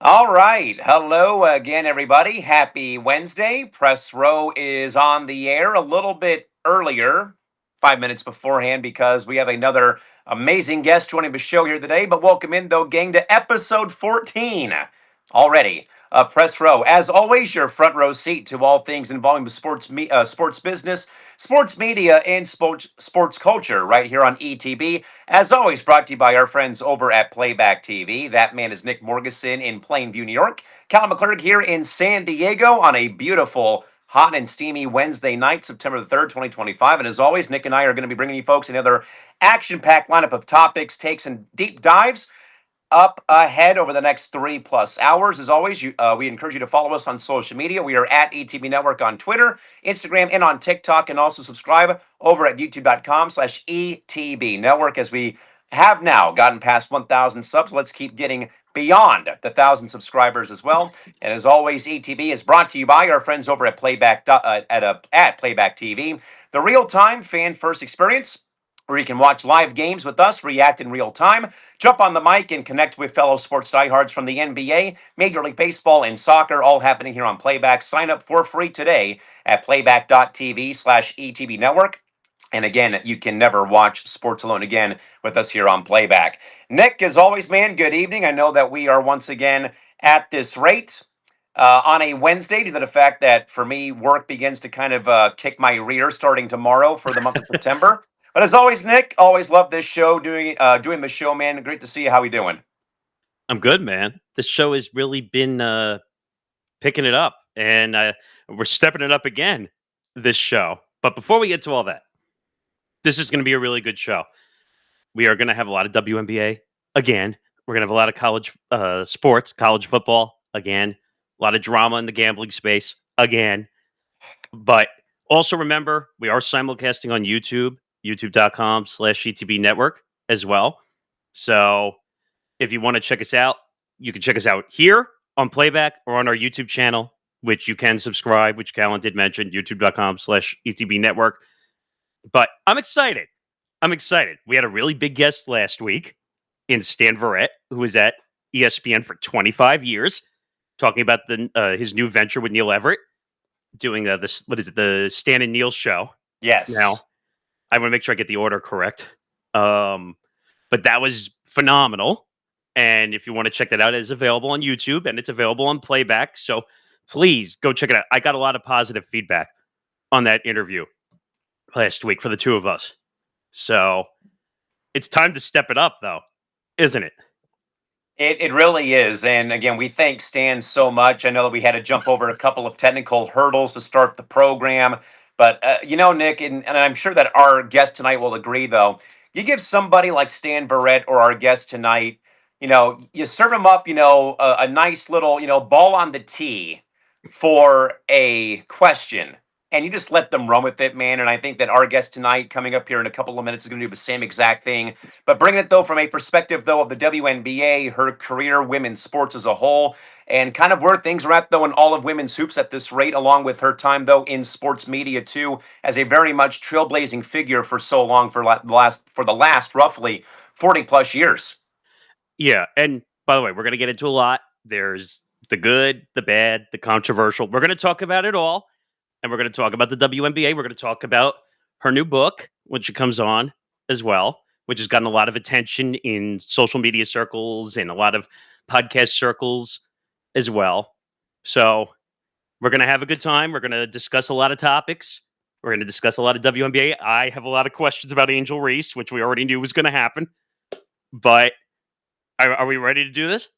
All right. Hello again, everybody. Happy Wednesday. Press Row is on the air a little bit earlier, 5 minutes beforehand, because we have another amazing guest joining the show here today. But welcome in, though, gang, to episode 14 already. Press Row, as always, your front row seat to all things involving the sports business, sports media, and sports culture right here on ETB. As always, brought to you by our friends over at Playback TV. That man is Nick Morgeson in Plainview, New York. Cal McClurg here in San Diego on a beautiful, hot and steamy Wednesday night, September the 3rd, 2025. And as always, Nick and I are going to be bringing you folks another action-packed lineup of topics, takes, and deep dives up ahead over the next 3+ hours. As always, we encourage you to follow us on social media. We are at ETB Network on Twitter, Instagram, and on TikTok, and also subscribe over at youtube.com/ETB Network. As we have now gotten past 1,000 subs, let's keep getting beyond the 1,000 subscribers as well. And as always, ETB is brought to you by our friends over at at Playback TV, the real-time fan-first experience, where you can watch live games with us, react in real time, jump on the mic, and connect with fellow sports diehards from the NBA, Major League Baseball, and soccer, all happening here on Playback. Sign up for free today at playback.tv/ETB Network. And again, you can never watch sports alone again with us here on Playback. Nick, as always, man, good evening. I know that we are once again at this rate on a Wednesday, due to the fact that for me, work begins to kind of kick my rear starting tomorrow for the month of September. But as always, Nick, always love this show, doing the show, man. Great to see you. How we doing? I'm good, man. This show has really been picking it up, and we're stepping it up again this show. But before we get to all that, this is going to be a really good show. We are going to have a lot of WNBA again. We're going to have a lot of college sports, college football again, a lot of drama in the gambling space again. But also remember, we are simulcasting on YouTube, youtube.com/ETB Network as well. So if you want to check us out, you can check us out here on Playback or on our YouTube channel, which you can subscribe, which Callan did mention, youtube.com/ETB Network. But I'm excited. I'm excited. We had a really big guest last week in Stan Verrett, who was at ESPN for 25 years, talking about his new venture with Neil Everett, doing the Stan and Neil show. Yes. Now, I want to make sure I get the order correct. But that was phenomenal. And if you want to check that out, it is available on YouTube and it's available on Playback. So please go check it out. I got a lot of positive feedback on that interview last week for the two of us. So it's time to step it up, though, isn't it? It really is. And again, we thank Stan so much. I know that we had to jump over a couple of technical hurdles to start the program. But, Nick, and I'm sure that our guest tonight will agree, though, you give somebody like Stan Verrett or our guest tonight, you serve them up, a nice little, ball on the tee for a question, and you just let them run with it, man. And I think that our guest tonight, coming up here in a couple of minutes, is going to do the same exact thing. But bring it, though, from a perspective, though, of the WNBA, her career, women's sports as a whole, and kind of where things are at, though, in all of women's hoops at this rate, along with her time, though, in sports media, too, as a very much trailblazing figure for so long, for the last roughly 40+ years. Yeah. And by the way, we're going to get into a lot. There's the good, the bad, the controversial. We're going to talk about it all. And we're going to talk about the WNBA. We're going to talk about her new book, which comes on as well, which has gotten a lot of attention in social media circles and a lot of podcast circles as well. So we're going to have a good time. We're going to discuss a lot of topics. We're going to discuss a lot of WNBA. I have a lot of questions about Angel Reese, which we already knew was going to happen. But are we ready to do this?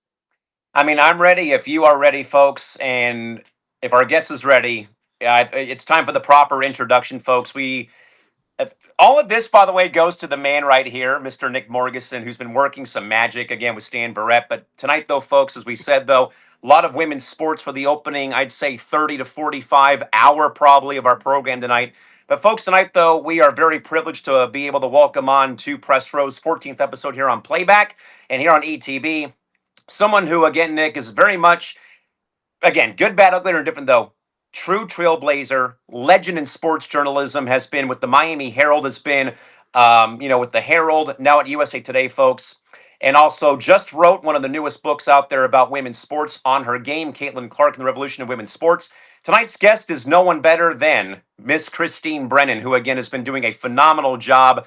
I mean, I'm ready if you are ready, folks. And if our guest is ready, it's time for the proper introduction, folks. All of this, by the way, goes to the man right here, Mr. Nick Morgeson, who's been working some magic again with Stan Verrett. But tonight, though, folks, as we said, though, a lot of women's sports for the opening, I'd say 30 to 45 hour probably of our program tonight. But folks, tonight, though, we are very privileged to be able to welcome on to Press Row's 14th episode here on Playback and here on ETB. Someone who, again, Nick, is very much, again, good, bad, ugly, or indifferent, though, true trailblazer, legend in sports journalism, has been with the Miami Herald, has been, with the Herald, now at USA Today, folks. and also just wrote one of the newest books out there about women's sports on her game, Caitlin Clark and the Revolution of Women's Sports. Tonight's guest is no one better than Miss Christine Brennan, who again has been doing a phenomenal job,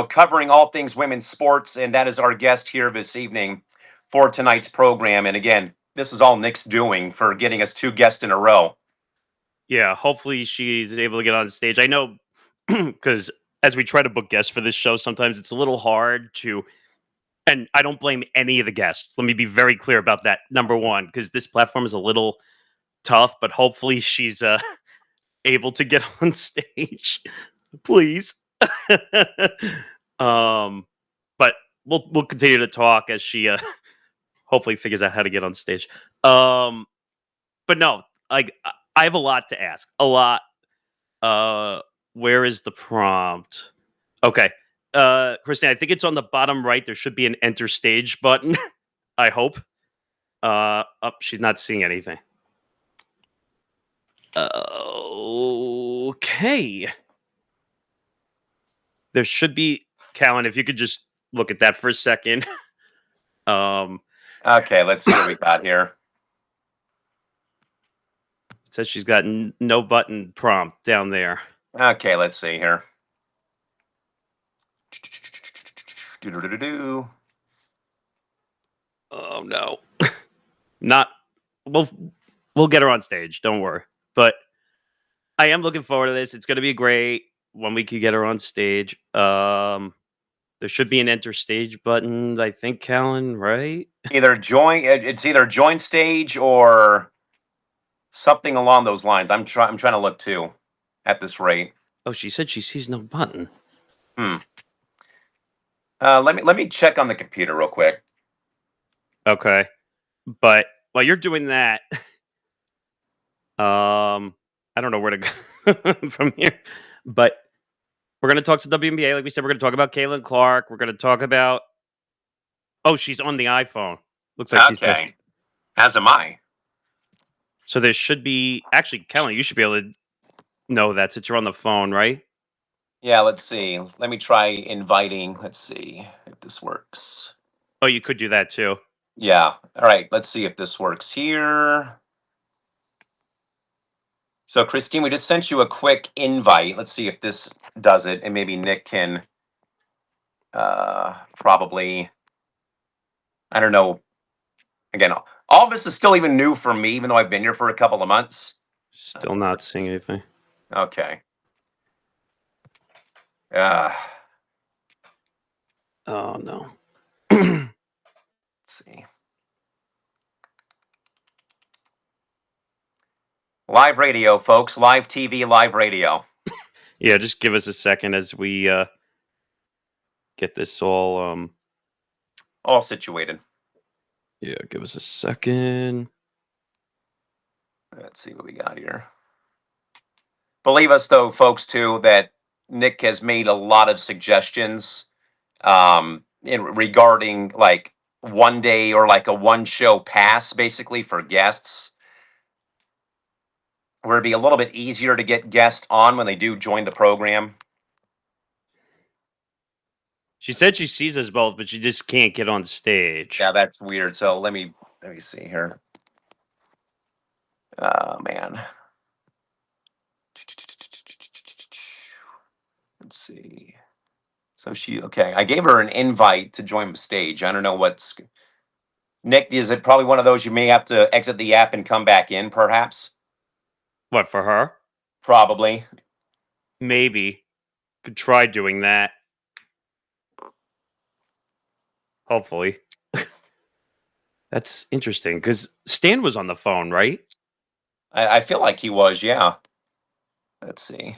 covering all things women's sports, and that is our guest here this evening for tonight's program. And again, this is all Nick's doing for getting us two guests in a row. Yeah, hopefully she's able to get on stage. I know because as we try to book guests for this show, sometimes it's a little hard to, and I don't blame any of the guests. Let me be very clear about that. Number one, because this platform is a little tough, but hopefully she's able to get on stage. Please. um, but we'll continue to talk as she hopefully figures out how to get on stage. But no, like I have a lot to ask. A lot. Uh, where is the prompt? Okay. Christine, I think it's on the bottom right. There should be an enter stage button. I hope. She's not seeing anything. Okay. There should be Callan. If you could just look at that for a second. Okay, let's see what we got here. It says she's got no button prompt down there. Okay, let's see here. Do-do-do-do-do. Oh no. Not we'll get her on stage, don't worry. But I am looking forward to this. It's gonna be great when we can get her on stage. There should be an enter stage button, I think, Callan, right? It's either join stage or something along those lines. I'm trying to look too at this rate. Oh, she said she sees no button. Let me check on the computer real quick. Okay. But while you're doing that, I don't know where to go from here. But we're gonna talk to WNBA. Like we said, we're gonna talk about Caitlin Clark. We're gonna talk about she's on the iPhone. Looks like she's Okay, as am I. so there should be actually, Callan, you should be able to know that since you're on the phone, right? Yeah, let's see. Let me try inviting. Let's see if this works. Oh, you could do that too. Yeah. All right. Let's see if this works here. So, Christine, we just sent you a quick invite. Let's see if this does it, and maybe Nick can probably. I don't know. Again, all this is still even new for me, even though I've been here for a couple of months. Still not seeing anything. Okay. Oh no. Let's see. Live radio, folks. Live TV, live radio. Yeah, just give us a second as we get this all situated. yeah, give us a second. Let's see what we got here. Believe us, though, folks, too, that Nick has made a lot of suggestions regarding like one day or like a one show pass, basically for guests, where it'd be a little bit easier to get guests on when they do join the program. She said she sees us both, but she just can't get on stage. Yeah, that's weird. So let me see here. Oh man. Let's see. So I gave her an invite to join the stage. I don't know what's Nick, is it probably one of those you may have to exit the app and come back in, perhaps? What, for her? Probably. Maybe. Could try doing that. Hopefully. That's interesting because Stan was on the phone, right? I feel like he was, yeah. Let's see.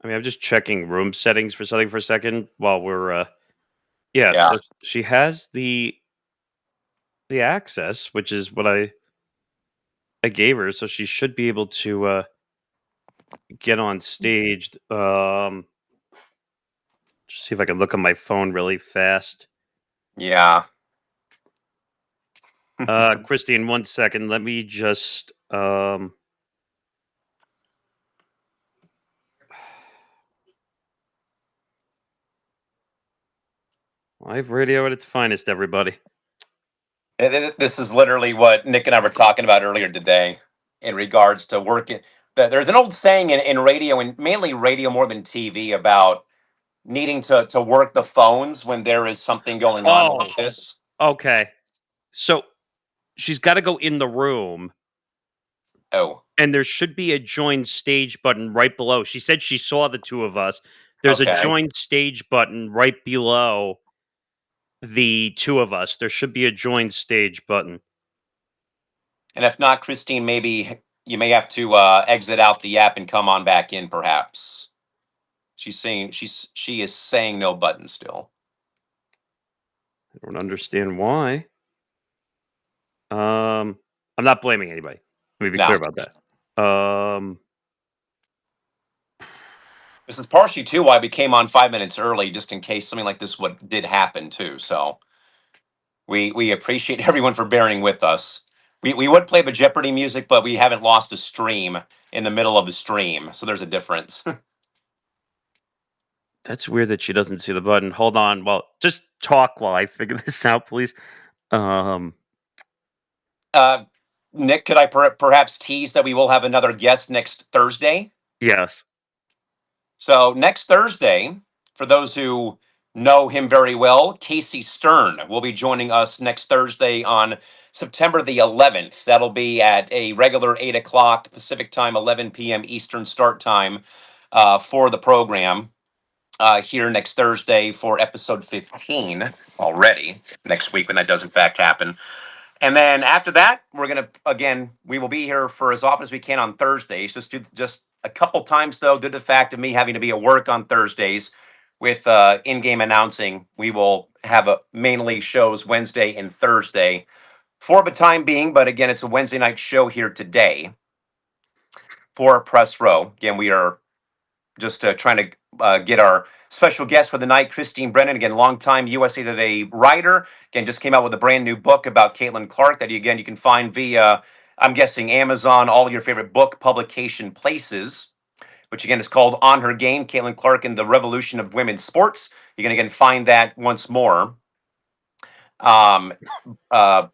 I mean, I'm just checking room settings for something for a second while we're yeah. So she has the access, which is what I gave her, so she should be able to get on stage. Just see if I can look on my phone really fast. Yeah. Christine, 1 second. Let me just Live radio at its finest, everybody. This is literally what Nick and I were talking about earlier today in regards to working. There's an old saying in radio, and mainly radio more than TV, about needing to work the phones when there is something going on like Oh, this. okay. So she's got to go in the room, Oh, and there should be a join stage button right below. She said she saw the two of us. There's a okay. join stage button right below the two of us. There should be a join stage button. And if not, Christine, maybe you may have to exit out the app and come on back in, perhaps. She is saying no button still. I don't understand why. I'm not blaming anybody. Let me be No, clear about that. this is partially too why we came on 5 minutes early, just in case something like this what did happen too. So we appreciate everyone for bearing with us. We would play the Jeopardy music, but we haven't lost a stream in the middle of the stream, so there's a difference. That's weird that she doesn't see the button. Hold on. Well, just talk while I figure this out, please. Um, uh, Nick, could I perhaps tease that we will have another guest next Thursday? yes. So next Thursday, for those who know him very well, Casey Stern will be joining us next Thursday on September the 11th. That'll be at a regular 8 o'clock Pacific time, 11 p.m. Eastern start time for the program here next Thursday for episode 15 already next week when that does in fact happen. And then after that, we're gonna again. We will be here for as often as we can on Thursdays. Just a couple times though, due to the fact of me having to be at work on Thursdays with in-game announcing, we will have mainly shows Wednesday and Thursday for the time being. But again, it's a Wednesday night show here today for Press Row. Again, we are just trying to get our special guest for the night, Christine Brennan, again, longtime USA Today writer. Again, just came out with a brand new book about Caitlin Clark that you can find via, I'm guessing, Amazon, all your favorite book publication places, which again is called On Her Game, Caitlin Clark and the Revolution of Women's Sports. You can again find that once more. Um, uh,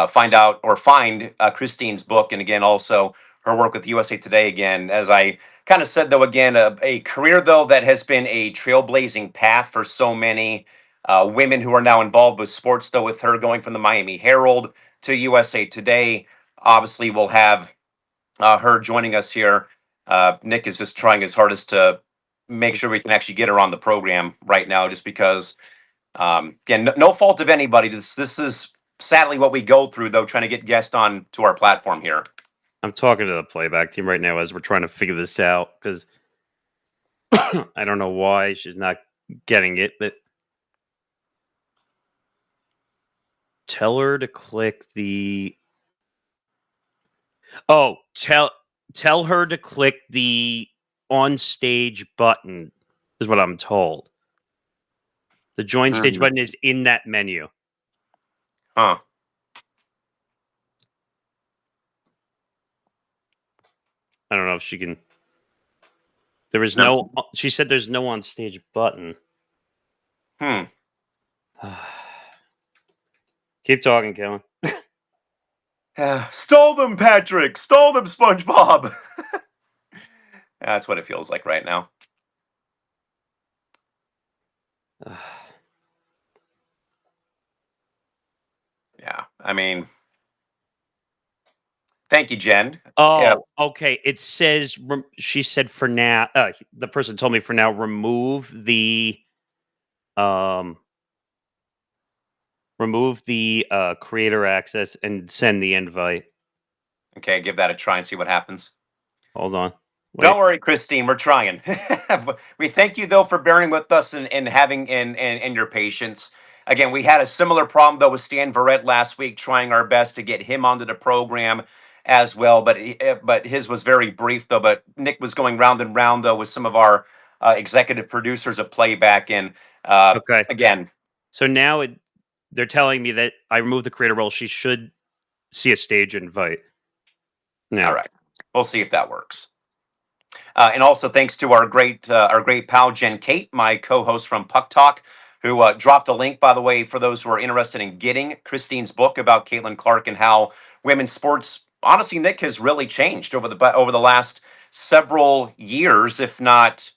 find out or find Christine's book, and again, also her work with USA Today. Again, as I kind of said, though, again, a career though that has been a trailblazing path for so many women who are now involved with sports. Though, with her going from the Miami Herald to USA Today, obviously we'll have her joining us here. Nick is just trying his hardest to make sure we can actually get her on the program right now, just because again, no fault of anybody. This is sadly what we go through, though, trying to get guests on to our platform here. I'm talking to the playback team right now as we're trying to figure this out because I don't know why she's not getting it, but tell her to click the. Oh, tell her to click the on stage button is what I'm told. The join stage button is in that menu. Huh. I don't know if she can. There is no. She said there's no on stage button. Keep talking, Kellen. Stole them, Patrick. Stole them, SpongeBob. That's what it feels like right now. Yeah, I mean, thank you, Jen. Oh, Yeah. okay. It says she said for now. The person told me for now remove the creator access and send the invite. Okay, give that a try and see what happens. Hold on. Wait. Don't worry, Christine. We're trying. We thank you though for bearing with us and having and your patience. Again, we had a similar problem though with Stan Verrett last week, trying our best to get him onto the program as well. But his was very brief though. But Nick was going round and round though with some of our executive producers of playback. And Okay. again, So now they're telling me that I removed the creator role. She should see a stage invite. Now. All right, we'll see if that works. And also thanks to our great pal Jen Kate, my co-host from Puck Talk, who dropped a link, by the way, for those who are interested in getting Christine's book about Caitlin Clark and how women's sports, honestly, Nick, has really changed over the last several years, if not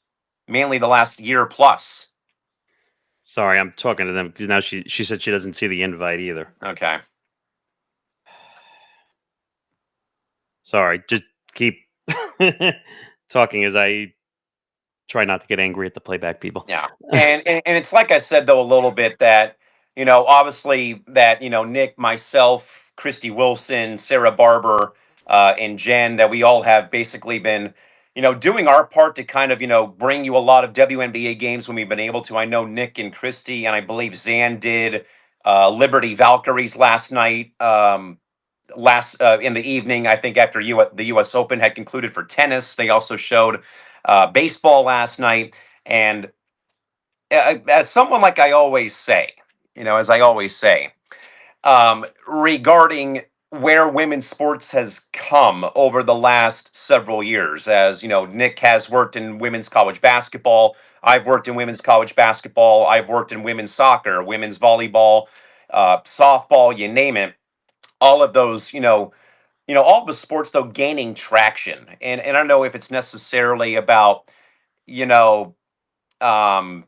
mainly the last year plus. Sorry, I'm talking to them because now she said she doesn't see the invite either. Okay. Sorry, just keep talking as I try not to get angry at the playback people. Yeah. And it's like I said though a little bit that obviously that Nick, myself, Christy Wilson, Sarah Barber, and Jen, that we all have basically been doing our part to kind of bring you a lot of WNBA games when we've been able to. I know Nick and Christy and I believe Zan did Liberty Valkyries last night. Last in the evening, I think after the U.S. Open had concluded for tennis, they also showed baseball last night. And as someone, like I always say, as I always say, regarding where women's sports has come over the last several years. As Nick has worked in women's college basketball. I've worked in women's college basketball. I've worked in women's soccer, women's volleyball, softball, you name it. All of those, all the sports though gaining traction. And I don't know if it's necessarily about, you know, um,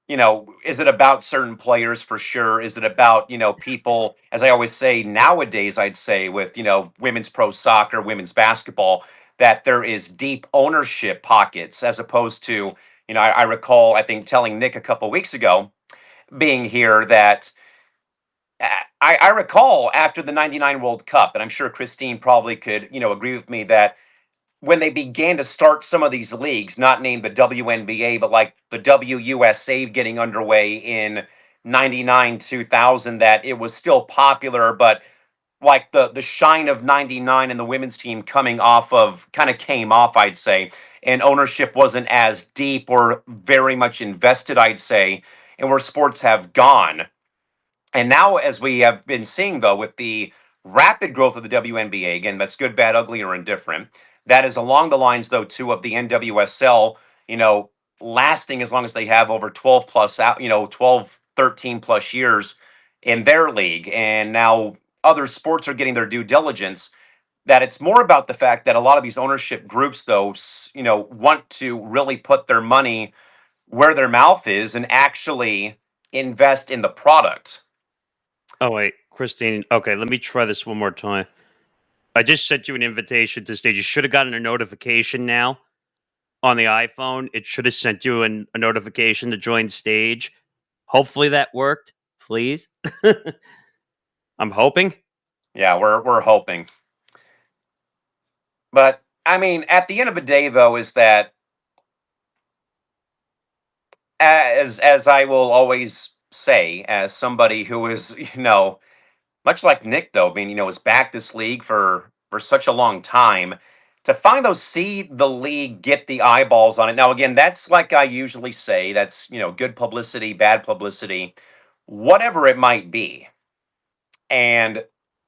is it about certain players for sure? Is it about, people, as I always say nowadays, I'd say with, women's pro soccer, women's basketball, that there is deep ownership pockets as opposed to, I recall, I think, telling Nick a couple weeks ago being here that I recall after the 99 World Cup, and I'm sure Christine probably could, agree with me that when they began to start some of these leagues, not named the WNBA, but like the WUSA getting underway in 99, 2000, that it was still popular, but like the shine of 99 and the women's team coming off of kind of came off, I'd say, and ownership wasn't as deep or very much invested, I'd say, and where sports have gone. And now, as we have been seeing, though, with the rapid growth of the WNBA, again, that's good, bad, ugly, or indifferent, that is along the lines, though, too, of the NWSL, lasting as long as they have over 12 plus out, 12, 13 plus years in their league. And now other sports are getting their due diligence. That it's more about the fact that a lot of these ownership groups, though, want to really put their money where their mouth is and actually invest in the product. Oh wait, Christine. Okay, let me try this one more time. I just sent you an invitation to stage. You should have gotten a notification now on the iPhone. It should have sent you a notification to join stage. Hopefully that worked. Please. I'm hoping. Yeah, we're hoping. But I mean, at the end of the day, though, is that as I will always say, as somebody who is, much like Nick, though, I mean, has backed this league for such a long time, to find those see the league get the eyeballs on it. Now, again, that's like I usually say, that's good publicity, bad publicity, whatever it might be. And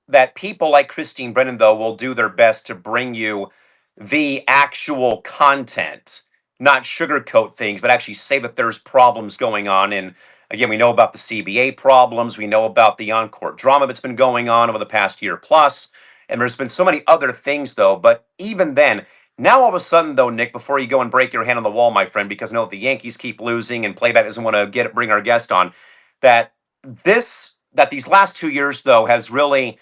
that people like Christine Brennan, though, will do their best to bring you the actual content, not sugarcoat things, but actually say that there's problems going on. And again, we know about the CBA problems, we know about the on-court drama that's been going on over the past year plus, and there's been so many other things, though. But even then, now all of a sudden, though, Nick, before you go and break your hand on the wall, my friend, because I know the Yankees keep losing and playback doesn't want to bring our guest on, that these last 2 years though has really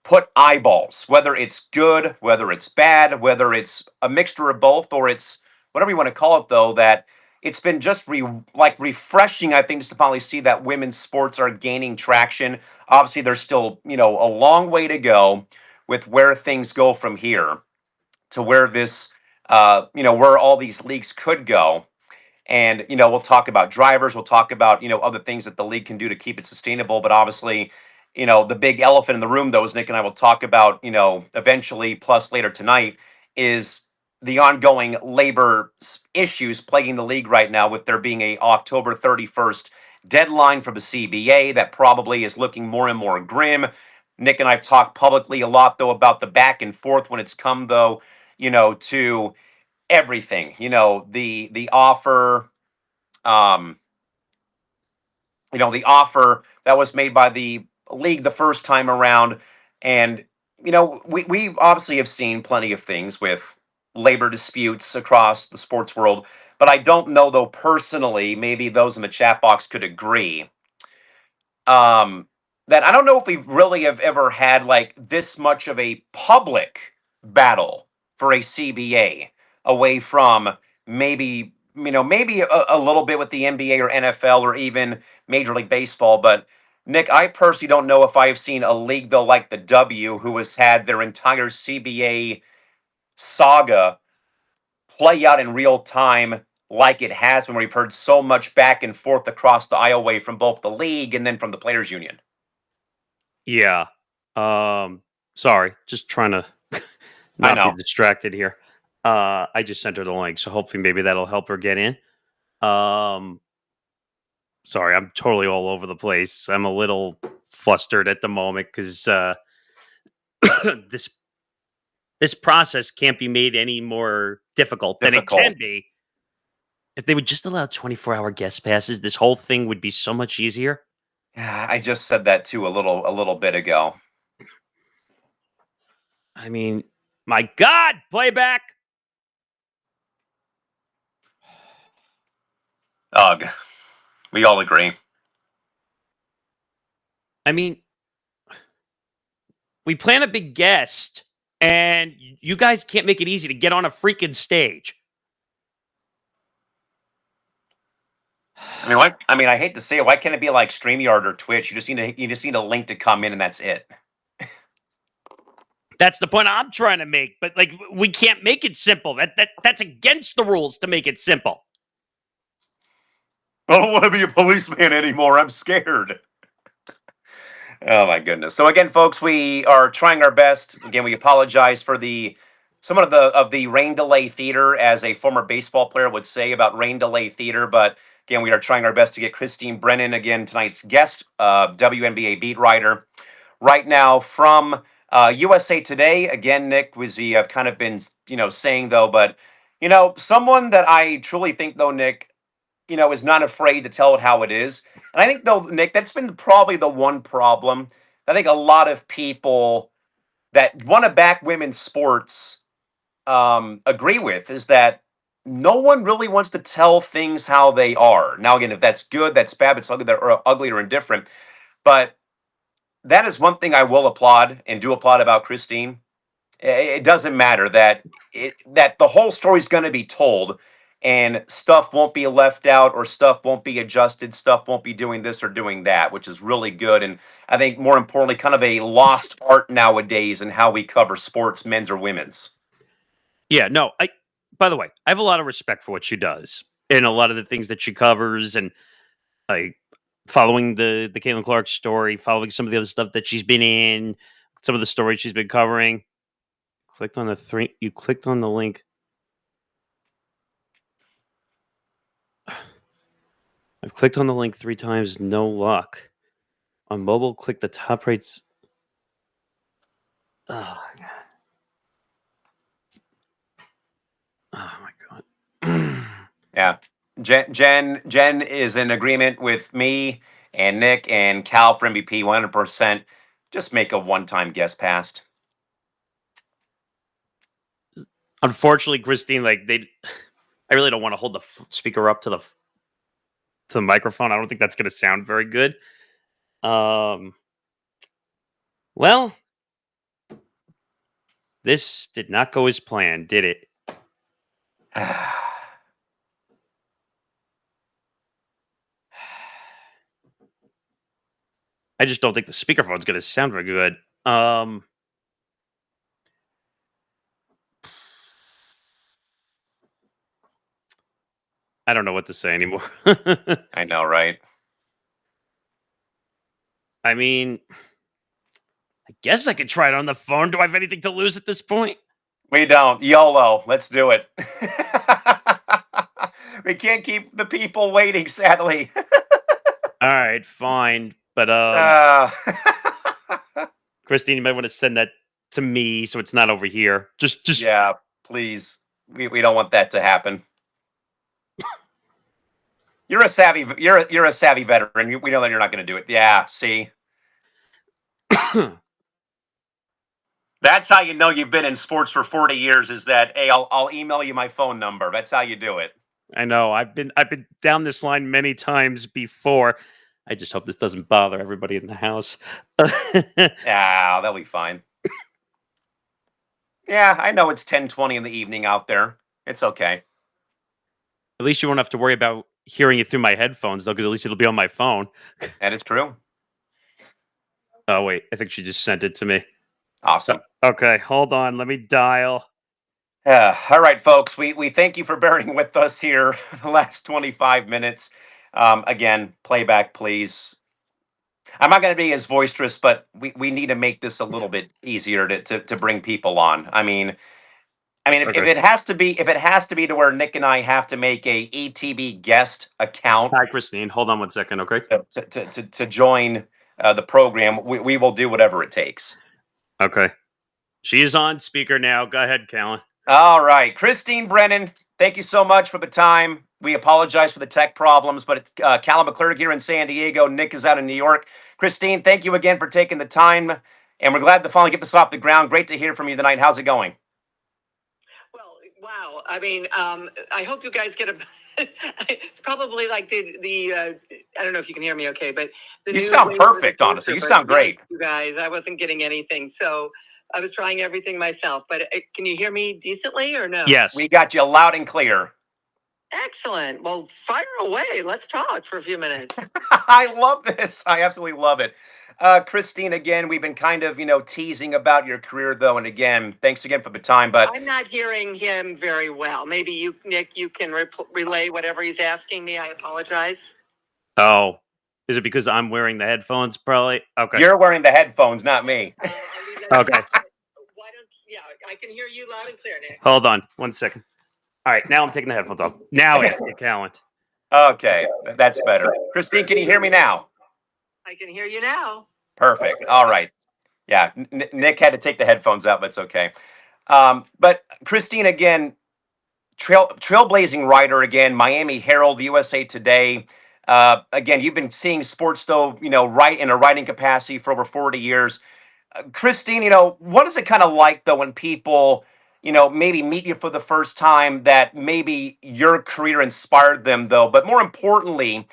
put eyeballs, whether it's good, whether it's bad, whether it's a mixture of both, or it's whatever you want to call it, though, that it's been just refreshing, I think, just to finally see that women's sports are gaining traction. Obviously, there's still, a long way to go with where things go from here to where this, where all these leagues could go. And, we'll talk about drivers, we'll talk about, other things that the league can do to keep it sustainable. But obviously, the big elephant in the room, though, as Nick and I will talk about, eventually, plus later tonight, is the ongoing labor issues plaguing the league right now, with there being a October 31st deadline for the CBA that probably is looking more and more grim. Nick and I've talked publicly a lot, though, about the back and forth when it's come, though, to everything, the offer, um the offer that was made by the league the first time around. And, we obviously have seen plenty of things with labor disputes across the sports world. But I don't know, though, personally, maybe those in the chat box could agree um, that I don't know if we really have ever had like this much of a public battle for a CBA away from maybe a little bit with the NBA or NFL or even Major League Baseball. But Nick, I personally don't know if I've seen a league though like the W who has had their entire CBA saga play out in real time like it has when we've heard so much back and forth across the aisleway from both the league and then from the players union. Yeah. Sorry, just trying to I not be know. distracted here. I just sent her the link, so hopefully maybe that'll help her get in. Um, Sorry, I'm totally all over the place. I'm a little flustered at the moment because this this process can't be made any more difficult than it can Difficult. be. If they would just allow 24-hour guest passes, this whole thing would be so much easier. Yeah, I just said that too a little bit ago. I mean, my God, playback. Ugh. We all agree. I mean, we plan a big guest, and you guys can't make it easy to get on a freaking stage. I hate to say it. Why can't it be like StreamYard or Twitch? You just need a link to come in and that's it. That's the point I'm trying to make. But like, we can't make it simple. That's against the rules to make it simple. I don't want to be a policeman anymore. I'm scared. Oh my goodness. So again, folks, we are trying our best. Again, we apologize for the somewhat of the rain delay theater, as a former baseball player would say about rain delay theater. But again, we are trying our best to get Christine Brennan, again, tonight's guest, WNBA beat writer, right now from USA Today. Again, Nick, was we have kind of been saying though, but someone that I truly think though, Nick, is not afraid to tell it how it is. And I think, though, Nick, that's been probably the one problem. I think a lot of people that want to back women's sports agree with is that no one really wants to tell things how they are. Now, again, if that's good, that's bad, it's ugly, or ugly or indifferent. But that is one thing I will applaud and do applaud about Christine. It doesn't matter that the whole story's going to be told, and stuff won't be left out or stuff won't be adjusted, stuff won't be doing this or doing that, which is really good. And I think more importantly, kind of a lost art nowadays in how we cover sports, men's or women's. Yeah, no. By the way, I have a lot of respect for what she does and a lot of the things that she covers, and like following the Caitlin Clark story, following some of the other stuff that she's been in, some of the stories she's been covering. Clicked on the three. You clicked on the link. I've clicked on the link 3 times. No luck. On mobile, click the top rates. Oh, oh my god. Yeah. Jen is in agreement with me and Nick and Cal for MVP 100%. Just make a one-time guest pass. Unfortunately, Christine, like I really don't want to hold the speaker up to the microphone. I don't think that's going to sound very good. Well, this did not go as planned, did it? I just don't think the speakerphone's going to sound very good. I don't know what to say anymore. I know, right? I mean, I guess I could try it on the phone. Do I have anything to lose at this point? We don't. YOLO. Let's do it. We can't keep the people waiting, sadly. All right, fine. But uh, Christine, you might want to send that to me so it's not over here. Just yeah, please. We don't want that to happen. You're a savvy veteran. We know that you're not going to do it. Yeah. See, that's how you know you've been in sports for 40 years. Is that hey, I'll email you my phone number. That's how you do it. I know. I've been down this line many times before. I just hope this doesn't bother everybody in the house. At Yeah, that'll be fine. Yeah, I know it's 10:20 in the evening out there. It's okay. least you won't have to worry about hearing it through my headphones, though, because at least it'll be on my phone. That is true. Oh wait, I think she just sent it to me. Awesome. Okay, hold on. Let me dial. All right, folks. We thank you for bearing with us here the last 25 minutes. Again, playback, please. I'm not going to be as boisterous, but we need to make this a little bit easier to bring people on. I mean, if Okay. it has to be to where Nick and I have to make a ETB guest account Hi, Christine. Hold on one second. Okay. to join the program, we will do whatever it takes. Okay. She is on speaker now. Go ahead, Callan. All right, Christine Brennan, thank you so much for the time. We apologize for the tech problems, but it's Callum McClurg here in San Diego. Nick is out in New York. Christine, thank you again for taking the time, and we're glad to finally get this off the ground. Great to hear from you tonight. How's it going? Well, wow. I mean, I hope you guys get a. It's probably like the I don't know if you can hear me okay, but the You new sound wave of the perfect, honestly. You filter. sound Yes, great. you guys. I wasn't getting anything, so I was trying everything myself. But can you hear me decently or no? Yes. We got you loud and clear. Excellent. Well, fire away. Let's talk for a few minutes. I love this. I absolutely love it. Christine, again, we've been kind of, teasing about your career, though. And again, thanks again for the time. But I'm not hearing him very well. Maybe you, Nick, you can relay whatever he's asking me. I apologize. Oh, is it because I'm wearing the headphones? Probably. Okay. you're wearing the headphones, not me. I'll leave that. Okay. Why don't? Yeah, I can hear you loud and clear, Nick. Hold on one second. All right. Now I'm taking the headphones off. Now ask me, Callan. Okay, that's better. Christine, can you hear me now? I can hear you now. Perfect. All right. Yeah, Nick had to take the headphones out, but it's okay. But Christine, again, trailblazing writer again, Miami Herald, USA Today. Again, you've been seeing sports though, write in a writing capacity for over 40 years. Christine, what is it kind of like though when people, maybe meet you for the first time that maybe your career inspired them though, but more importantly,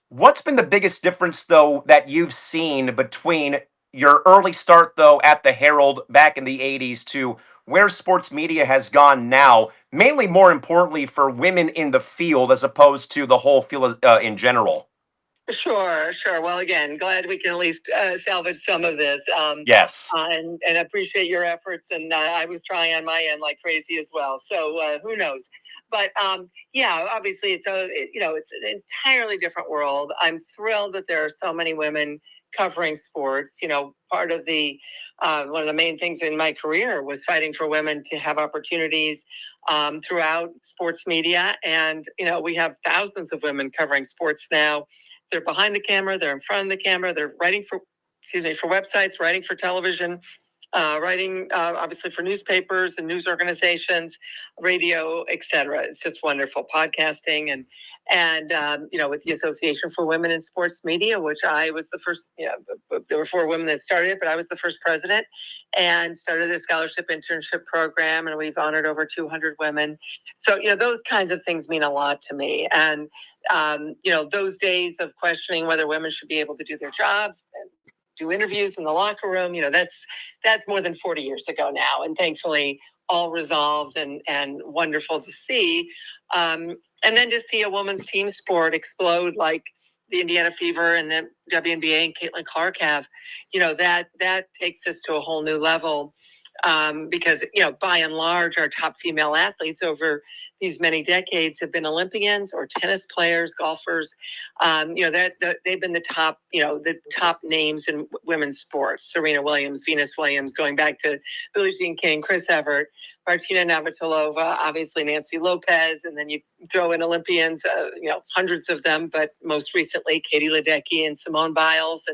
what's been the biggest difference, though, that you've seen between your early start, though, at the Herald back in the 80s to where sports media has gone now, mainly more importantly for women in the field as opposed to the whole field in general? Sure, sure. Well, again, glad we can at least salvage some of this. Yes. And appreciate your efforts. And I was trying on my end like crazy as well. So who knows? But yeah, obviously it's an entirely different world. I'm thrilled that there are so many women covering sports. Part of the one of the main things in my career was fighting for women to have opportunities throughout sports media. And we have thousands of women covering sports now. They're behind the camera, they're in front of the camera, they're writing for websites, writing for television, writing obviously for newspapers and news organizations, radio, etc. It's just wonderful. Podcasting and with the Association for Women in Sports Media, which I was the first. There were 4 women that started it, but I was the first president and started a scholarship internship program, and we've honored over 200 women. So those kinds of things mean a lot to me, and those days of questioning whether women should be able to do their jobs and do interviews in the locker room, that's more than 40 years ago now, and thankfully all resolved and wonderful to see. And then to see a women's team sport explode like the Indiana Fever and the WNBA and Caitlin Clark have, that takes us to a whole new level. Because by and large, our top female athletes over these many decades have been Olympians or tennis players, golfers. They've been the top names in women's sports. Serena Williams, Venus Williams, going back to Billie Jean King, Chris Evert, Martina Navratilova, obviously Nancy Lopez, and then you throw in Olympians, hundreds of them, but most recently Katie Ledecky and Simone Biles,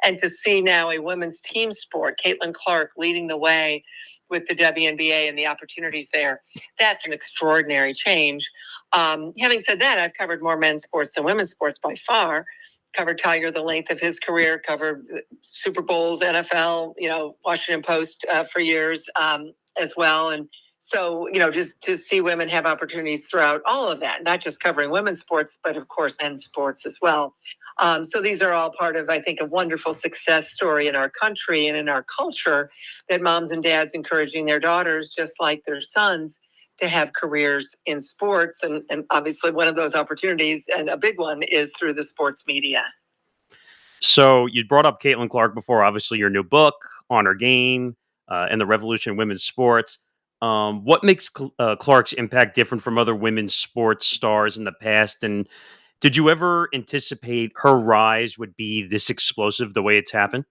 and to see now a women's team sport, Caitlin Clark leading the way with the WNBA and the opportunities there. That's an extraordinary change. Having said that, I've covered more men's sports than women's sports by far. Covered Tiger the length of his career, covered Super Bowls, NFL, Washington Post for years as well. And so, just to see women have opportunities throughout all of that, not just covering women's sports, but of course, men's sports as well. So these are all part of, I think, a wonderful success story in our country and in our culture, that moms and dads encouraging their daughters, just like their sons, to have careers in sports. And obviously one of those opportunities, and a big one, is through the sports media. So you brought up Caitlin Clark before, obviously your new book, On Her Game, and the Revolution in Women's Sports. What makes Clark's impact different from other women's sports stars in the past? And did you ever anticipate her rise would be this explosive the way it's happened?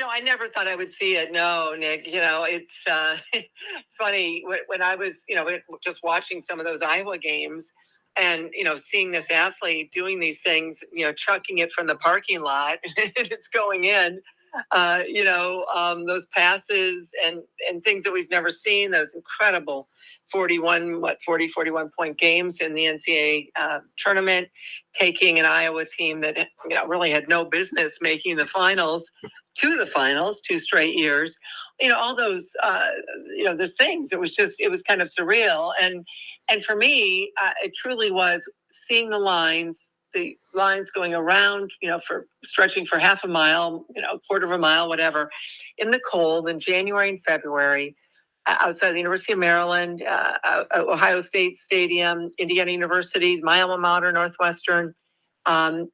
I never thought I would see it. No, Nick. It's it's funny when I was, just watching some of those Iowa games, and seeing this athlete doing these things, chucking it from the parking lot, and it's going in. Those passes and things that we've never seen. Those incredible 41 point games in the NCAA tournament, taking an Iowa team that really had no business making the finals to the finals 2 straight years. All those those things. It was kind of surreal, and for me, it truly was seeing the lines going around, for stretching for half a mile, quarter of a mile, whatever, in the cold in January and February, outside the University of Maryland, Ohio State Stadium, Indiana University's, my alma mater, Northwestern.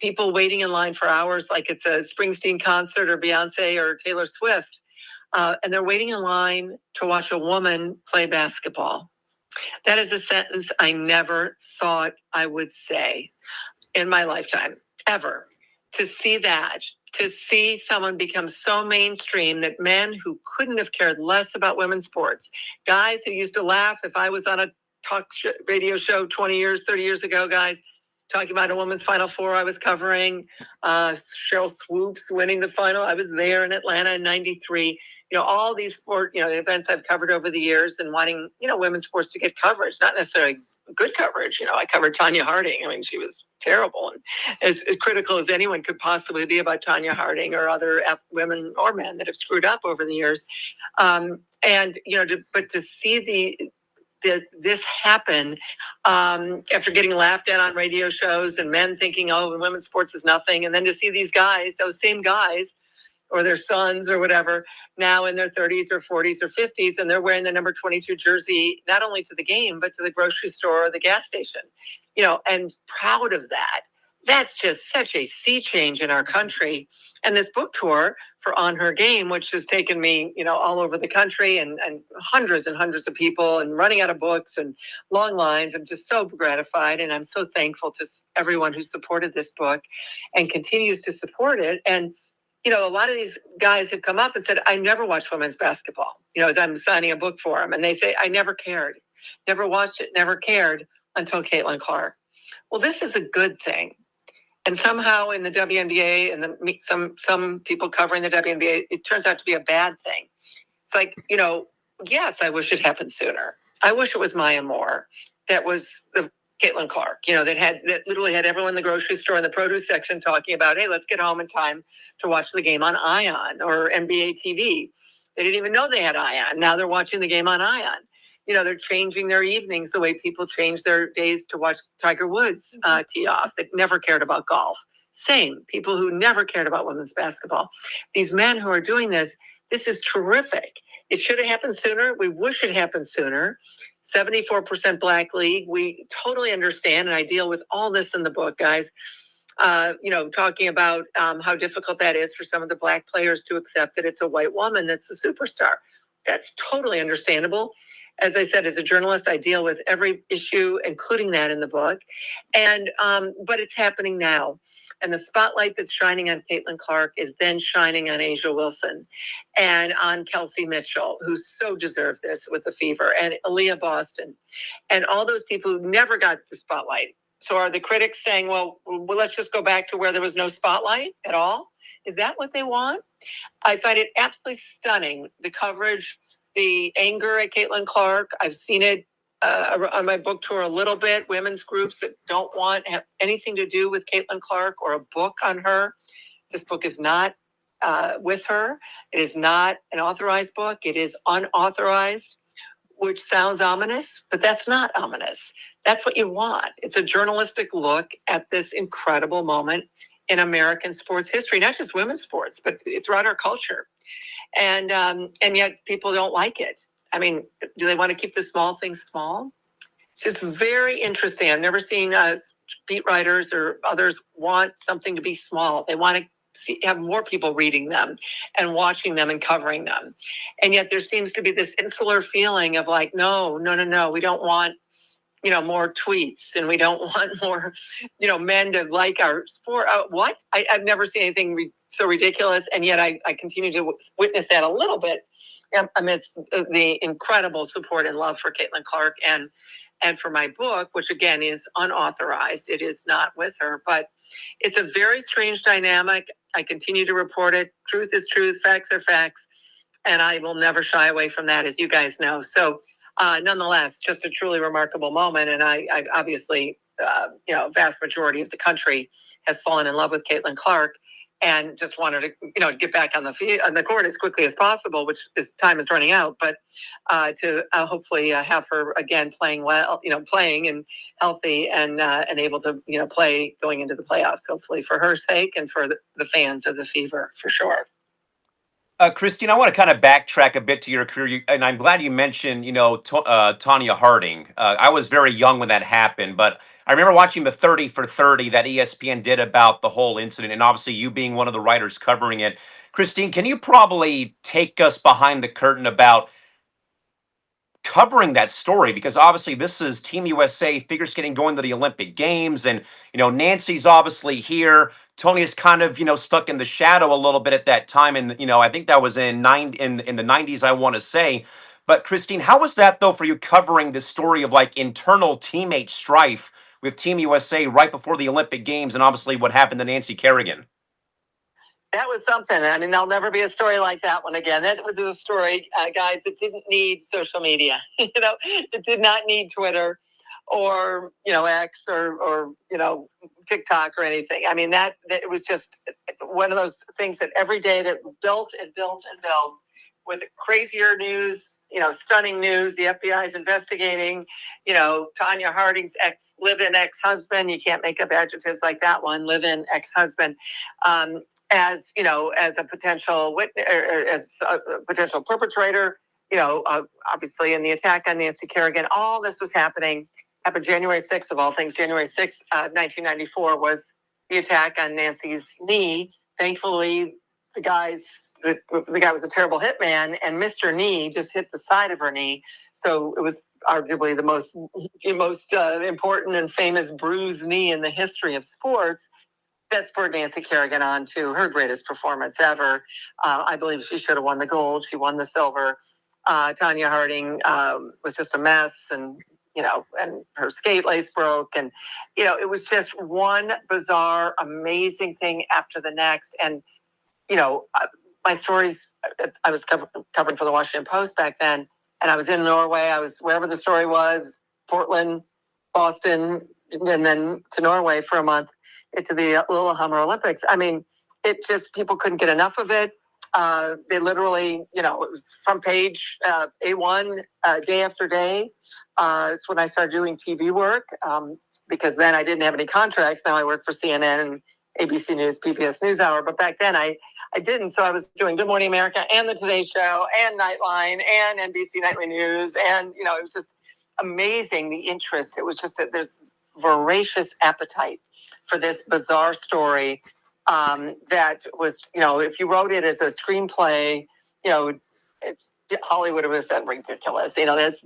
People waiting in line for hours like it's a Springsteen concert or Beyonce or Taylor Swift. And they're waiting in line to watch a woman play basketball. That is a sentence I never thought I would say in my lifetime, ever. To see someone become so mainstream that men who couldn't have cared less about women's sports, guys who used to laugh if I was on a radio show 20 years, 30 years ago, guys, talking about a women's Final Four I was covering, Cheryl Swoops winning the final. I was there in Atlanta in 93. All these sport, events I've covered over the years, and wanting, women's sports to get coverage, not necessarily good coverage. I covered Tanya Harding. I mean, she was terrible, and as critical as anyone could possibly be about Tanya Harding or other women or men that have screwed up over the years. But to see this happen after getting laughed at on radio shows and men thinking, oh, women's sports is nothing. And then to see these guys, those same guys, or their sons or whatever, now in their 30s or 40s or 50s, and they're wearing the number 22 jersey, not only to the game, but to the grocery store or the gas station, and proud of that. That's just such a sea change in our country. And this book tour for On Her Game, which has taken me, all over the country, and hundreds and hundreds of people, and running out of books and long lines. I'm just so gratified. And I'm so thankful to everyone who supported this book and continues to support it. And, a lot of these guys have come up and said, I never watched women's basketball, as I'm signing a book for them. And they say, I never cared, never watched it, never cared until Caitlin Clark. Well, this is a good thing. And somehow in the WNBA and some people covering the WNBA, it turns out to be a bad thing. It's like, yes, I wish it happened sooner. I wish it was Maya Moore. That was the Caitlin Clark, that literally had everyone in the grocery store in the produce section talking about, hey, let's get home in time to watch the game on Ion or NBA TV. They didn't even know they had Ion. Now they're watching the game on Ion. They're changing their evenings the way people change their days to watch Tiger Woods tee off, that never cared about golf. Same, people who never cared about women's basketball. These men who are doing this is terrific. It should have happened sooner. We wish it happened sooner. 74% Black League. We totally understand, and I deal with all this in the book, guys. Talking about how difficult that is for some of the Black players to accept that it's a white woman that's a superstar. That's totally understandable. As I said, as a journalist, I deal with every issue, including that in the book. And but it's happening now. And the spotlight that's shining on Caitlin Clark is then shining on Asia Wilson and on Kelsey Mitchell, who so deserved this with the fever, and Aaliyah Boston, and all those people who never got the spotlight. So are the critics saying, well, let's just go back to where there was no spotlight at all? Is that what they want? I find it absolutely stunning, the coverage, the anger at Caitlin Clark. I've seen it on my book tour a little bit, women's groups that don't want have anything to do with Caitlin Clark or a book on her. This book is not with her. It is not an authorized book. It is unauthorized, which sounds ominous, but that's not ominous. That's what you want. It's a journalistic look at this incredible moment in American sports history, not just women's sports, but throughout our culture. And yet people don't like it. I mean, do they want to keep the small things small? It's just very interesting. I've never seen beat writers or others want something to be small. They want to have more people reading them and watching them and covering them. And yet there seems to be this insular feeling of like, no, we don't want, more tweets, and we don't want more, men to like our sport. What? I've never seen anything so ridiculous. And yet I continue to witness that a little bit amidst the incredible support and love for Caitlin Clark and for my book, which again is unauthorized. It is not with her, but it's a very strange dynamic. I continue to report it. Truth is truth. Facts are facts. And I will never shy away from that, as you guys know. So nonetheless, just a truly remarkable moment. And I obviously, vast majority of the country has fallen in love with Caitlin Clark and just wanted to, get back on the court as quickly as possible, which time is running out. But to hopefully have her again playing well, playing and healthy and able to, play going into the playoffs, hopefully for her sake and for the fans of the Fever, for sure. Christine, I want to kind of backtrack a bit to your career, and I'm glad you mentioned, Tanya Harding. I was very young when that happened, but I remember watching the 30 for 30 that ESPN did about the whole incident, and obviously you being one of the writers covering it. Christine, can you probably take us behind the curtain about covering that story, because obviously this is Team USA figure skating going to the Olympic Games, and Nancy's obviously here. Tony is kind of stuck in the shadow a little bit at that time, and I think that was in the 90s, I want to say. But Christine, how was that though for you covering this story of like internal teammate strife with Team USA right before the Olympic Games, and obviously what happened to Nancy Kerrigan? That was something. I mean, there'll never be a story like that one again. That was a story, guys, that didn't need social media. It did not need Twitter or, X or TikTok or anything. I mean, that it was just one of those things that every day that built and built and built with crazier news, stunning news. The FBI is investigating, Tanya Harding's live-in ex-husband. You can't make up adjectives like that one, live-in ex-husband. As a potential witness or as a potential perpetrator, obviously in the attack on Nancy Kerrigan, all this was happened January 6th of all things. January 6th, 1994 was the attack on Nancy's knee. Thankfully, the guy was a terrible hitman, and Mr. Knee just hit the side of her knee. So it was arguably the most important and famous bruised knee in the history of sports. That spurred Nancy Kerrigan on to her greatest performance ever. I believe she should have won the gold. She won the silver. Tanya Harding was just a mess, and her skate lace broke, and it was just one bizarre, amazing thing after the next. And my stories, I was covering for the Washington Post back then, and I was in Norway. I was wherever the story was, Portland, Boston, and then to Norway for a month, to the Lillehammer Olympics. I mean, it just, people couldn't get enough of it. They literally, it was front page, A1, day after day. It's when I started doing TV work, because then I didn't have any contracts. Now I work for CNN and ABC News, PBS NewsHour. But back then I didn't. So I was doing Good Morning America and The Today Show and Nightline and NBC Nightly News. And, it was just amazing, the interest. It was just that there's voracious appetite for this bizarre story that was, if you wrote it as a screenplay, Hollywood would have said ridiculous. That's,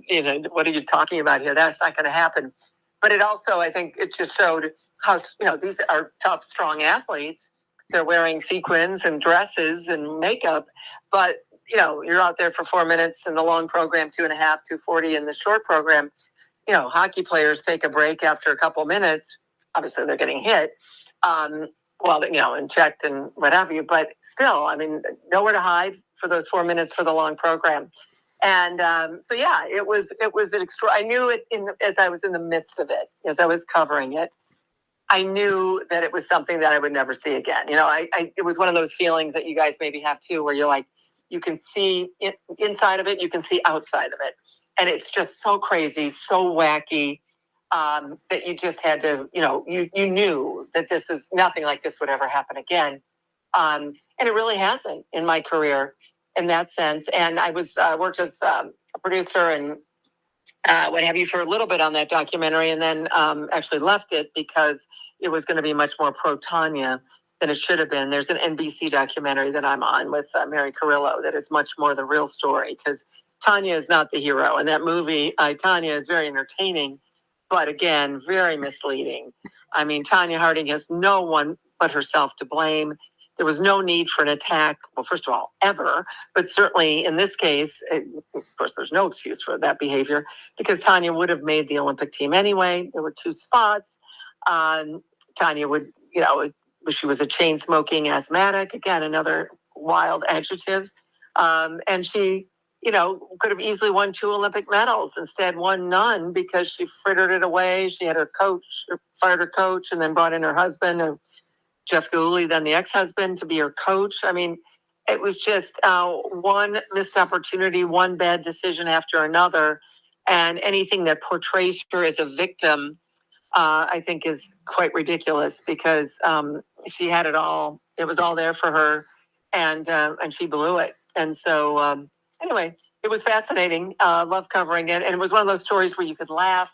what are you talking about here? That's not going to happen. But it also, I think, it just showed how, these are tough, strong athletes. They're wearing sequins and dresses and makeup, but you're out there for 4 minutes in the long program, 2.5, 2:40 in the short program. Hockey players take a break after a couple minutes. obviously they're getting hit. Well, and checked and what have you, but still, I mean, nowhere to hide for those 4 minutes for the long program. And so, yeah, it was an extra. I knew it as I was in the midst of it, as I was covering it. I knew that it was something that I would never see again. It was one of those feelings that you guys maybe have too, where you're like, you can see inside of it, you can see outside of it. And it's just so crazy, so wacky, that you just had to, you knew that this is nothing like this would ever happen again. And it really hasn't in my career in that sense. And I was worked as a producer and what have you for a little bit on that documentary, and then actually left it because it was going to be much more pro Tanya than it should have been. There's an NBC documentary that I'm on with Mary Carrillo that is much more the real story, because Tanya is not the hero. And that movie, Tanya, is very entertaining, but again, very misleading. I mean, Tanya Harding has no one but herself to blame. There was no need for an attack. Well, first of all, ever, but certainly in this case, of course, there's no excuse for that behavior, because Tanya would have made the Olympic team anyway. There were 2 spots. Tanya would, she was a chain smoking asthmatic, again, another wild adjective. And she, could have easily won 2 Olympic medals, instead won none because she frittered it away. She had her coach, fired her coach, and then brought in her husband, or Jeff Gooley, then the ex-husband, to be her coach. I mean, it was just one missed opportunity, one bad decision after another. And anything that portrays her as a victim, I think is quite ridiculous, because she had it all. It was all there for her, and she blew it. And so anyway, it was fascinating. Love covering it. And it was one of those stories where you could laugh,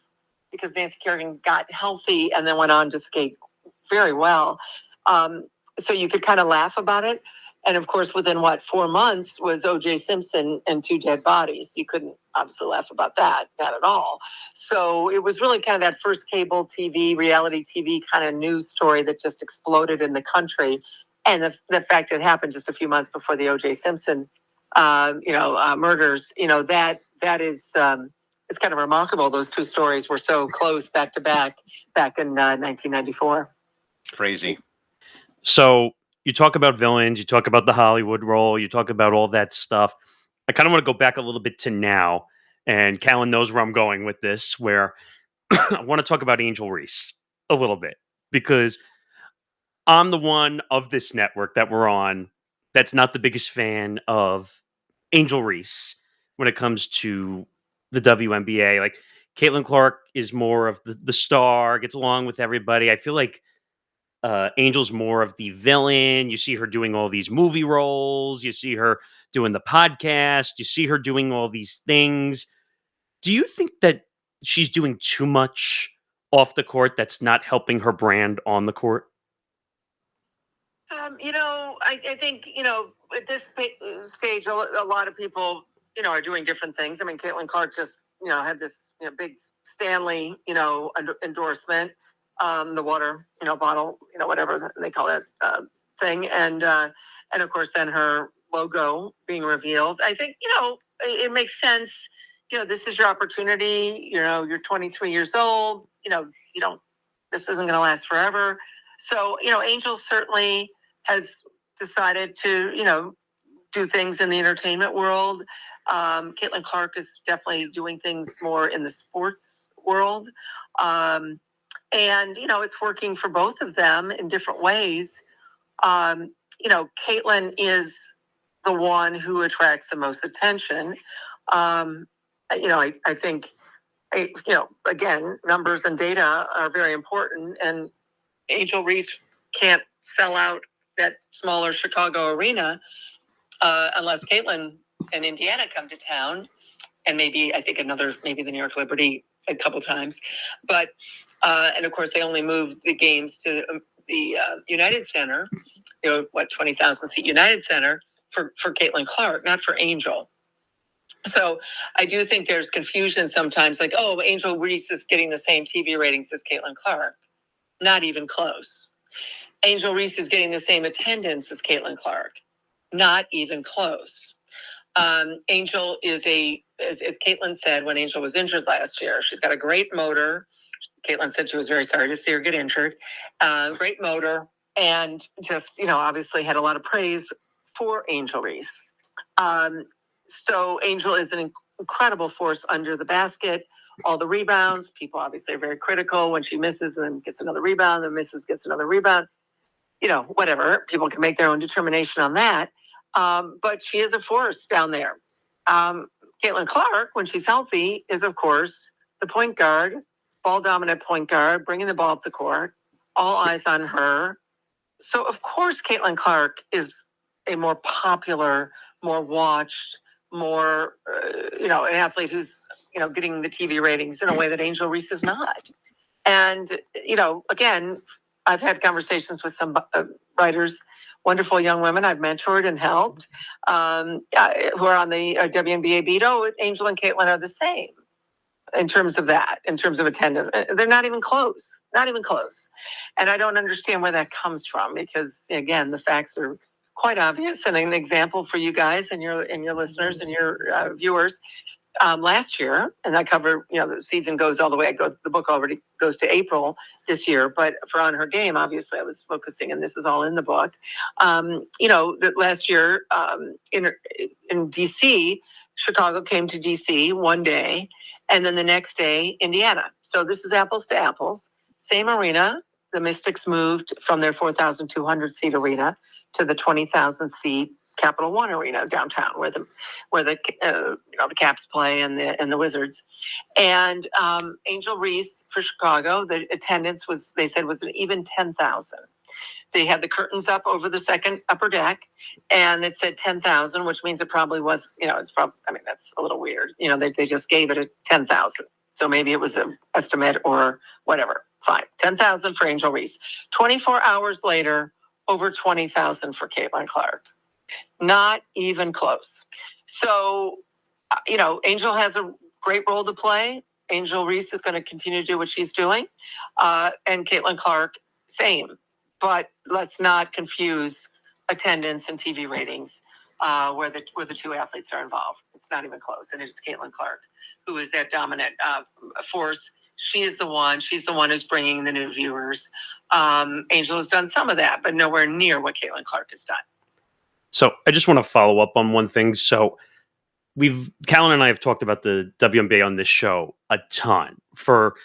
because Nancy Kerrigan got healthy and then went on to skate very well. So you could kind of laugh about it. And of course, within 4 months was O.J. Simpson and 2 dead bodies. You couldn't obviously laugh about that, not at all. So it was really kind of that first cable TV, reality TV kind of news story that just exploded in the country. And the fact it happened just a few months before the O.J. Simpson, murders, that is, it's kind of remarkable. Those 2 stories were so close back to back in 1994. Crazy. So you talk about villains, you talk about the Hollywood role, you talk about all that stuff. I kind of want to go back a little bit to now, and Callan knows where I'm going with this, where I want to talk about Angel Reese a little bit, because I'm the one of this network that we're on that's not the biggest fan of Angel Reese when it comes to the WNBA. Like, Caitlin Clark is more of the star, gets along with everybody. I feel like Angel's more of the villain. You see her doing all these movie roles. You see her doing the podcast. You see her doing all these things. Do you think that she's doing too much off the court that's not helping her brand on the court? I think, at this stage, a lot of people, are doing different things. I mean, Caitlin Clark just, had this, big Stanley, endorsement. The water, bottle, whatever they call that thing. And of course, then her logo being revealed. I think, it makes sense. This is your opportunity. You're 23 years old. This isn't going to last forever. So, Angel certainly has decided to, do things in the entertainment world. Caitlin Clark is definitely doing things more in the sports world. And, it's working for both of them in different ways. Caitlin is the one who attracts the most attention. I think, again, numbers and data are very important. And Angel Reese can't sell out that smaller Chicago arena unless Caitlin and Indiana come to town. And maybe the New York Liberty a couple times. But, and of course, they only moved the games to the United Center, 20,000 seat United Center for Caitlin Clark, not for Angel. So I do think there's confusion sometimes, like, oh, Angel Reese is getting the same TV ratings as Caitlin Clark. Not even close. Angel Reese is getting the same attendance as Caitlin Clark. Not even close. Angel is as Caitlin said when Angel was injured last year, she's got a great motor. Caitlin said she was very sorry to see her get injured. Great motor, and just, obviously had a lot of praise for Angel Reese. So Angel is an incredible force under the basket. All the rebounds, people obviously are very critical when she misses and then gets another rebound, then misses, gets another rebound. Whatever. People can make their own determination on that. But she is a force down there. Caitlin Clark, when she's healthy, is, of course, the point guard, ball-dominant point guard, bringing the ball up the court, all eyes on her. So, of course, Caitlin Clark is a more popular, more watched, more, an athlete who's, getting the TV ratings in a way that Angel Reese is not. And, again, I've had conversations with some writers, wonderful young women I've mentored and helped, who are on the WNBA beat. Oh, Angel and Caitlin are the same in terms of that, in terms of attendance. They're not even close, not even close. And I don't understand where that comes from because, again, the facts are quite obvious and an example for you guys and your listeners and your viewers. Last year, and I cover, the season goes all the way. The book already goes to April this year, but for On Her Game, obviously, I was focusing, and this is all in the book. That last year in DC, Chicago came to DC one day, and then the next day, Indiana. So this is apples to apples. Same arena. The Mystics moved from their 4,200 seat arena to the 20,000 seat Capital One Arena downtown, where the Caps play and the Wizards, and Angel Reese for Chicago. The attendance was an even 10,000. They had the curtains up over the second upper deck, and it said 10,000, which means it probably was. It's probably. I mean, that's a little weird. They just gave it a 10,000, so maybe it was an estimate or whatever. Fine, 10,000 for Angel Reese. 24 hours later, over 20,000 for Caitlin Clark. Not even close. So, Angel has a great role to play. Angel Reese is going to continue to do what she's doing. And Caitlin Clark, same. But let's not confuse attendance and TV ratings where the two athletes are involved. It's not even close. And it's Caitlin Clark who is that dominant force. She's the one who's bringing the new viewers. Angel has done some of that, but nowhere near what Caitlin Clark has done. So I just want to follow up on one thing. So Callan and I have talked about the WNBA on this show a ton for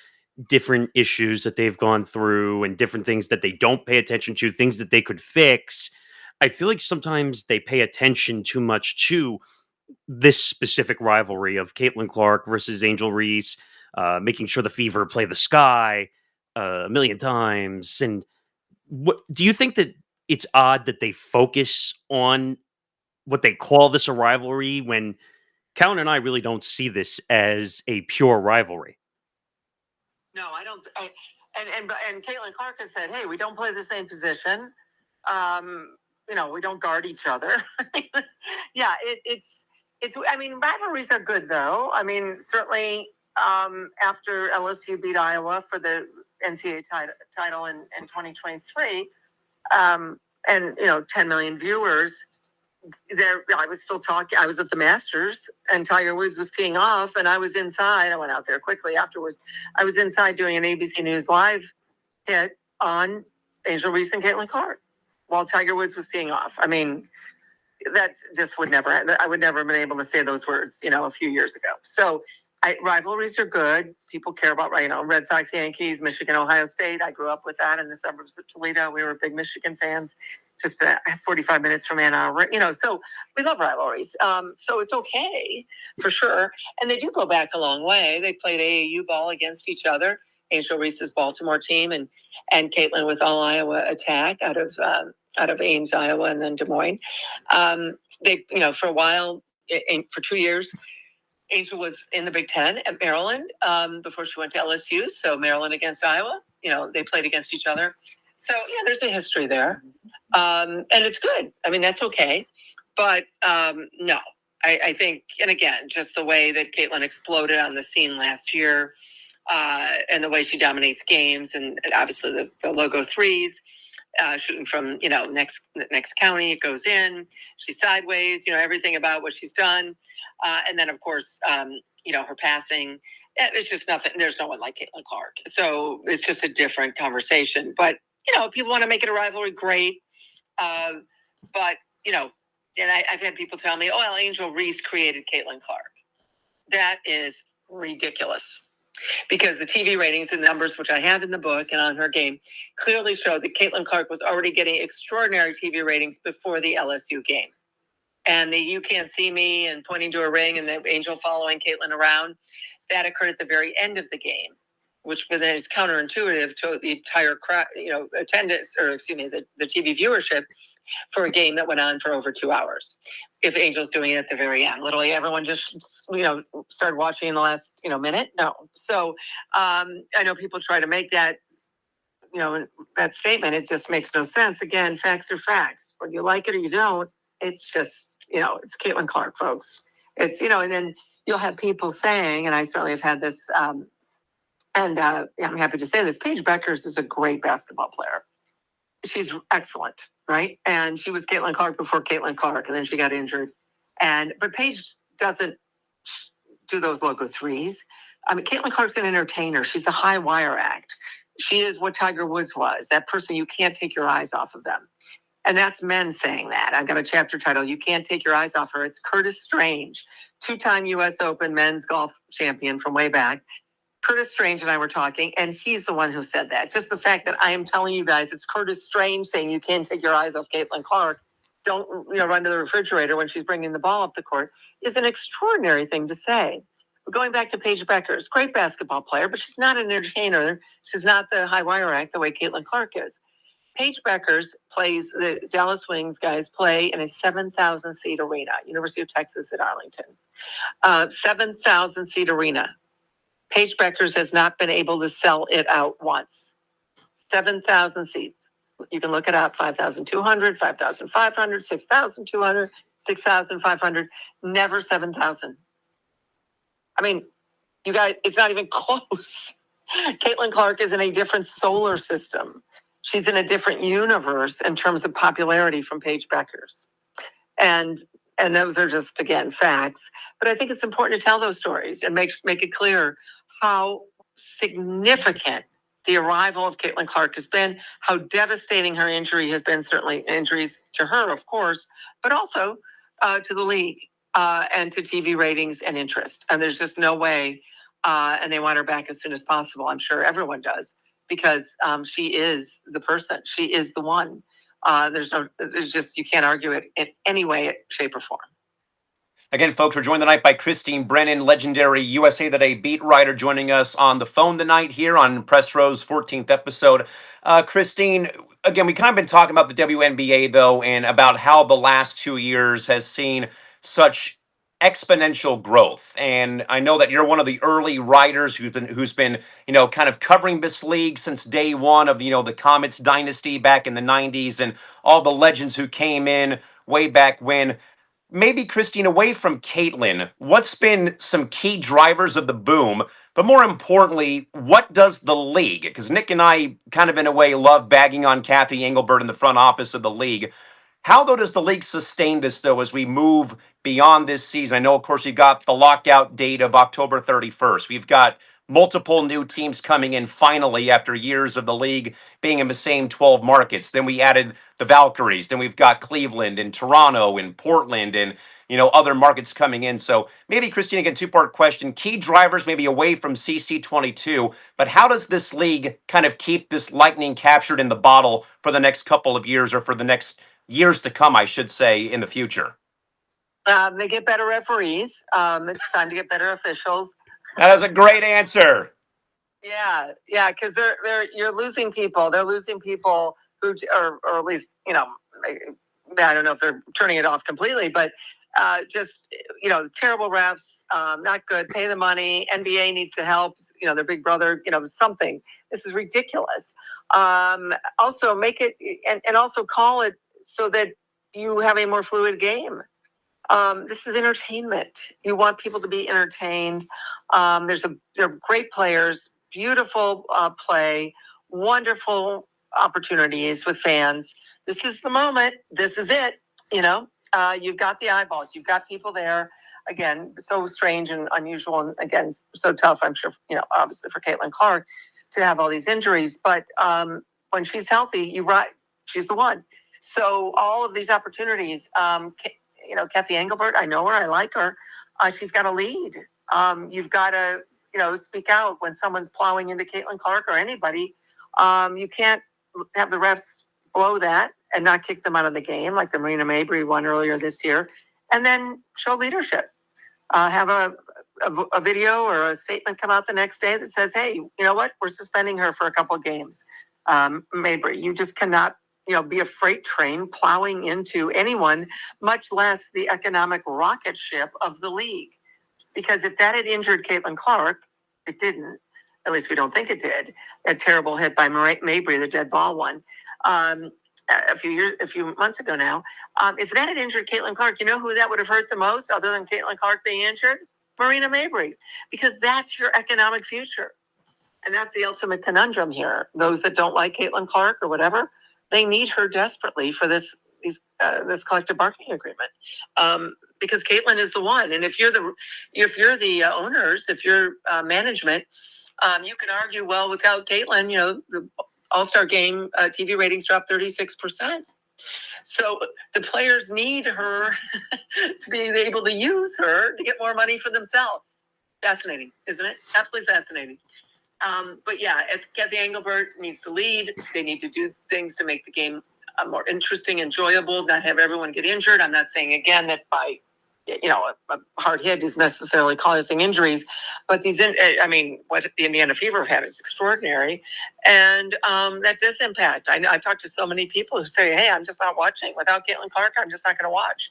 different issues that they've gone through and different things that they don't pay attention to, things that they could fix. I feel like sometimes they pay attention too much to this specific rivalry of Caitlin Clark versus Angel Reese, making sure the Fever play the Sky a million times. And what do you think that it's odd that they focus on what they call this a rivalry when Callan and I really don't see this as a pure rivalry? No, I don't. And Caitlin Clark has said, "Hey, we don't play the same position. We don't guard each other." Yeah, it's. I mean, rivalries are good, though. I mean, certainly after LSU beat Iowa for the NCAA title in 2023. And 10 million viewers there. I was still talking. I was at the Masters and Tiger Woods was teeing off and I was inside. I went out there quickly afterwards. I was inside doing an ABC News Live hit on Angel Reese and Caitlin Clark while Tiger Woods was teeing off. I mean, that just I would never have been able to say those words, a few years ago. So rivalries are good. People care about, Red Sox, Yankees, Michigan, Ohio State. I grew up with that in the suburbs of Toledo. We were big Michigan fans, just 45 minutes from Ann Arbor, so we love rivalries. So it's okay for sure. And they do go back a long way. They played AAU ball against each other. Angel Reese's Baltimore team and Caitlin with All Iowa Attack out of Ames, Iowa, and then Des Moines. They, for a while, for 2 years, Angel was in the Big Ten at Maryland before she went to LSU. So Maryland against Iowa, they played against each other. So, there's a history there. And it's good. I mean, that's okay. But no, I think, and again, just the way that Caitlin exploded on the scene last year and the way she dominates games and obviously the logo threes. Shooting from, next county, it goes in. She's sideways, everything about what she's done. And then, of course, her passing. It's just nothing. There's no one like Caitlin Clark. So it's just a different conversation. But, people want to make it a rivalry, great. But, and I've had people tell me, well, Angel Reese created Caitlin Clark. That is ridiculous. Because the TV ratings and numbers, which I have in the book and on her game, clearly show that Caitlin Clark was already getting extraordinary TV ratings before the LSU game. And the "you can't see me" and pointing to a ring and the Angel following Caitlin around, that occurred at the very end of the game, which then is counterintuitive to the entire crowd, attendance, or excuse me, the TV viewership for a game that went on for over 2 hours. If Angel's doing it at the very end, literally everyone just, started watching in the last, minute. No. So I know people try to make that, that statement. It just makes no sense. Again, facts are facts. Whether you like it or you don't, it's just, it's Caitlin Clark, folks. It's, and then you'll have people saying, and I certainly have had this, and I'm happy to say this, Paige Beckers is a great basketball player. She's excellent, right? And she was Caitlin Clark before Caitlin Clark, and then she got injured. But Paige doesn't do those logo threes. I mean, Caitlin Clark's an entertainer. She's a high wire act. She is what Tiger Woods was, that person you can't take your eyes off of them. And that's men saying that. I've got a chapter title, "You Can't Take Your Eyes Off Her." It's Curtis Strange, 2-time U.S. Open men's golf champion from way back. Curtis Strange and I were talking, and he's the one who said that. Just the fact that I am telling you guys it's Curtis Strange saying you can't take your eyes off Caitlin Clark, don't run to the refrigerator when she's bringing the ball up the court, is an extraordinary thing to say. But going back to Paige Beckers, great basketball player, but she's not an entertainer. She's not the high wire act the way Caitlin Clark is. Paige Beckers plays, the Dallas Wings guys play in a 7,000-seat arena, University of Texas at Arlington. 7,000-seat arena. Paige Beckers has not been able to sell it out once. 7,000 seats. You can look it up, 5,200, 5,500, 6,200, 6,500, never 7,000. I mean, you guys, it's not even close. Caitlin Clark is in a different solar system. She's in a different universe in terms of popularity from Paige Beckers. And those are just, again, facts. But I think it's important to tell those stories and make it clear how significant the arrival of Caitlin Clark has been, how devastating her injury has been, certainly injuries to her, of course, but also to the league and to TV ratings and interest. And there's just no way, and they want her back as soon as possible. I'm sure everyone does, because she is the person. She is the one. You can't argue it in any way, shape, or form. Again, folks, we're joined tonight by Christine Brennan, legendary USA Today beat writer, joining us on the phone tonight here on Press Row's 14th episode. Christine, again, we kind of been talking about the WNBA, though, and about how the last 2 years has seen such exponential growth. And I know that you're one of the early writers who's been kind of covering this league since day one of the Comets dynasty back in the 90s and all the legends who came in way back when. Maybe, Christine, away from Caitlin, what's been some key drivers of the boom? But more importantly, what does the league? Because Nick and I kind of, in a way, love bagging on Kathy Engelbert in the front office of the league. How, though, does the league sustain this, though, as we move beyond this season? I know, of course, you've got the lockout date of October 31st. We've got multiple new teams coming in finally after years of the league being in the same 12 markets. Then we added the Valkyries. Then we've got Cleveland and Toronto and Portland and other markets coming in. So maybe, Christine, again, two-part question. Key drivers maybe away from CC22, but how does this league kind of keep this lightning captured in the bottle for the next couple of years, or for the next years to come, I should say, in the future? They get better referees. It's time to get better officials. That is a great answer. Yeah, because you're losing people. They're losing people who, or at least, I don't know if they're turning it off completely, but just, terrible refs, not good. Pay the money. NBA needs to help. Their big brother. Something. This is ridiculous. Also make it and also call it so that you have a more fluid game. This is entertainment. You want people to be entertained. They're great players, beautiful play, wonderful opportunities with fans. This is the moment. This is it. You've got the eyeballs. You've got people there. again, so strange and unusual, and again, so tough. I'm sure, obviously for Caitlin Clark to have all these injuries, but when she's healthy, you're right, she's the one. So all of these opportunities, Kathy Engelbert, I know her, I like her. She's got to lead. You've got to, speak out when someone's plowing into Caitlin Clark or anybody. You can't have the refs blow that and not kick them out of the game like the Marina Mabry one earlier this year, and then show leadership. Have a video or a statement come out the next day that says, hey, you know what? We're suspending her for a couple of games. Mabry, you just cannot, be a freight train plowing into anyone, much less the economic rocket ship of the league. Because if that had injured Caitlin Clark, it didn't. At least we don't think it did. A terrible hit by Mabry, the dead ball one, a few months ago now. If that had injured Caitlin Clark, you know who that would have hurt the most, other than Caitlin Clark being injured? Marina Mabry, because that's your economic future, and that's the ultimate conundrum here. Those that don't like Caitlin Clark or whatever, they need her desperately for this collective bargaining agreement. Because Caitlin is the one, and if you're the owners, if you're management, you can argue, well, without Caitlin, the All-Star Game TV ratings dropped 36%. So the players need her to be able to use her to get more money for themselves. Fascinating, isn't it? Absolutely fascinating. But yeah, if Kathy Engelbert needs to lead, they need to do things to make the game more interesting, enjoyable, not have everyone get injured. I'm not saying, again, that by a hard hit is necessarily causing injuries, but what the Indiana Fever have had is extraordinary, and that does impact. I've talked to so many people who say, hey, I'm just not watching. Without Caitlin Clark, I'm just not going to watch.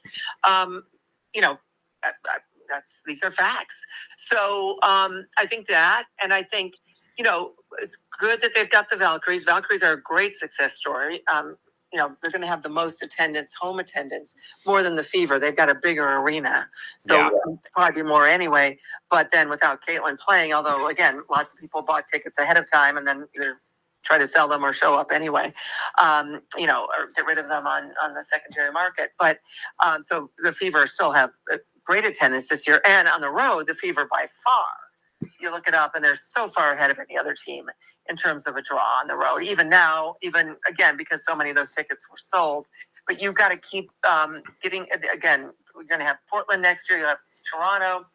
These are facts. So I think that, and I think, it's good that they've got the Valkyries. Valkyries are a great success story. They're going to have the most attendance, home attendance, more than the Fever. They've got a bigger arena, so probably more anyway. But then without Caitlin playing, although again, lots of people bought tickets ahead of time and then either try to sell them or show up anyway, or get rid of them on the secondary market. But so the Fever still have great attendance this year, and on the road, the Fever by far. You look it up, and they're so far ahead of any other team in terms of a draw on the road. Even now, again, because so many of those tickets were sold. But you've got to keep getting, again, we're going to have Portland next year. You'll have Toronto.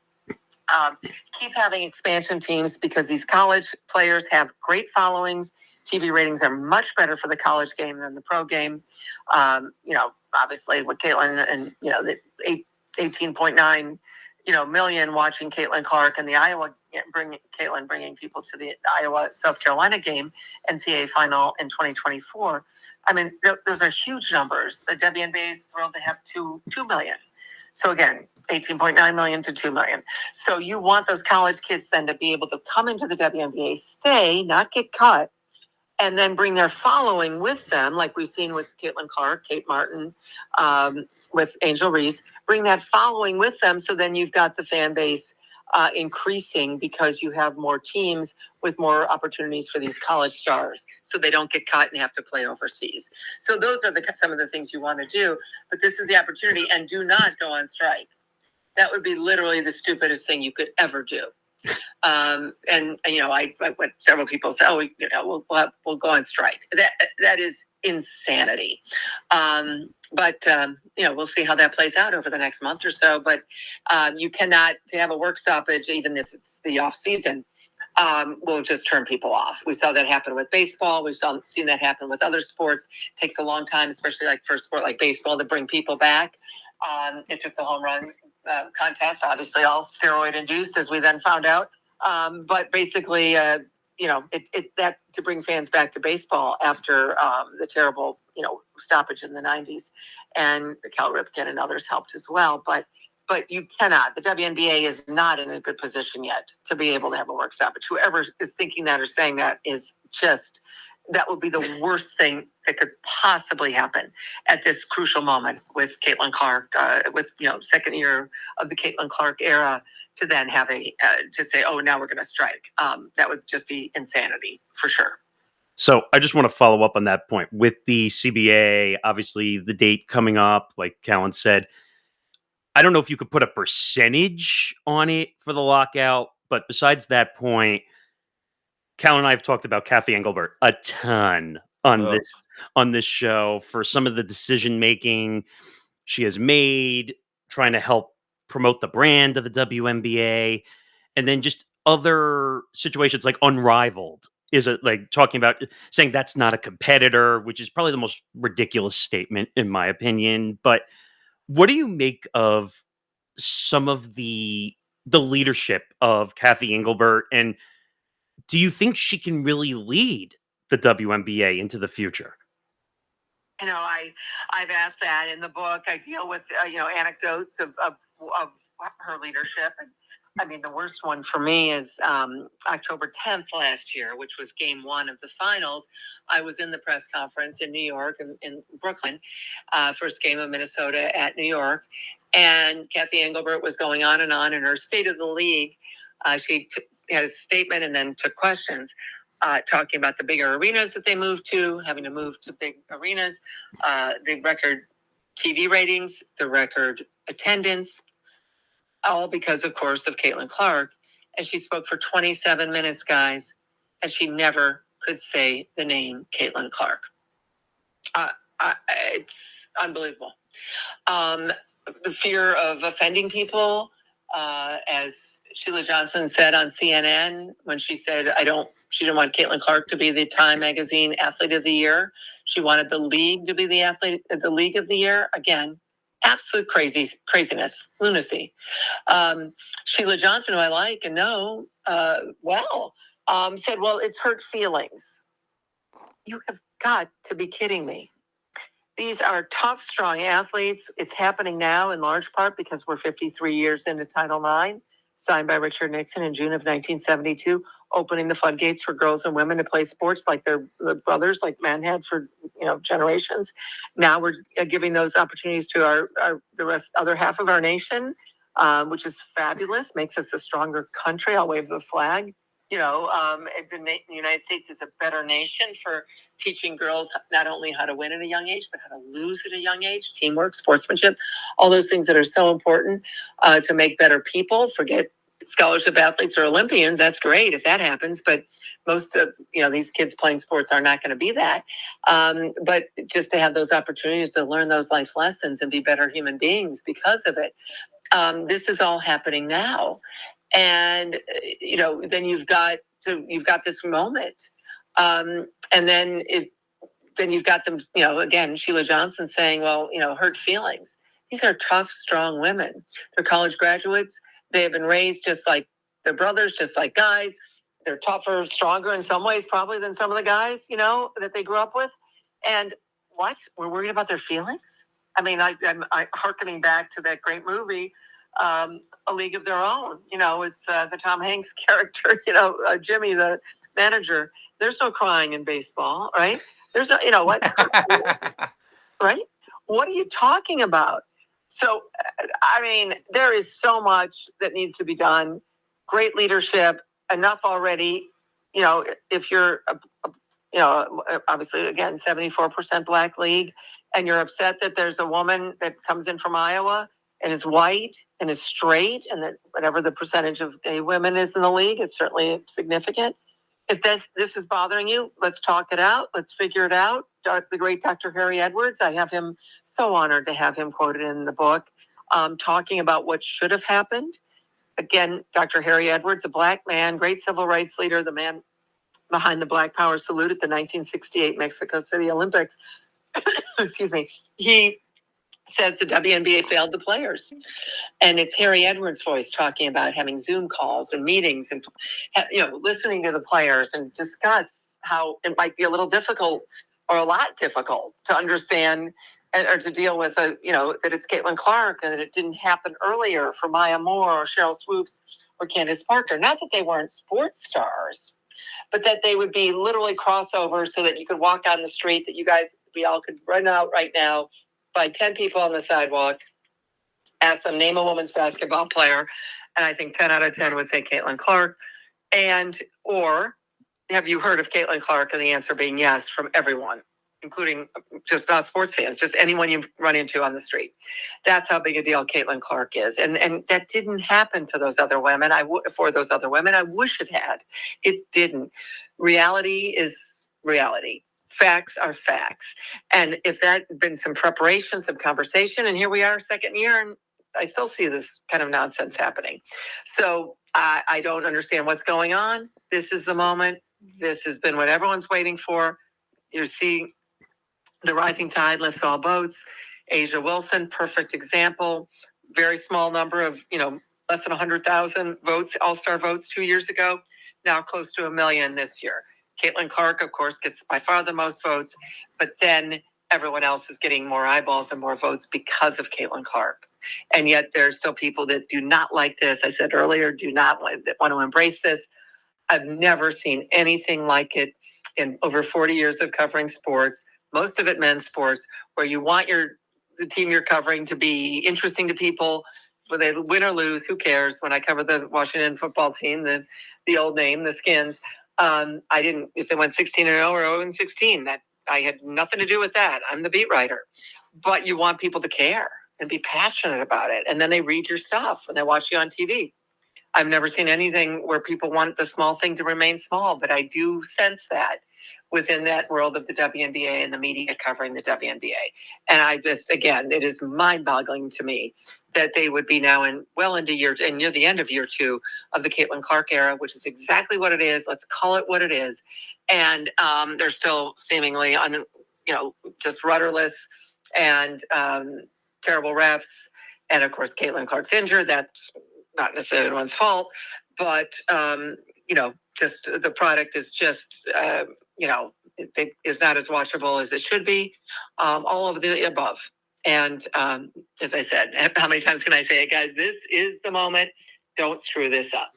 Keep having expansion teams because these college players have great followings. TV ratings are much better for the college game than the pro game. Obviously with Caitlin and, the 18.9 million watching Caitlin Clark and the Iowa bringing people to the Iowa South Carolina game, NCAA final in 2024. I mean, those are huge numbers. The WNBA is thrilled to have 2 million. So again, 18.9 million to 2 million. So you want those college kids then to be able to come into the WNBA, stay, not get cut, and then bring their following with them, like we've seen with Caitlin Clark, Kate Martin, with Angel Reese, bring that following with them. So then you've got the fan base increasing because you have more teams with more opportunities for these college stars, so they don't get caught and have to play overseas. So those are some of the things you want to do. But this is the opportunity, and do not go on strike. That would be literally the stupidest thing you could ever do. What several people say, we'll go on strike. That is insanity. We'll see how that plays out over the next month or so. But you cannot, to have a work stoppage, even if it's the off season, will just turn people off. We saw that happen with baseball. We've seen that happen with other sports. It takes a long time, especially like for a sport like baseball, to bring people back. It took the home run contest, obviously all steroid induced, as we then found out. But basically, that to bring fans back to baseball after the terrible, stoppage in the 90s, and Cal Ripken and others helped as well. But you cannot. The WNBA is not in a good position yet to be able to have a work stoppage. Whoever is thinking that or saying that is just, that would be the worst thing that could possibly happen at this crucial moment with Caitlin Clark, second year of the Caitlin Clark era, to then have to say, oh, now we're going to strike. That would just be insanity for sure. So I just want to follow up on that point with the CBA, obviously the date coming up, like Callan said. I don't know if you could put a percentage on it for the lockout, but besides that point, Cal and I have talked about Kathy Engelbert a ton Ugh. on this show for some of the decision making she has made, trying to help promote the brand of the WNBA, and then just other situations like Unrivaled is it like talking about saying that's not a competitor, which is probably the most ridiculous statement in my opinion. But what do you make of some of the leadership of Kathy Engelbert, and do you think she can really lead the WNBA into the future? I've asked that in the book. I deal with anecdotes of her leadership. And I mean, the worst one for me is October 10th last year, which was game one of the finals. I was in the press conference in New York, in Brooklyn, first game of Minnesota at New York. And Kathy Engelbert was going on in her State of the League. She had a statement and then took questions. Talking about the bigger arenas that they moved to, having to move to big arenas, the record TV ratings, the record attendance, all because, of course, of Caitlin Clark. And she spoke for 27 minutes, guys, and she never could say the name Caitlin Clark. It's unbelievable. The fear of offending people, as Sheila Johnson said on CNN when she said, she didn't want Caitlin Clark to be the Time Magazine Athlete of the Year. She wanted the league to be the League of the Year. Again, absolute craziness, lunacy. Sheila Johnson, who I like and know said, well, it's hurt feelings. You have got to be kidding me. These are tough, strong athletes. It's happening now in large part because we're 53 years into Title IX, signed by Richard Nixon in June of 1972, opening the floodgates for girls and women to play sports like their brothers, like men had for generations. Now we're giving those opportunities to the other half of our nation, which is fabulous, makes us a stronger country. I'll wave the flag. The United States is a better nation for teaching girls not only how to win at a young age, but how to lose at a young age, teamwork, sportsmanship, all those things that are so important to make better people. Forget scholarship athletes or Olympians. That's great if that happens, but most of these kids playing sports are not going to be that. But just to have those opportunities to learn those life lessons and be better human beings because of it. This is all happening now. And, then you've got this moment. And then you've got them, again, Sheila Johnson saying, well, hurt feelings. These are tough, strong women. They're college graduates. They have been raised just like their brothers, just like guys. They're tougher, stronger in some ways, probably than some of the guys, that they grew up with. And what? We're worried about their feelings? I mean, I'm hearkening back to that great movie, A League of Their Own, with the Tom Hanks character, Jimmy, the manager. There's no crying in baseball, right? There's no, what? Right? What are you talking about? So, I mean, there is so much that needs to be done. Great leadership, enough already. If you're, obviously, again, 74% Black league, and you're upset that there's a woman that comes in from Iowa and is white and is straight, and that whatever the percentage of gay women is in the league, it's certainly significant. If this is bothering you, let's talk it out. Let's figure it out. The great Dr. Harry Edwards, I have him so honored to have him quoted in the book, talking about what should have happened. Again, Dr. Harry Edwards, a Black man, great civil rights leader, the man behind the Black Power salute at the 1968 Mexico City Olympics. Excuse me. He says the WNBA failed the players. And it's Harry Edwards' voice talking about having Zoom calls and meetings and, listening to the players and discuss how it might be a little difficult or a lot difficult to understand or to deal with, that it's Caitlin Clark and that it didn't happen earlier for Maya Moore or Cheryl Swoops or Candace Parker. Not that they weren't sports stars, but that they would be literally crossovers so that you could walk down the street, that we all could run out right now, by 10 people on the sidewalk, ask them, name a women's basketball player, and I think 10 out of 10 would say Caitlin Clark. Or have you heard of Caitlin Clark? And the answer being yes from everyone. including just not sports fans, just anyone you run into on the street. That's how big a deal Caitlin Clark is. And that didn't happen to those other women. For those other women, I wish it had. It didn't. Reality is reality. Facts are facts. And if that had been some preparation, some conversation, and here we are, second year, and I still see this kind of nonsense happening. So I don't understand what's going on. This is the moment. This has been what everyone's waiting for. You're seeing the rising tide lifts all boats. Asia Wilson, perfect example. Very small number of, less than 100,000 votes, all-star votes 2 years ago. Now close to 1 million this year. Caitlin Clark, of course, gets by far the most votes, but then everyone else is getting more eyeballs and more votes because of Caitlin Clark. And yet there's still people that do not like this. I said earlier, do not want to embrace this. I've never seen anything like it in over 40 years of covering sports, most of it men's sports, where you want the team you're covering to be interesting to people. Whether they win or lose, who cares? When I covered the Washington football team, the old name, the Skins, I didn't, if they went 16-0 or 0-16, that I had nothing to do with that. I'm the beat writer. But you want people to care and be passionate about it. And then they read your stuff and they watch you on TV. I've never seen anything where people want the small thing to remain small, but I do sense that within that world of the WNBA and the media covering the WNBA. And again, it is mind-boggling to me that they would be now near the end of year 2 of the Caitlin Clark era, which is exactly what it is. Let's call it what it is. And they're still seemingly just rudderless and terrible refs. And of course, Caitlin Clark's injured. That's not necessarily anyone's fault, but just the product is just it is not as watchable as it should be. All of the above. And as I said, how many times can I say it, guys? This is the moment. Don't screw this up.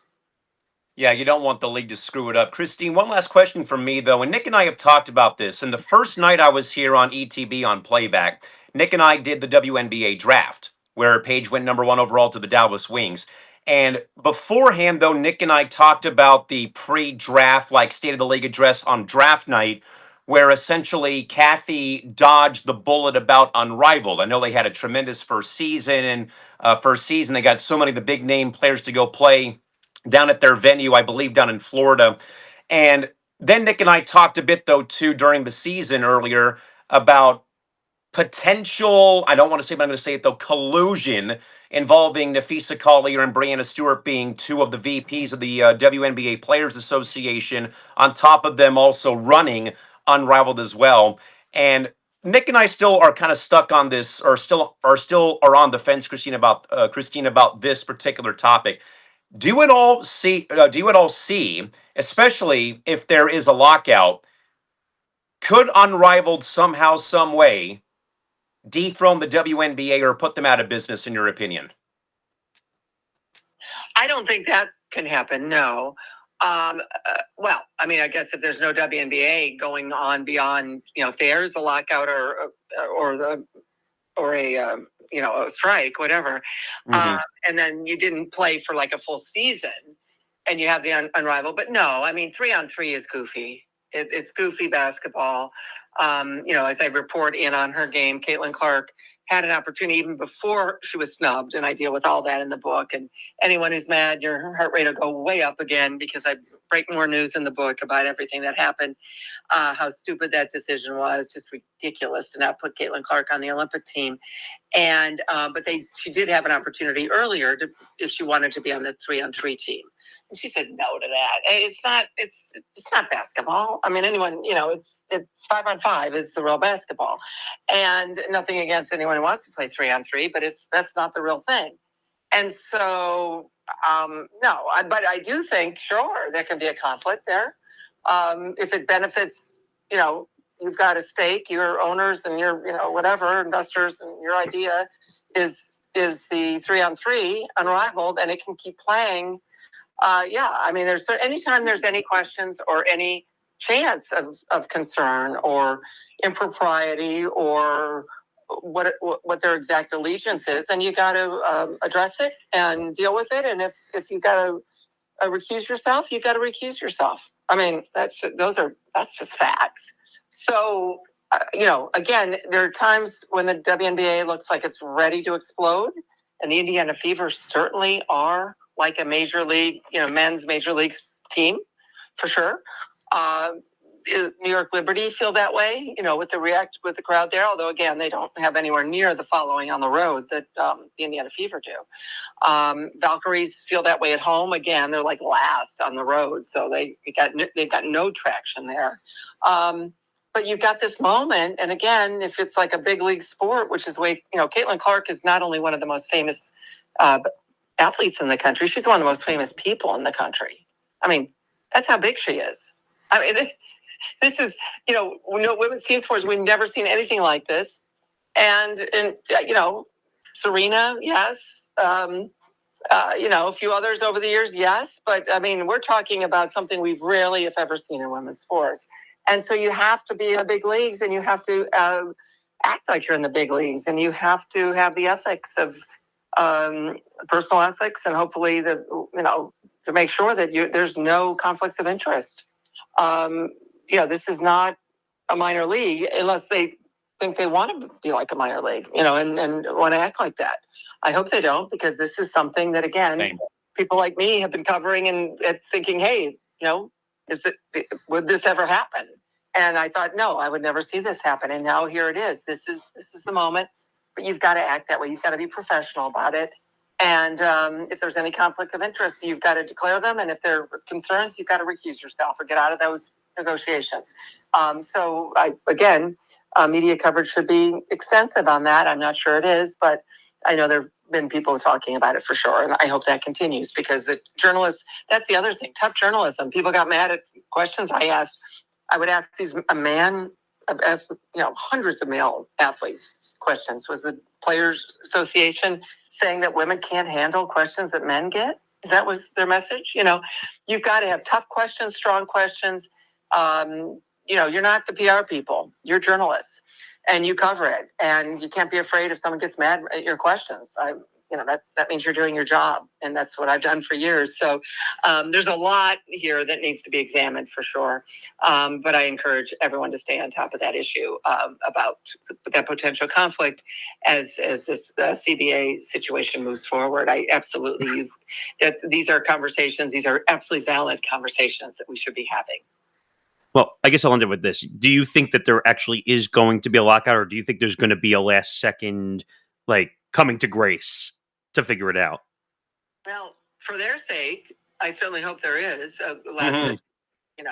Yeah, you don't want the league to screw it up. Christine, one last question from me, though. And Nick and I have talked about this. And the first night I was here on ETB on Playback, Nick and I did the WNBA draft, where Paige went number 1 overall to the Dallas Wings. And beforehand, though, Nick and I talked about the pre-draft, like State of the League address on draft night, where essentially Kathy dodged the bullet about Unrivaled. I know they had a tremendous first season, and they got so many of the big name players to go play down at their venue, I believe, down in Florida. And then Nick and I talked a bit, though, too, during the season earlier about potential, I don't want to say, but I'm going to say it, though, collusion involving Nafisa Collier and Brianna Stewart being 2 of the VPs of the WNBA Players Association, on top of them also running Unrivaled as well. And Nick and I still are kind of stuck on this, or still are on the fence, Christine, about this particular topic. Do you at all see, especially if there is a lockout, could Unrivaled somehow, some way dethrone the WNBA or put them out of business, in your opinion? I don't think that can happen, no. Well, I mean, I guess if there's no WNBA going on beyond, if there is a lockout or a strike, whatever, and then you didn't play for like a full season, and you have the Unrivaled. But no, I mean, 3-on-3 is goofy. It's goofy basketball. As I report in on her game, Caitlin Clark had an opportunity even before she was snubbed, and I deal with all that in the book. And anyone who's mad, your heart rate will go way up again, because I break more news in the book about everything that happened, how stupid that decision was, just ridiculous to not put Caitlin Clark on the Olympic team. And but she did have an opportunity earlier if she wanted to be on the 3-on-3 team. And she said no to that. It's not basketball. I mean, anyone, it's 5-on-5 is the real basketball. And nothing against anyone who wants to play 3-on-3, but that's not the real thing. And so, no, but I do think, sure, there can be a conflict there. If it benefits, you've got a stake, your owners and your, whatever, investors, and your idea is the 3-on-3 Unrivaled, and it can keep playing. I mean, anytime there's any questions or any chance of concern or impropriety or what their exact allegiance is, then you got to address it and deal with it. And if you got to recuse yourself, you got to recuse yourself. I mean, that's just facts. So again, there are times when the WNBA looks like it's ready to explode, and the Indiana Fever certainly are like a major league, men's major league team, for sure. New York Liberty feel that way, with the crowd there. Although again, they don't have anywhere near the following on the road that the Indiana Fever do. Valkyries feel that way at home. Again, they're like last on the road, so they've got no traction there. But you've got this moment, and again, if it's like a big league sport, which is the way, Caitlin Clark is not only one of the most famous athletes in the country, she's one of the most famous people in the country. I mean, that's how big she is. I mean, this is, women's team sports, we've never seen anything like this. And Serena, yes. A few others over the years, yes. But, I mean, we're talking about something we've rarely, if ever, seen in women's sports. And so you have to be in the big leagues, and you have to act like you're in the big leagues, and you have to have the ethics of personal ethics, and hopefully to make sure that there's no conflicts of interest. This is not a minor league unless they think they want to be like a minor league, and want to act like that. I hope they don't, because this is something that, again, people like me have been covering and thinking, hey, would this ever happen? And I thought, no, I would never see this happen. And now here it is. This is the moment. But you've got to act that way. You've got to be professional about it. And if there's any conflicts of interest, you've got to declare them. And if there are concerns, you've got to recuse yourself or get out of those negotiations. Media coverage should be extensive on that. I'm not sure it is, but I know there have been people talking about it for sure. And I hope that continues, because the journalists, that's the other thing, tough journalism. People got mad at questions I asked. I would ask I've asked, hundreds of male athletes questions. Was the Players Association saying that women can't handle questions that men get? That was their message. You've got to have tough questions, strong questions. You're not the PR people. You're journalists, and you cover it. And you can't be afraid if someone gets mad at your questions. That means you're doing your job, and that's what I've done for years. So there's a lot here that needs to be examined for sure. But I encourage everyone to stay on top of that issue about that potential conflict as this CBA situation moves forward. I absolutely, these are conversations. These are absolutely valid conversations that we should be having. Well, I guess I'll end it with this. Do you think that there actually is going to be a lockout, or do you think there's going to be a last second, coming to grace to figure it out? Well, for their sake, I certainly hope there is a last. It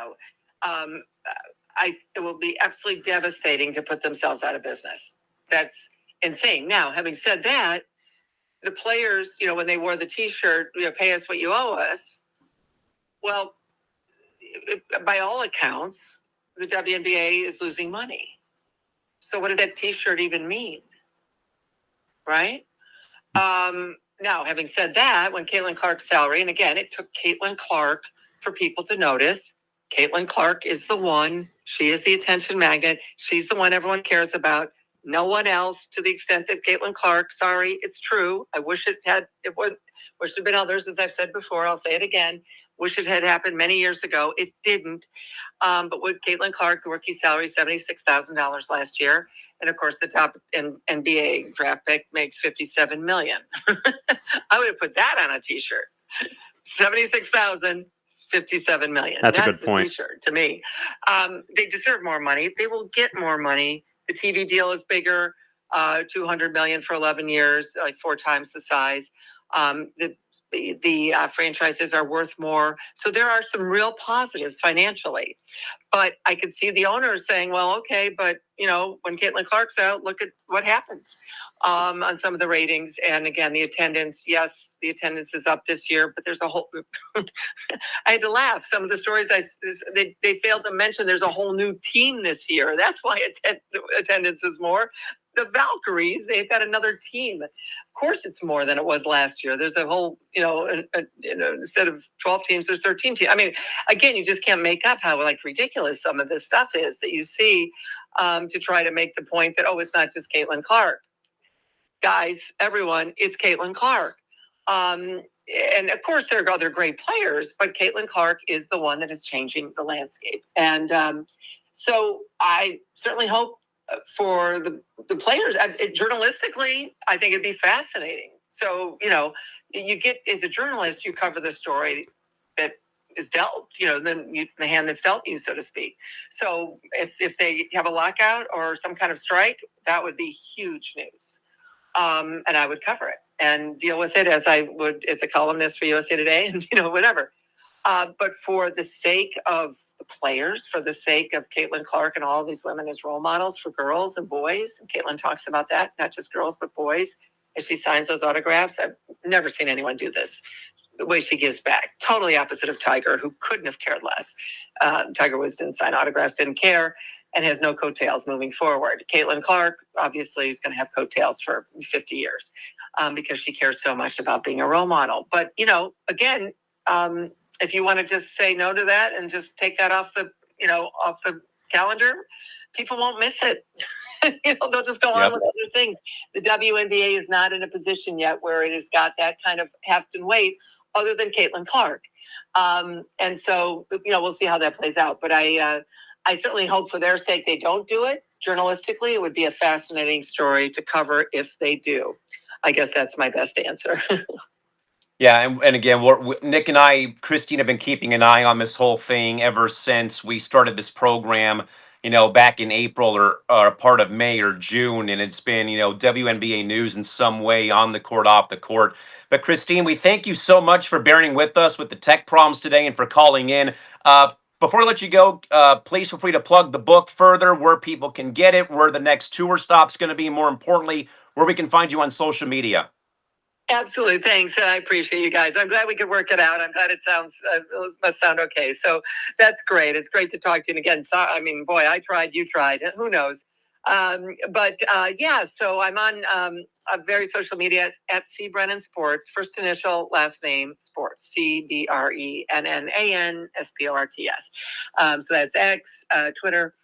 will be absolutely devastating to put themselves out of business. That's insane. Now, having said that, the players, when they wore the T-shirt, pay us what you owe us. Well, by all accounts, the WNBA is losing money. So what does that T-shirt even mean? Right? Now, having said that, when Caitlin Clark's salary, and again, it took Caitlin Clark for people to notice. Caitlin Clark is the one. She is the attention magnet. She's the one everyone cares about. No one else, to the extent that Caitlin Clark, sorry, it's true. I wish it had been others, as I've said before. I'll say it again. Wish it had happened many years ago. It didn't. But with Caitlin Clark, the rookie salary, $76,000 last year. And of course, the top NBA draft pick makes $57 million. I would have put that on a T-shirt. 76,000, $57 million. That's a good point. T-shirt to me. They deserve more money. They will get more money. The TV deal is bigger, $200 million for 11 years, like 4 times the size. The franchises are worth more. So there are some real positives financially. But I could see the owners saying, well, okay, but, when Caitlin Clark's out, look at what happens on some of the ratings. And again, the attendance, yes, the attendance is up this year, but there's a whole, I had to laugh. Some of the stories they failed to mention, there's a whole new team this year. That's why attendance is more. The Valkyries, they've got another team. Of course, it's more than it was last year. There's a whole, instead of 12 teams, there's 13 teams. I mean, again, you just can't make up how ridiculous some of this stuff is that you see to try to make the point that, it's not just Caitlin Clark. Guys, everyone, it's Caitlin Clark. And of course, there are other great players, but Caitlin Clark is the one that is changing the landscape. And so I certainly hope for the players, journalistically, I think it'd be fascinating. So, you get, as a journalist, you cover the story that is dealt, the hand that's dealt you, so to speak. So if they have a lockout or some kind of strike, that would be huge news. And I would cover it and deal with it as I would as a columnist for USA Today and, whatever. But for the sake of the players, for the sake of Caitlin Clark and all these women as role models for girls and boys, and Caitlin talks about that, not just girls, but boys, as she signs those autographs. I've never seen anyone do this. The way she gives back, totally opposite of Tiger, who couldn't have cared less. Tiger Woods didn't sign autographs, didn't care, and has no coattails moving forward. Caitlin Clark, obviously, is going to have coattails for 50 years because she cares so much about being a role model. But, again, if you want to just say no to that and just take that off the calendar, people won't miss it. They'll just go on with other things. The WNBA is not in a position yet where it has got that kind of heft and weight, other than Caitlin Clark. And so, we'll see how that plays out. But I certainly hope for their sake they don't do it. Journalistically, it would be a fascinating story to cover if they do. I guess that's my best answer. Yeah, and again, Nick and I, Christine, have been keeping an eye on this whole thing ever since we started this program, back in April or a part of May or June, and it's been, WNBA news in some way, on the court, off the court. But Christine, we thank you so much for bearing with us with the tech problems today and for calling in. Before I let you go, please feel free to plug the book further, where people can get it, where the next tour stop's going to be, more importantly, where we can find you on social media. Absolutely. Thanks. And I appreciate you guys. I'm glad we could work it out. I'm glad it must sound okay. So that's great. It's great to talk to you. And again, boy, I tried, you tried. Who knows? So I'm on various social media at C Brennan Sports, first initial, last name, Sports, CBRENNANSPORTS. So that's X, Twitter,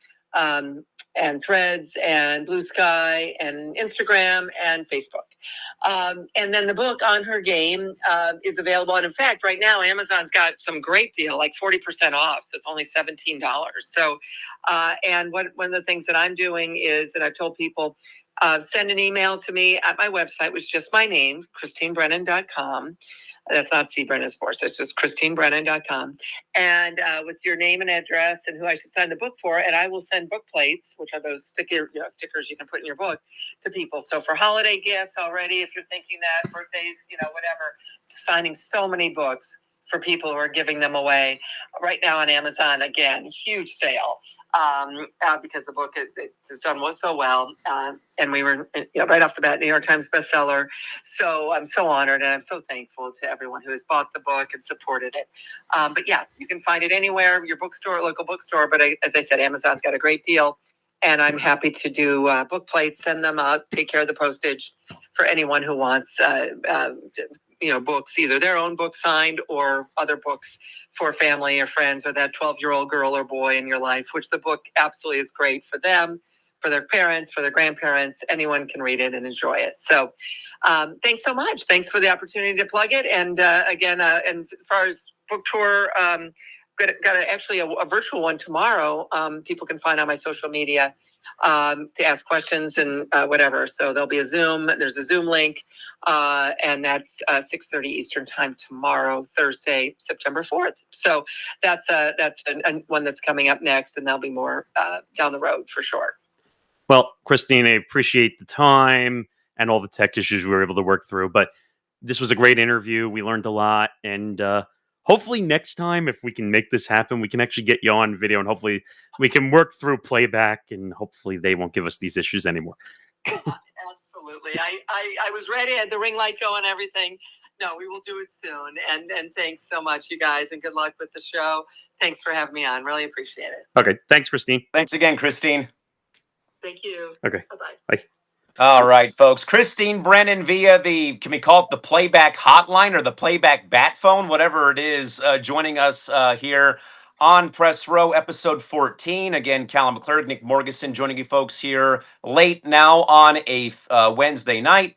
and Threads, and Blue Sky, and Instagram, and Facebook. And then the book, On Her Game, is available. And in fact, right now, Amazon's got some great deal, like 40% off. So it's only $17. So, and one of the things that I'm doing is, and I've told people, send an email to me at my website, which is just my name, ChristineBrennan.com. That's not C Brennan Sports. It's just ChristineBrennan.com. And with your name and address and who I should sign the book for. And I will send book plates, which are those stickers you can put in your book, to people. So for holiday gifts already, if you're thinking that, birthdays, whatever, signing so many books for people who are giving them away right now on Amazon. Again, huge sale because the book has done so well. And we were, right off the bat, New York Times bestseller. So I'm so honored and I'm so thankful to everyone who has bought the book and supported it. But yeah, you can find it anywhere, your bookstore, local bookstore. But as I said, Amazon's got a great deal. And I'm happy to do book plates, send them out, take care of the postage for anyone who wants books, either their own book signed or other books for family or friends, or that 12-year-old girl or boy in your life, which the book absolutely is great for them, for their parents, for their grandparents. Anyone can read it and enjoy it. So thanks so much. Thanks for the opportunity to plug it. And again, and as far as book tour, got actually a virtual one tomorrow. People can find on my social media to ask questions and whatever. So there'll be a Zoom. There's a Zoom link, and that's 6:30 Eastern time tomorrow, Thursday, September 4th. So that's one that's coming up next, and there'll be more down the road for sure. Well, Christine, I appreciate the time and all the tech issues we were able to work through, but this was a great interview. We learned a lot, and hopefully next time, if we can make this happen, we can actually get you on video, and hopefully we can work through playback, and hopefully they won't give us these issues anymore. Absolutely. I was ready. I had the ring light going, everything. No, we will do it soon. And thanks so much, you guys, and good luck with the show. Thanks for having me on. Really appreciate it. Okay. Thanks, Christine. Thanks again, Christine. Thank you. Okay. Bye-bye. Bye. All right, folks. Christine Brennan via can we call it the playback hotline or the playback bat phone, whatever it is, joining us here on Press Row, episode 14. Again, Callum McClurg, Nick Morgeson joining you folks here late now on a Wednesday night.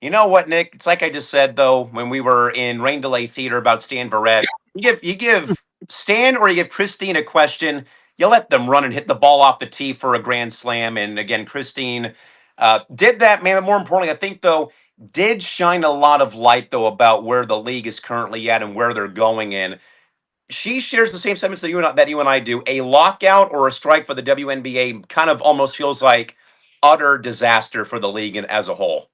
You know what, Nick? It's like I just said, though, when we were in Rain Delay Theater about Stan Barrett. You give Stan or you give Christine a question, you let them run and hit the ball off the tee for a grand slam. And again, Christine did that, man. But more importantly, I think, though, did shine a lot of light, though, about where the league is currently at and where they're going in. She shares the same sentiments that you and I do. A lockout or a strike for the WNBA kind of almost feels like utter disaster for the league and as a whole.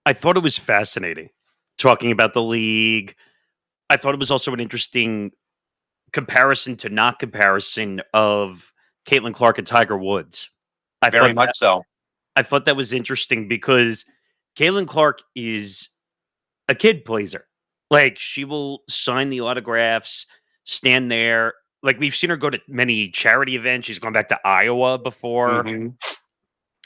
I thought it was fascinating talking about the league. I thought it was also an interesting comparison to not comparison of Caitlin Clark and Tiger Woods. Very much so. I thought that was interesting because Caitlin Clark is a kid pleaser. Like, she will sign the autographs, stand there. Like, we've seen her go to many charity events. She's gone back to Iowa before. Mhm.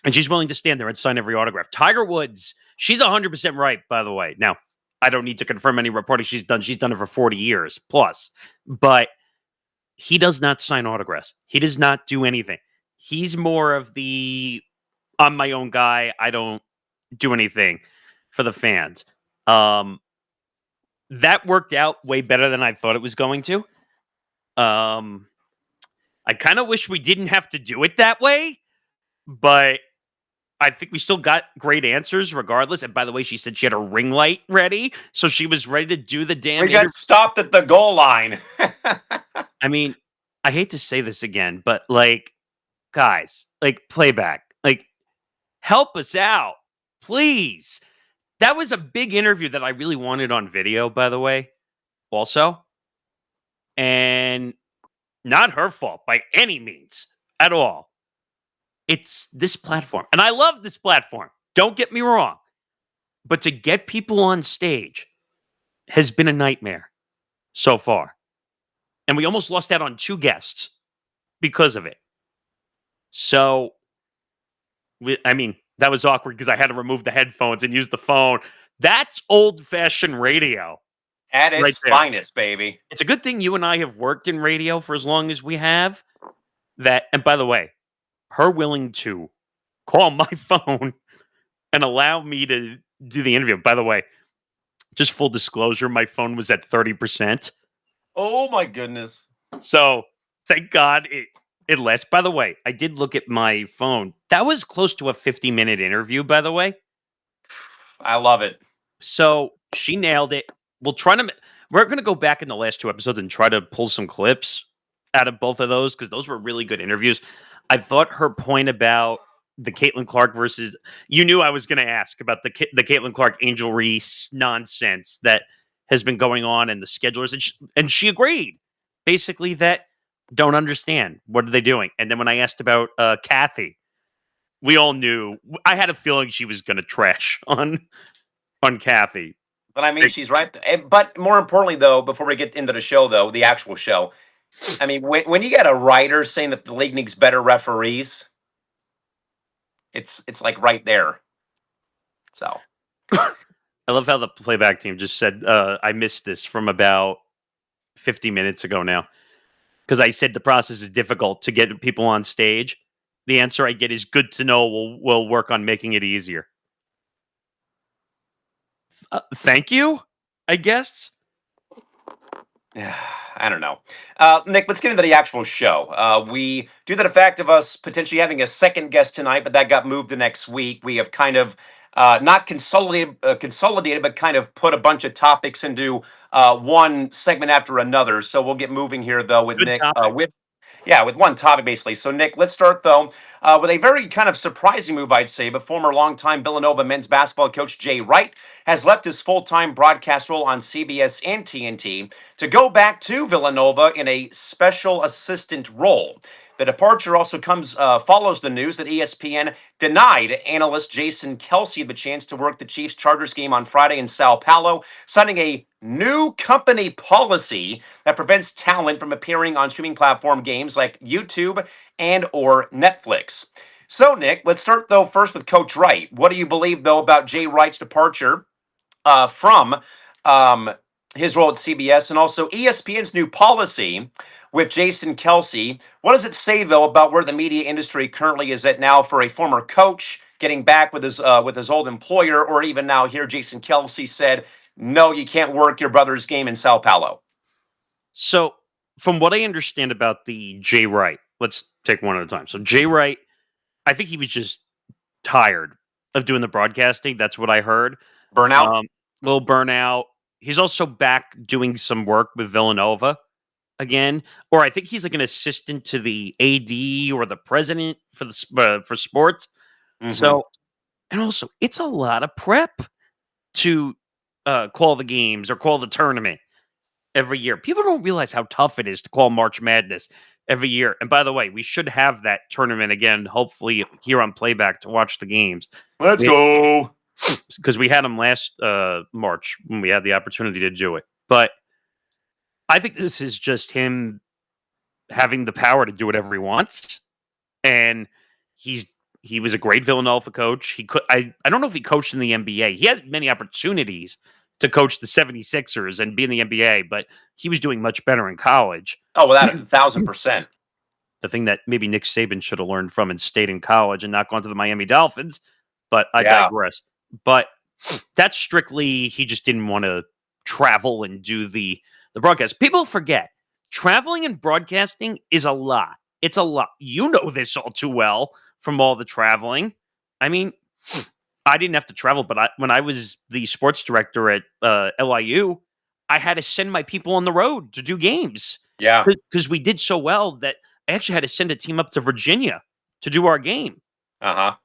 And she's willing to stand there and sign every autograph. Tiger Woods, she's 100% right, by the way. Now, I don't need to confirm any reporting she's done. She's done it for 40 years plus. But he does not sign autographs. He does not do anything. He's more of the, I'm my own guy. I don't do anything for the fans. That worked out way better than I thought it was going to. I kind of wish we didn't have to do it that way, but I think we still got great answers regardless. And by the way, she said she had a ring light ready, so she was ready to do the damn We got stopped at the goal line. I mean, I hate to say this again, but like, guys, like, playback, like, help us out, please. That was a big interview that I really wanted on video, by the way, also. And not her fault by any means at all. It's this platform. And I love this platform. Don't get me wrong. But to get people on stage has been a nightmare so far. And we almost lost out on 2 guests because of it. So, that was awkward because I had to remove the headphones and use the phone. That's old-fashioned radio. At its right there. finest, baby. It's a good thing you and I have worked in radio for as long as we have. And by the way, her willing to call my phone and allow me to do the interview. By the way, just full disclosure, my phone was at 30%. Oh my goodness. So thank God it lasts. By the way, I did look at my phone. That was close to a 50-minute interview, by the way. I love it. So she nailed it. We're going to go back in the last 2 episodes and try to pull some clips out of both of those because those were really good interviews. I thought her point about the Caitlin Clark versus, you knew I was going to ask about the Caitlin Clark Angel Reese nonsense that has been going on and the schedulers, and she agreed basically that don't understand what are they doing. And then when I asked about Kathy, we all knew. I had a feeling she was going to trash on Kathy. But I mean, she's right. But more importantly, though, before we get into the show, though, the actual show, I mean, when you get a writer saying that the league needs better referees, it's like right there. So I love how the playback team just said, I missed this from about 50 minutes ago now. Because I said the process is difficult to get people on stage. The answer I get is good to know. We'll work on making it easier. Thank you, I guess. I don't know. Nick, let's get into the actual show. We, due to the fact of us potentially having a second guest tonight, but that got moved to next week, we have kind of not consolidated, but kind of put a bunch of topics into one segment after another. So we'll get moving here, though, with Good Nick. topic. With one topic, basically. So, Nick, let's start, though, with a very kind of surprising move, I'd say. But former longtime Villanova men's basketball coach Jay Wright has left his full-time broadcast role on CBS and TNT to go back to Villanova in a special assistant role. The departure also follows the news that ESPN denied analyst Jason Kelsey the chance to work the Chiefs Chargers game on Friday in Sao Paulo, citing a new company policy that prevents talent from appearing on streaming platform games like YouTube and or Netflix. So, Nick, let's start, though, first with Coach Wright. What do you believe, though, about Jay Wright's departure from his role at CBS and also ESPN's new policy with Jason Kelsey? What does it say, though, about where the media industry currently is at now for a former coach getting back with his old employer, or even now here Jason Kelsey said, no, you can't work your brother's game in Sao Paulo? So, from what I understand about the Jay Wright let's take one at a time. So Jay Wright, I think he was just tired of doing the broadcasting. That's what I heard. Burnout. Little burnout. He's also back doing some work with Villanova again, or I think he's like an assistant to the AD or the president for for sports. Mhm. So, and also, it's a lot of prep to call the games or call the tournament every year. People don't realize how tough it is to call March Madness every year. And by the way, we should have that tournament again, hopefully here on playback to watch the games. Let's go. Because we had them last March when we had the opportunity to do it. But I think this is just him having the power to do whatever he wants. And he was a great Villanova coach. He could I don't know if he coached in the NBA. He had many opportunities to coach the 76ers and be in the NBA, but he was doing much better in college. Oh, without 1,000%. The thing that maybe Nick Saban should have learned from and stayed in college and not gone to the Miami Dolphins. But I digress. But that's strictly he just didn't want to travel and do the broadcast. People forget traveling and broadcasting is a lot. It's a lot. You know this all too well from all the traveling. I mean, I didn't have to travel, but when I was the sports director at LIU, I had to send my people on the road to do games. Yeah. Because we did so well that I actually had to send a team up to Virginia to do our game. Uh-huh.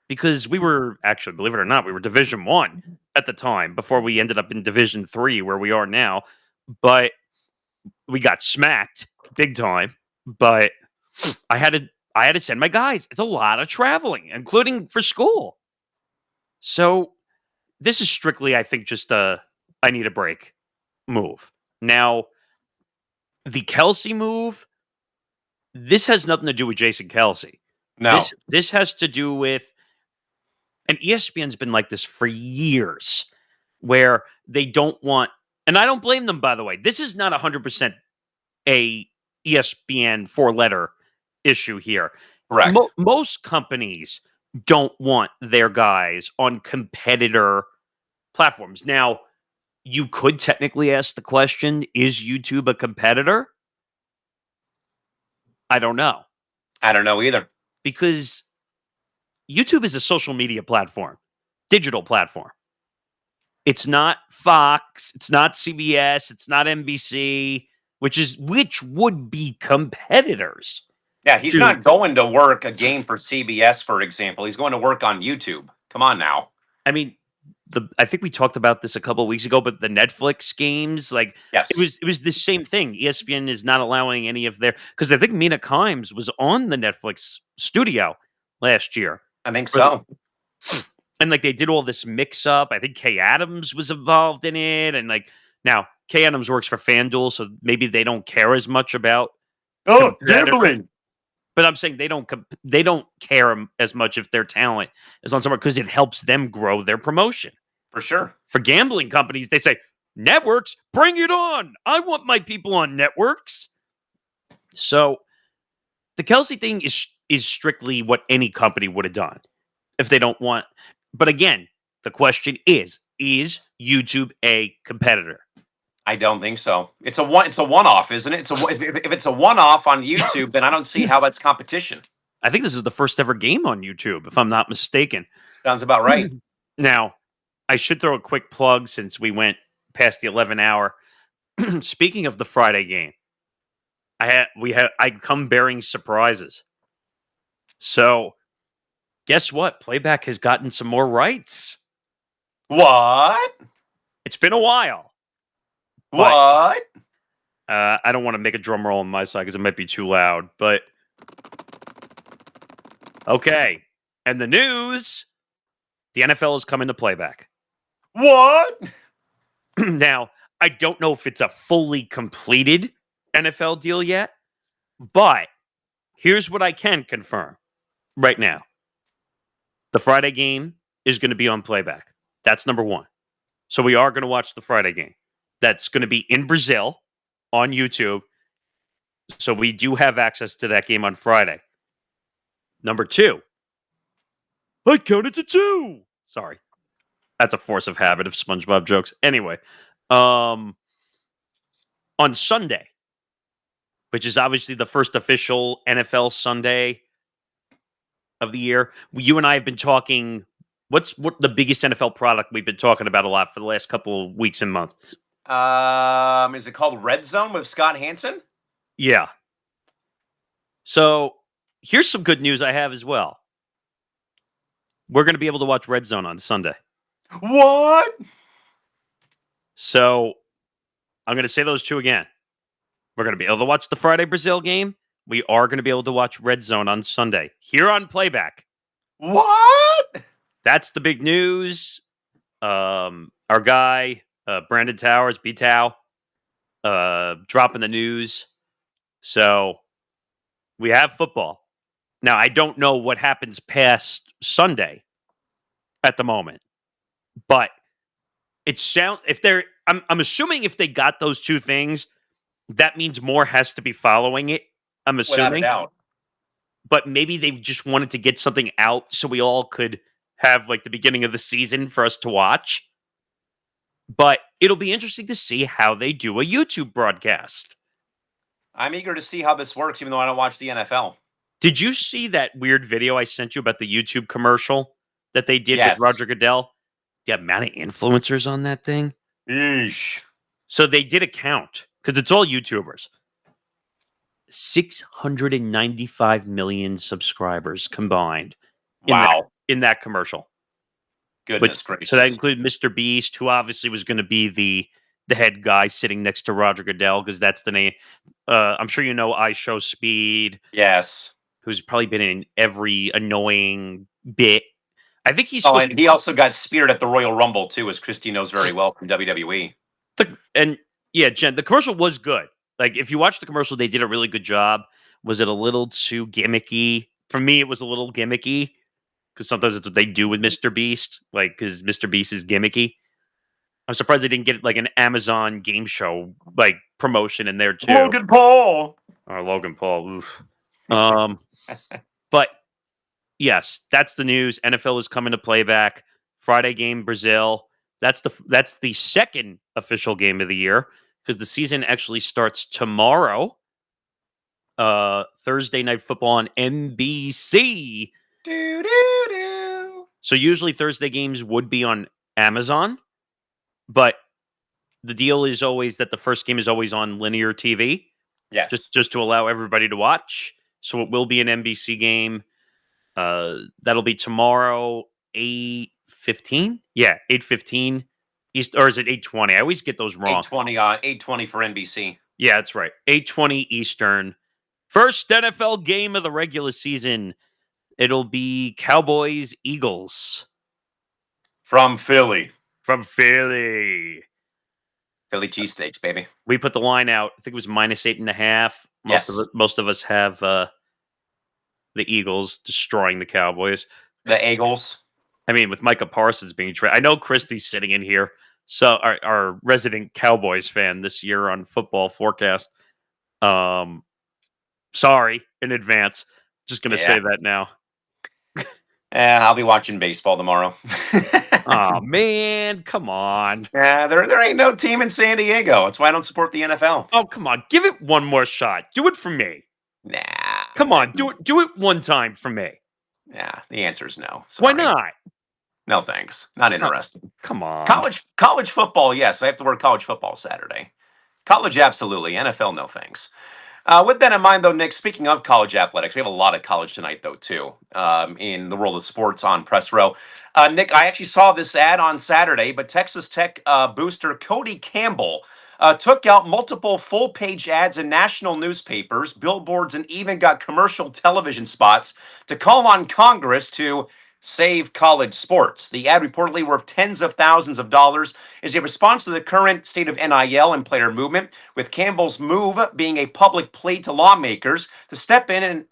Because we were actually, believe it or not, we were Division 1 at the time before we ended up in Division 3 where we are now. But we got smacked big time. But I had to send my guys. It's a lot of traveling, including for school. So this is strictly, I think, just a I need a break move. Now, the Kelsey move, this has nothing to do with Jason Kelsey. No. This has to do with, and ESPN's been like this for years, where they don't want, and I don't blame them, by the way. This is not 100% a ESPN four-letter issue here. Correct. Most companies don't want their guys on competitor platforms. Now, you could technically ask the question, is YouTube a competitor? I don't know. I don't know either. Because YouTube is a social media platform, digital platform. It's not Fox, it's not CBS, it's not NBC, which would be competitors. Yeah, he's not going to work a game for CBS, for example. He's going to work on YouTube. Come on now. I mean, I think we talked about this a couple of weeks ago, but the Netflix games, like, yes, it was the same thing. ESPN is not allowing any of their, because I think Mina Kimes was on the Netflix studio last year. I think so. And like they did all this mix up. I think Kay Adams was involved in it, and like now Kay Adams works for FanDuel, so maybe they don't care as much about gambling. But I'm saying they don't care as much if their talent is on somewhere because it helps them grow their promotion. For sure. For gambling companies, they say, networks, bring it on. I want my people on networks. So the Kelsey thing is strictly what any company would have done if they don't want. But again, the question is YouTube a competitor? I don't think so. It's a one-off, isn't it? If it's a one-off on YouTube, then I don't see how that's competition. I think this is the first ever game on YouTube, if I'm not mistaken. Sounds about right. Now, I should throw a quick plug since we went past the 11 hour. Speaking of the Friday game, I come bearing surprises. So, guess what? Playback has gotten some more rights. What? It's been a while. What? I don't want to make a drum roll on my side because it might be too loud, but okay. And the news, the NFL is coming to Playback. What? Now, I don't know if it's a fully completed NFL deal yet, but here's what I can confirm right now. The Friday game is going to be on Playback. That's number one. So we are going to watch the Friday game. That's going to be in Brazil on YouTube. So we do have access to that game on Friday. Number two. I counted to two. Sorry. That's a force of habit of SpongeBob jokes. Anyway, on Sunday, which is obviously the first official NFL Sunday of the year. You and I have been talking. What the biggest NFL product we've been talking about a lot for the last couple of weeks and months? Is it called Red Zone with Scott Hansen? Yeah. So here's some good news I have as well. We're going to be able to watch Red Zone on Sunday. What? So I'm going to say those two again. We're going to be able to watch the Friday Brazil game. We are going to be able to watch Red Zone on Sunday here on Playback. What? That's the big news. Our guy, Brandon Towers, B-Tow, dropping the news. So we have football. Now, I don't know what happens past Sunday at the moment, but I'm assuming if they got those two things, that means more has to be following it. I'm assuming. Without a doubt. But maybe they just wanted to get something out so we all could have like the beginning of the season for us to watch. But it'll be interesting to see how they do a YouTube broadcast. I'm eager to see how this works, even though I don't watch the NFL. Did you see that weird video I sent you about the YouTube commercial that they did Yes. with Roger Goodell? The amount of influencers on that thing? Eesh. So they did a count, because it's all YouTubers. 695 million subscribers combined Wow. in that commercial. Goodness gracious. So that included Mr. Beast, who obviously was going to be the head guy sitting next to Roger Goodell, because that's the name. I'm sure you know I Show Speed. Yes. Who's probably been in every annoying bit. I think he's and he also got speared at the Royal Rumble, too, as Christy knows very well from WWE. Jen, the commercial was good. Like, if you watch the commercial, they did a really good job. Was it a little too gimmicky? For me, it was a little gimmicky, because sometimes that's what they do with Mr. Beast, like, because Mr. Beast is gimmicky. I'm surprised they didn't get, like, an Amazon game show, like, promotion in there, too. Logan Paul! Or Logan Paul, oof. But, yes, that's the news. NFL is coming to Playback. Friday game, Brazil. That's the second official game of the year, because the season actually starts tomorrow. Thursday Night Football on NBC. So usually Thursday games would be on Amazon, but the deal is always that the first game is always on linear TV. Yes. Just to allow everybody to watch. So it will be an NBC game. That'll be tomorrow, 8:15. Yeah, 8:15 East, or is it 8:20? I always get those wrong. 8:20 for NBC. Yeah, that's right. 8:20 Eastern. First NFL game of the regular season. It'll be Cowboys Eagles From Philly. Philly Cheesesteaks, baby. We put the line out. I think it was -8.5. Most of us have the Eagles destroying the Cowboys. The Eagles. I mean, with Micah Parsons being traded. I know Christy's sitting in here. So our resident Cowboys fan this year on Football Forecast. Sorry in advance. Just going to say that now. I'll be watching baseball tomorrow. Oh, man. Come on. Yeah, there ain't no team in San Diego. That's why I don't support the NFL. Oh, come on. Give it one more shot. Do it for me. Nah. Come on. Do it one time for me. Yeah, the answer is no. Sorry. Why not? No, thanks. Not interested. Come on. College football, yes. I have to work college football Saturday. College, absolutely. NFL, no thanks. With that in mind, though, Nick, speaking of college athletics, we have a lot of college tonight, though, too, in the world of sports on Press Row. Nick, I actually saw this ad on Saturday, but Texas Tech booster Cody Campbell took out multiple full-page ads in national newspapers, billboards, and even got commercial television spots to call on Congress to save college sports. The ad, reportedly worth tens of thousands of dollars, is a response to the current state of NIL and player movement, with Campbell's move being a public plea to lawmakers to step in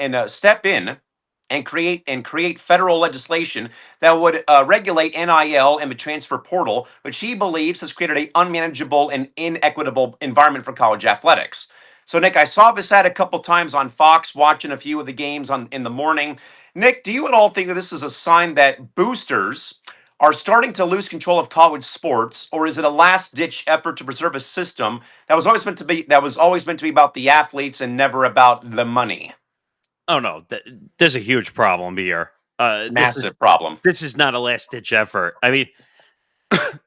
and create federal legislation that would regulate NIL and the transfer portal, which he believes has created an unmanageable and inequitable environment for college athletics. So, Nick, I saw this ad a couple times on Fox, watching a few of the games in the morning. Nick, do you at all think that this is a sign that boosters are starting to lose control of college sports, or is it a last-ditch effort to preserve a system that was always meant to be about the athletes and never about the money? Oh no, there's a huge problem here. Massive problem. This is not a last ditch effort. I mean,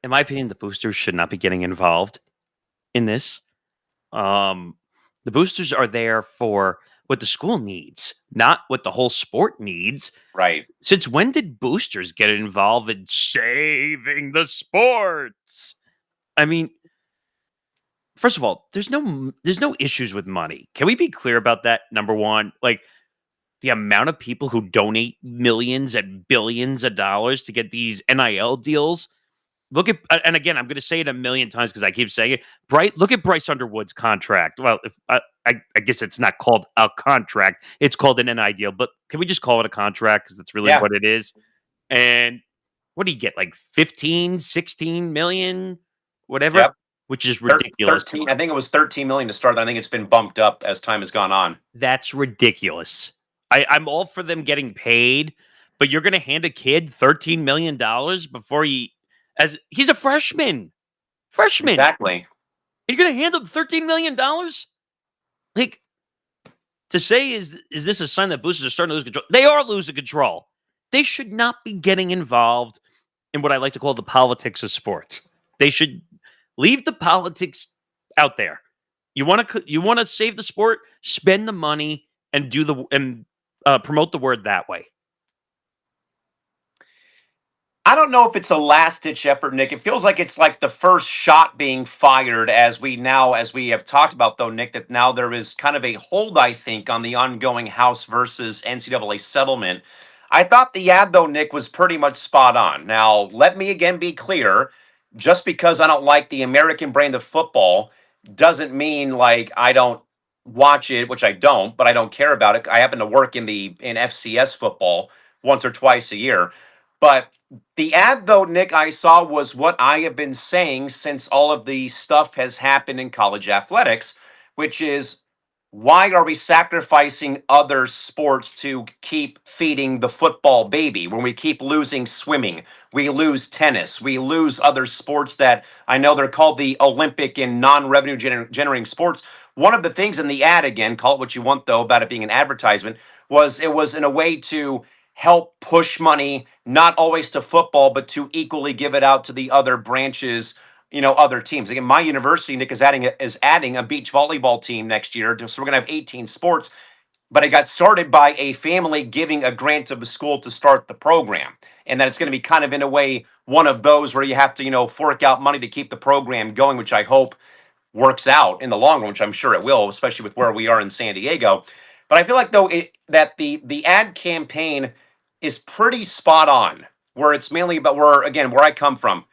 in my opinion, the boosters should not be getting involved in this. Um, the boosters are there for what the school needs, not what the whole sport needs. Right. Since when did boosters get involved in saving the sports? I mean, first of all, there's no issues with money. Can we be clear about that? Number one, like the amount of people who donate millions and billions of dollars to get these NIL deals. Look at, and again, I'm going to say it a million times because I keep saying it. Look at Bryce Underwood's contract. Well, if I guess it's not called a contract, it's called an NIL deal. But can we just call it a contract because that's really Yeah. what it is? And what do you get? Like 15, 16 million, whatever, Yep. which is ridiculous. 13. I think it was 13 million to start. I think it's been bumped up as time has gone on. That's ridiculous. I'm all for them getting paid, but you're going to hand a kid $13 million before as he's a freshman. Freshman. Exactly. You're going to hand him $13 million? Like, to say, is this a sign that boosters are starting to lose control? They are losing control. They should not be getting involved in what I like to call the politics of sports. They should leave the politics out there. You want to save the sport, spend the money and promote the word that way. I don't know if it's a last ditch effort, Nick. It feels like it's like the first shot being fired as we have talked about, though, Nick, that now there is kind of a hold, I think, on the ongoing House versus NCAA settlement. I thought the ad, though, Nick, was pretty much spot on. Now, let me again be clear. Just because I don't like the American brand of football doesn't mean like I don't watch it, which I don't, but I don't care about it. I happen to work in FCS football once or twice a year. But the ad, though, Nick, I saw was what I have been saying since all of the stuff has happened in college athletics, which is why are we sacrificing other sports to keep feeding the football baby? When we keep losing swimming, we lose tennis, we lose other sports that I know they're called the Olympic and non-revenue generating sports. One of the things in the ad, again, call it what you want, though, about it being an advertisement, was it was in a way to help push money, not always to football, but to equally give it out to the other branches, other teams. Again, my university, Nick, is adding a beach volleyball team next year. So we're going to have 18 sports, but it got started by a family giving a grant of the school to start the program. And that it's going to be kind of in a way, one of those where you have to, fork out money to keep the program going, which I hope works out in the long run, which I'm sure it will, especially with where we are in San Diego. But I feel like though that the ad campaign is pretty spot on, where it's mainly about where I come from.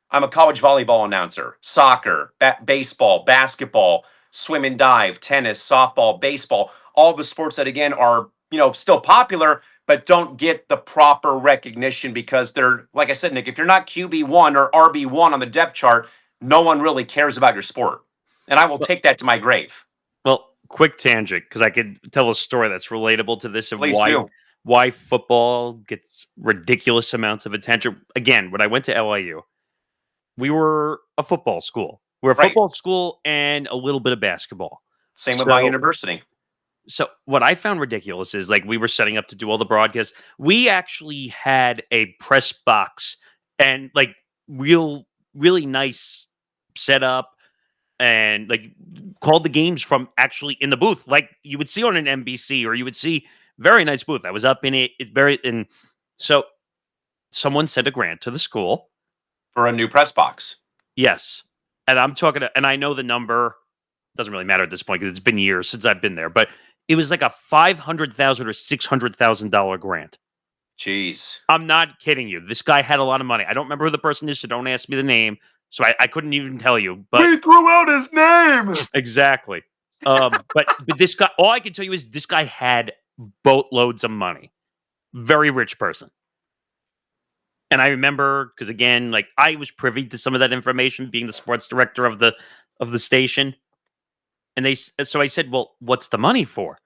I'm a college volleyball announcer, soccer, baseball, basketball, swim and dive, tennis, softball, baseball, all the sports that again are, still popular, but don't get the proper recognition because they're, like I said, Nick, if you're not QB1 or RB1 on the depth chart, no one really cares about your sport. And I will take that to my grave. Well, quick tangent, because I could tell a story that's relatable to this of Please do. why football gets ridiculous amounts of attention. Again, when I went to LIU, we were a football school. We're a Right. football school and a little bit of basketball. Same with my university. So what I found ridiculous is like we were setting up to do all the broadcasts. We actually had a press box and like really nice setup and like called the games from actually in the booth like you would see on an NBC or you would see very nice booth. I was up in it. And so someone sent a grant to the school For a new press box. Yes. And I'm talking and I know the number doesn't really matter at this point because it's been years since I've been there, but it was like a $500,000 or $600,000 grant. Jeez. I'm not kidding you. This guy had a lot of money. I don't remember who the person is, so don't ask me the name. So I couldn't even tell you. But we threw out his name. Exactly. But this guy, all I can tell you is this guy had boatloads of money. Very rich person. And I remember because again, like I was privy to some of that information, being the sports director of the station. And so I said, "Well, what's the money for?"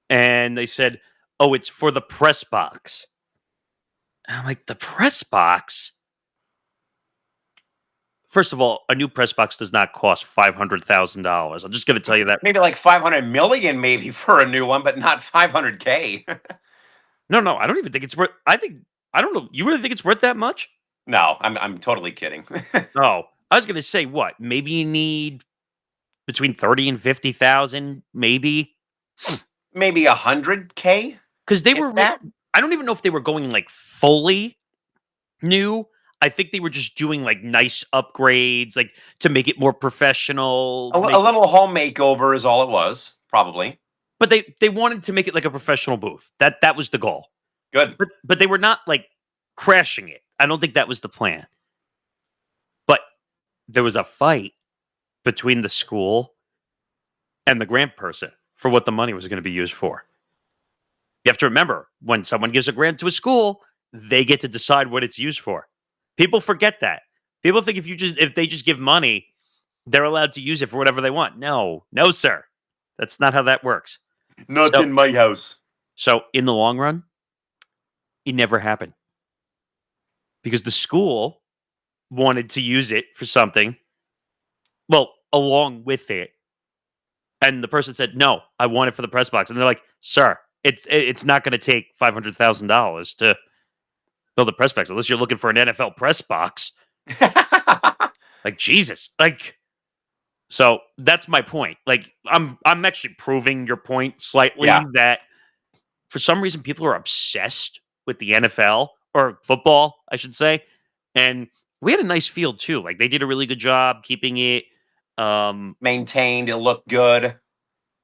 And they said, "Oh, it's for the press box." And I'm like, the press box? First of all, a new press box does not cost $500,000. I'm just going to tell you that. Maybe like 500 million, maybe for a new one, but not 500K. No, I don't even think it's worth. I don't know. You really think it's worth that much? No, I'm totally kidding. Oh, I was going to say what? Maybe you need between 30 and 50,000, maybe. Maybe 100K, Because they if were. that. I don't even know if they were going like fully new. I think they were just doing like nice upgrades, like to make it more professional. A little home makeover is all it was, probably. But they wanted to make it like a professional booth. That was the goal. Good. But they were not like crashing it. I don't think that was the plan. But there was a fight between the school and the grant person for what the money was going to be used for. You have to remember, when someone gives a grant to a school, they get to decide what it's used for. People forget that. People think if they just give money, they're allowed to use it for whatever they want. No, sir. That's not how that works. Not So- in my house. So in the long run, it never happened because the school wanted to use it for something. Well, along with it, and the person said, "No, I want it for the press box." And they're like, "Sir, it's not going to take $500,000 to build a press box unless you're looking for an NFL press box." Like Jesus, like. So that's my point. Like I'm actually proving your point slightly Yeah. that for some reason people are obsessed with the NFL or football, I should say. And we had a nice field too. Like they did a really good job keeping it. Maintained, it looked good.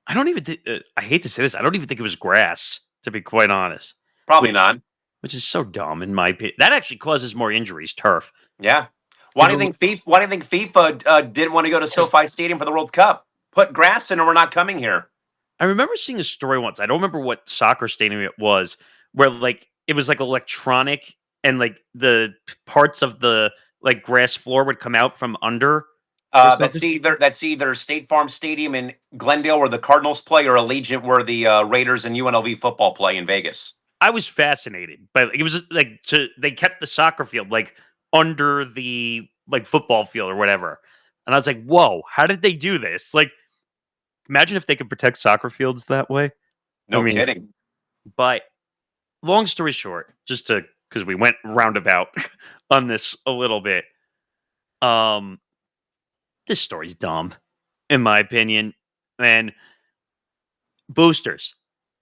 I don't even. I hate to say this. I don't even think it was grass, to be quite honest. Probably Which- not. Which is so dumb in my opinion. That actually causes more injuries. Turf. Yeah. Why do you People- think FIFA? Why do you think FIFA didn't want to go to SoFi Stadium for the World Cup? Put grass in, or we're not coming here. I remember seeing a story once. I don't remember what soccer stadium it was, where like it was like electronic, and like the parts of the like grass floor would come out from under. Or That's either State Farm Stadium in Glendale where the Cardinals play, or Allegiant where the Raiders and UNLV football play in Vegas. I was fascinated, but it was just, like they kept the soccer field like under the like football field or whatever, and I was like, "Whoa, how did they do this?" Like, imagine if they could protect soccer fields that way. No I mean, kidding. But long story short, just to because we went roundabout on this a little bit, this story's dumb, in my opinion, and boosters.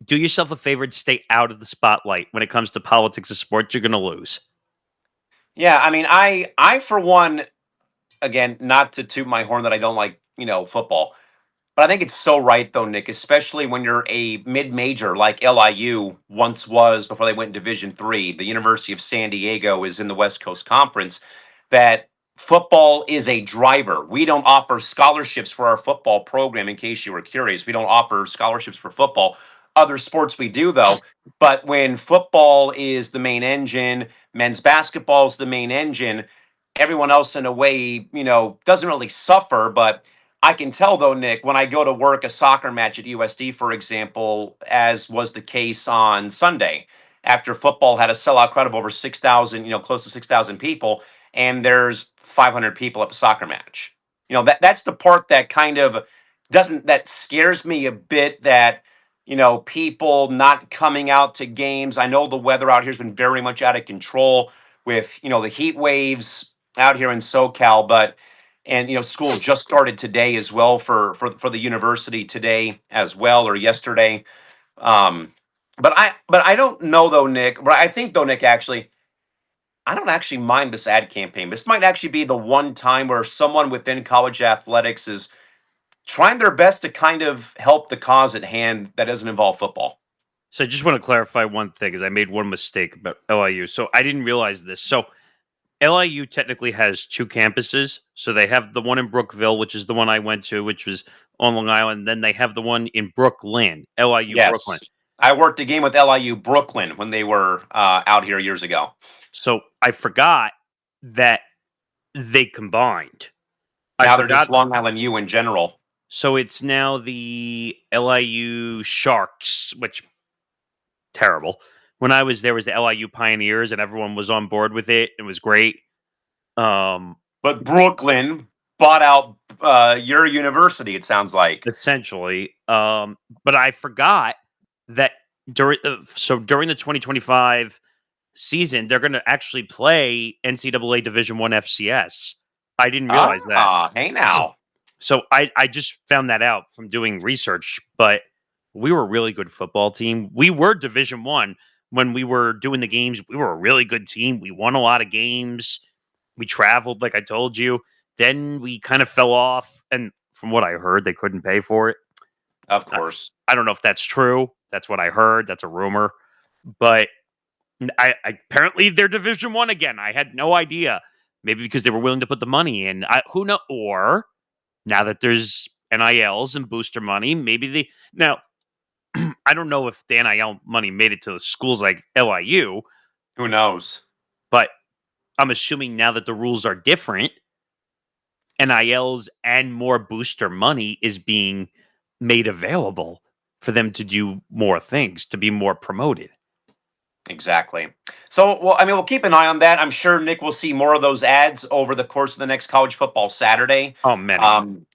Do yourself a favor and stay out of the spotlight when it comes to politics and sports. You're going to lose. Yeah, I mean, I for one, again, not to toot my horn that I don't like, football, but I think it's so right though, Nick, especially when you're a mid-major like LIU once was before they went in Division III. The University of San Diego is in the West Coast Conference. That football is a driver. We don't offer scholarships for our football program. In case you were curious, we don't offer scholarships for football. Other sports we do though. But when football is the main engine, men's basketball is the main engine, everyone else in a way, doesn't really suffer. But I can tell though, Nick, when I go to work a soccer match at USD, for example, as was the case on Sunday, after football had a sellout crowd of over 6,000, close to 6,000 people, and there's 500 people at a soccer match. That's the part that kind of that scares me a bit, that people not coming out to games. I know the weather out here has been very much out of control with the heat waves out here in SoCal, but school just started today as well for the university today as well, or yesterday. But I don't know though, Nick. But I think though, Nick, actually, I don't actually mind this ad campaign. This might actually be the one time where someone within college athletics is trying their best to kind of help the cause at hand that doesn't involve football. So I just want to clarify one thing, because I made one mistake about LIU. So I didn't realize this. So LIU technically has two campuses. So they have the one in Brookville, which is the one I went to, which was on Long Island. Then they have the one in Brooklyn, LIU Yes. Brooklyn. I worked a game with LIU Brooklyn when they were out here years ago. So I forgot that they combined. Now I they're forgot. just Long Island U in general. So it's now the LIU Sharks, which terrible. when I was there was the LIU Pioneers, and everyone was on board with it. It was great. But Brooklyn bought out your university, it sounds like. Essentially, but I forgot that during the 2025 season, they're going to actually play NCAA Division One FCS. I didn't realize that. Hey now. So I just found that out from doing research, but we were a really good football team. We were Division One when we were doing the games. We were a really good team. We won a lot of games. We traveled, like I told you. Then we kind of fell off, and from what I heard, they couldn't pay for it. Of course. I don't know if that's true. That's what I heard. That's a rumor, but I apparently they're Division One again. I had no idea. Maybe because they were willing to put the money in. Who know? Or now that there's NILs and booster money, maybe they now. I don't know if the NIL money made it to schools like LIU. Who knows? But I'm assuming now that the rules are different, NILs and more booster money is being made available for them to do more things, to be more promoted. Exactly. So, well, I mean, we'll keep an eye on that. I'm sure Nick will see more of those ads over the course of the next college football Saturday. Oh, many.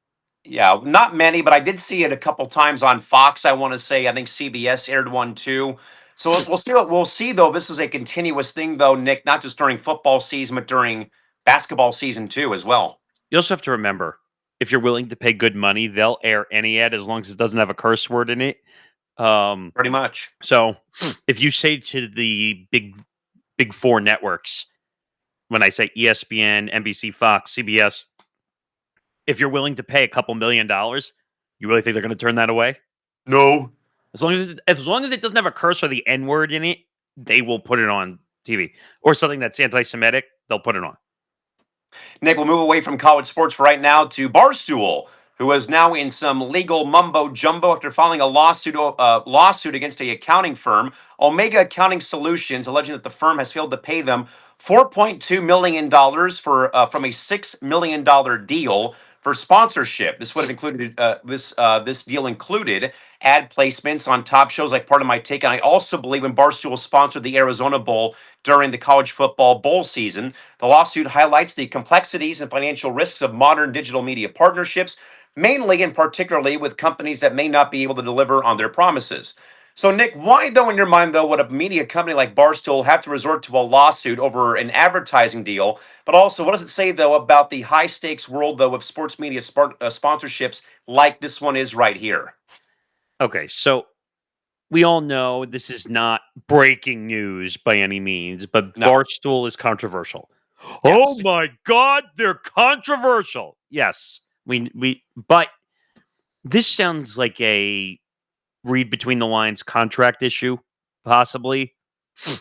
Yeah, not many, but I did see it a couple times on Fox. I want to say, I think CBS aired one too. So we'll see what we'll see though. This is a continuous thing though, Nick, not just during football season, but during basketball season too, as well. You also have to remember, if you're willing to pay good money, they'll air any ad as long as it doesn't have a curse word in it. Pretty much. So if you say to the big four networks, when I say ESPN, NBC, Fox, CBS, if you're willing to pay a couple $1 million, you really think they're going to turn that away? No. As long as it doesn't have a curse or the N word in it, they will put it on TV. Or something that's anti-Semitic, they'll put it on. Nick, we'll move away from college sports for right now to Barstool, who is now in some legal mumbo jumbo after filing a lawsuit against a accounting firm, Omega Accounting Solutions, alleging that the firm has failed to pay them $4.2 million from a $6 million deal for sponsorship. This would have included this deal included ad placements on top shows like Part of My Take. And I also believe when Barstool sponsored the Arizona Bowl during the college football bowl season. The lawsuit highlights the complexities and financial risks of modern digital media partnerships, mainly and particularly with companies that may not be able to deliver on their promises. So, Nick, why, though, in your mind, though, would a media company like Barstool have to resort to a lawsuit over an advertising deal? But also, what does it say, though, about the high-stakes world, though, of sports media sponsorships like this one is right here? Okay, so we all know this is not breaking news by any means, but No. Barstool is controversial. Yes. Oh my God, they're controversial. Yes, but this sounds like a read between the lines contract issue, possibly.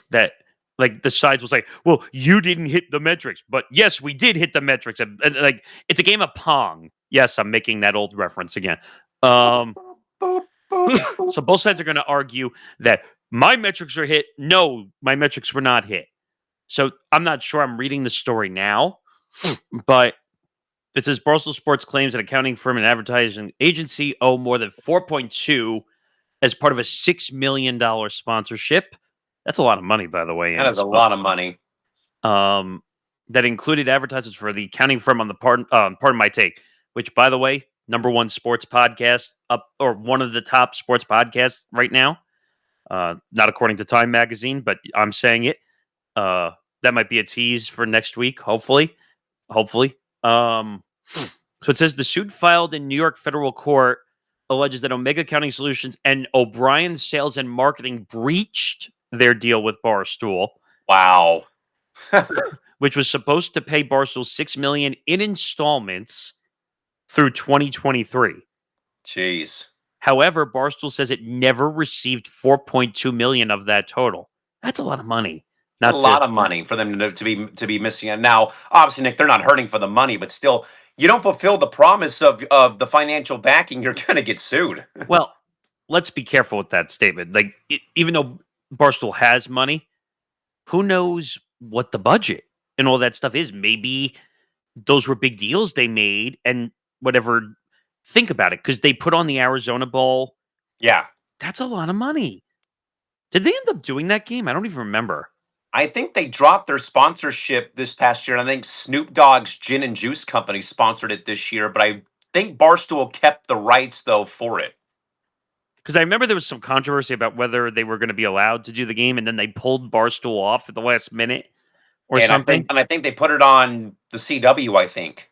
That like the sides will say, "Well, you didn't hit the metrics," but yes, we did hit the metrics. And, like it's a game of Pong. Yes, I'm making that old reference again. So both sides are going to argue that my metrics are hit. No, my metrics were not hit. So I'm not sure I'm reading the story now, but it says Barstool Sports claims an accounting firm and advertising agency owe more than 4.2 as part of a $6 million sponsorship. That's a lot of money, by the way. That is a lot of money. That included advertisements for the accounting firm on the Pardon My Take, which, by the way, #1 sports podcast up, or one of the top sports podcasts right now. Not according to Time Magazine, but I'm saying it. That might be a tease for next week, hopefully. So it says the suit filed in New York federal court alleges that Omega Accounting Solutions and O'Brien Sales and Marketing breached their deal with Barstool. Wow. Which was supposed to pay Barstool $6 million in installments through 2023. Jeez. However, Barstool says it never received $4.2 million of that total. That's a lot of money. A lot of money for them to be missing it. Now, obviously, Nick, they're not hurting for the money, but still, you don't fulfill the promise of the financial backing, you're going to get sued. Well, let's be careful with that statement. Like, even though Barstool has money, who knows what the budget and all that stuff is? Maybe those were big deals they made and whatever. Think about it, because they put on the Arizona Bowl. Yeah. That's a lot of money Did they end up doing that game? I don't even remember. I think they dropped their sponsorship this past year, and I think Snoop Dogg's Gin and Juice Company sponsored it this year, but I think Barstool kept the rights though for it. Because I remember there was some controversy about whether they were going to be allowed to do the game, and then they pulled Barstool off at the last minute or something. I think they put it on the CW, I think.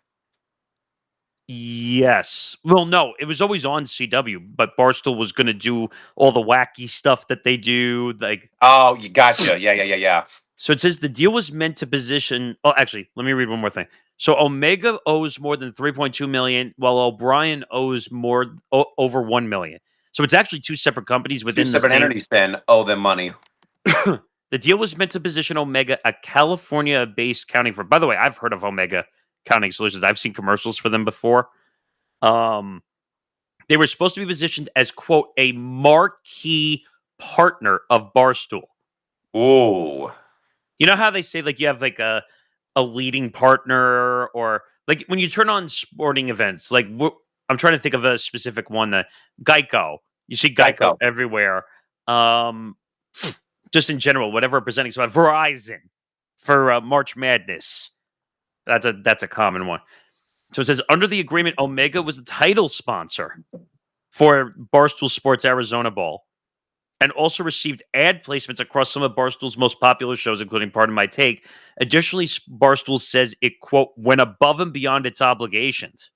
Yes. Well, no, it was always on CW, but Barstool was going to do all the wacky stuff that they do. Like, Oh, you gotcha. Yeah. so it says the deal was meant to position. Oh, actually, let me read one more thing. So Omega owes more than 3.2 million, while O'Brien owes over 1 million. So it's actually two separate companies Two within the separate same. entities then owe them money. The deal was meant to position Omega, a California-based accounting firm. By the way, I've heard of Omega Accounting Solutions. I've seen commercials for them before. They were supposed to be positioned as, quote, a marquee partner of Barstool. Ooh. You know how they say, like, you have, like, a leading partner, or, like, when you turn on sporting events, like, I'm trying to think of a specific one. Geico. You see Geico everywhere. Just in general, whatever presenting. So Verizon for March Madness. That's a common one. So it says under the agreement, Omega was the title sponsor for Barstool Sports Arizona Bowl, and also received ad placements across some of Barstool's most popular shows, including Pardon My Take. Additionally, Barstool says it, quote, went above and beyond its obligations,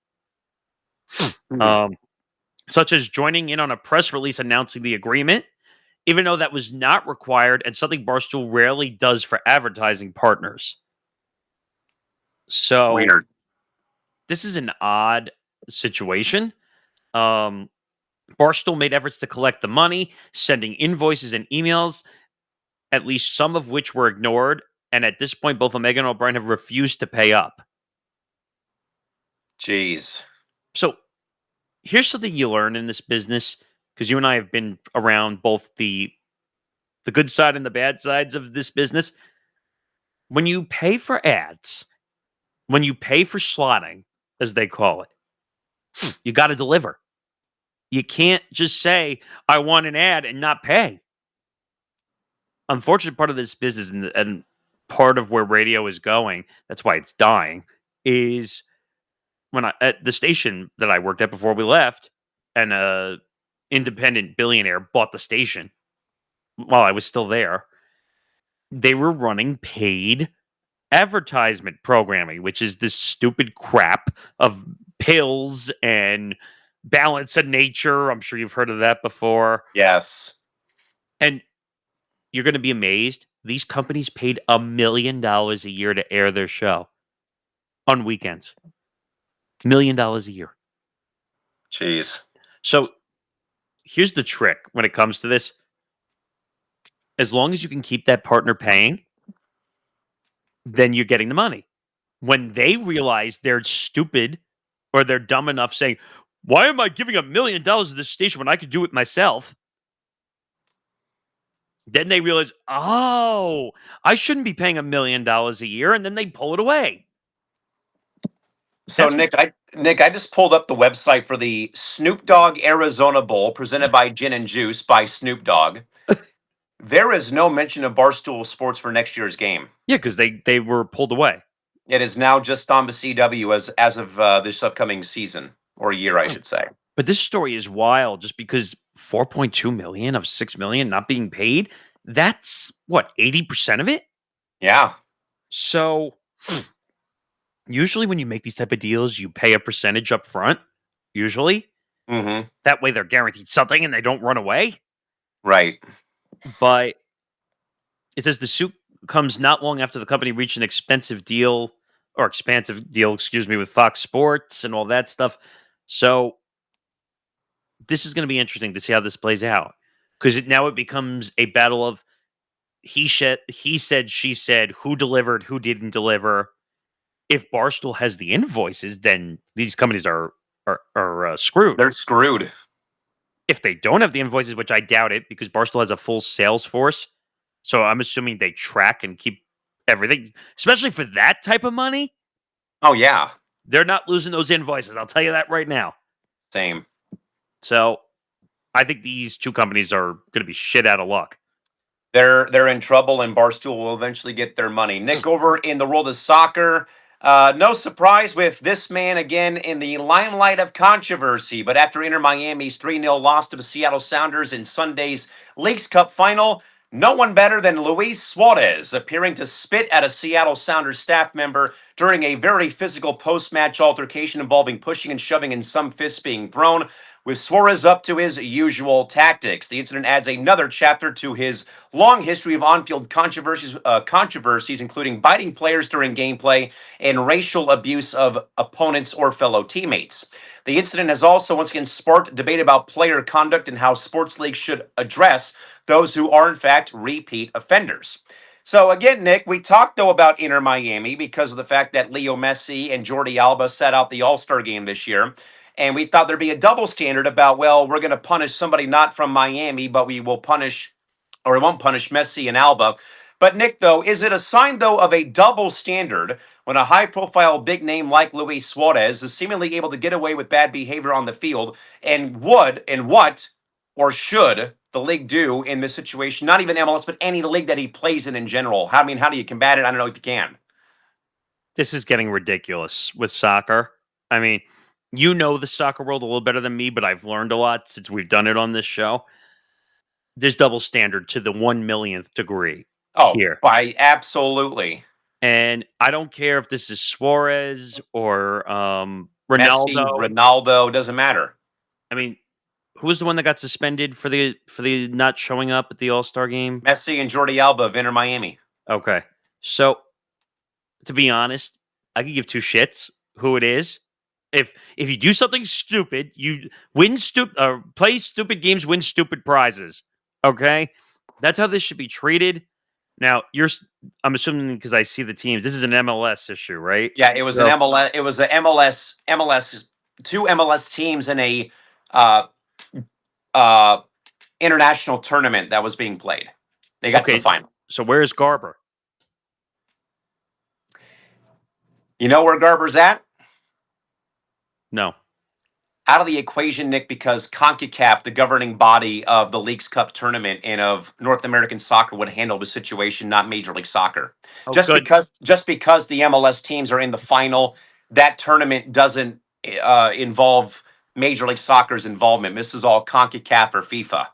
such as joining in on a press release announcing the agreement, even though that was not required and something Barstool rarely does for advertising partners. So Weird. this is an odd situation. Barstool made efforts to collect the money, sending invoices and emails, at least some of which were ignored. And at this point, both Omega and O'Brien have refused to pay up. Jeez. So here's something you learn in this business, because you and I have been around both the good side and the bad sides of this business. When you pay for ads, when you pay for slotting, as they call it, you got to deliver. You can't just say, I want an ad and not pay. Unfortunate part of this business, and part of where radio is going, that's why it's dying, is when at the station that I worked at before we left, and a independent billionaire bought the station while I was still there, they were running paid advertisement programming, which is this stupid crap of pills and balance of nature. I'm sure you've heard of that before. Yes. And you're going to be amazed. These companies paid $1 million a year to air their show on weekends. $1 million a year. Jeez. So here's the trick when it comes to this. As long as you can keep that partner paying, then you're getting the money. When they realize they're stupid or they're dumb enough saying, why am I giving $1 million to this station when I could do it myself? Then they realize, oh, I shouldn't be paying $1 million a year, and then they pull it away. So Nick, I just pulled up the website for the Snoop Dogg Arizona Bowl presented by Gin and Juice by Snoop Dogg. There is no mention of Barstool Sports for next year's game. Yeah, because they were pulled away. It is now just on the CW as of this upcoming season, or year, I should say. But this story is wild just because 4.2 million of 6 million not being paid, that's what, 80% of it? Yeah. So usually when you make these type of deals, you pay a percentage up front, usually. Mm-hmm. That way they're guaranteed something and they don't run away. Right. But it says the suit comes not long after the company reached an expansive deal, with Fox Sports and all that stuff. So this is going to be interesting to see how this plays out, because now it becomes a battle of he said, she said, who delivered, who didn't deliver. If Barstool has the invoices, then these companies are screwed. They're screwed. If they don't have the invoices, which I doubt it, because Barstool has a full sales force, so I'm assuming they track and keep everything, especially for that type of money. Oh, yeah. They're not losing those invoices. I'll tell you that right now. Same. So I think these two companies are going to be shit out of luck. They're in trouble, and Barstool will eventually get their money. Nick, over in the world of soccer, no surprise with this man again in the limelight of controversy. But after Inter Miami's 3-0 loss to the Seattle Sounders in Sunday's Leagues Cup final, no one better than Luis Suarez appearing to spit at a Seattle Sounders staff member during a very physical post-match altercation involving pushing and shoving and some fists being thrown, with Suarez up to his usual tactics. The incident adds another chapter to his long history of on-field controversies, including biting players during gameplay and racial abuse of opponents or fellow teammates. The incident has also once again sparked debate about player conduct and how sports leagues should address those who are in fact repeat offenders. So again, Nick, we talked though about Inter Miami because of the fact that Leo Messi and Jordi Alba sat out the All-Star game this year. And we thought there'd be a double standard about, well, we're going to punish somebody not from Miami, but we will punish, or we won't punish Messi and Alba. But Nick, though, is it a sign, though, of a double standard when a high-profile big name like Luis Suarez is seemingly able to get away with bad behavior on the field? And what or should the league do in this situation? Not even MLS, but any league that he plays in general. How do you combat it? I don't know if you can. This is getting ridiculous with soccer. I mean, you know the soccer world a little better than me, but I've learned a lot since we've done it on this show. There's double standard to the 1 millionth degree here. By absolutely. And I don't care if this is Suarez or Ronaldo. Messi, Ronaldo, doesn't matter. I mean, who was the one that got suspended for the not showing up at the All-Star game? Messi and Jordi Alba of Inter Miami. Okay. So, to be honest, I could give two shits who it is. If you do something stupid, you win play stupid games, win stupid prizes. Okay? That's how this should be treated. Now, I'm assuming because I see the teams, this is an MLS issue, right? Yeah, it was an MLS. It was a two MLS teams in a international tournament that was being played. They got to the final. So where's Garber? You know where Garber's at? No. Out of the equation, Nick, because CONCACAF, the governing body of the Leagues Cup tournament and of North American soccer, would handle the situation, not Major League Soccer. Oh, just because the MLS teams are in the final, that tournament doesn't involve Major League Soccer's involvement. This is all CONCACAF or FIFA.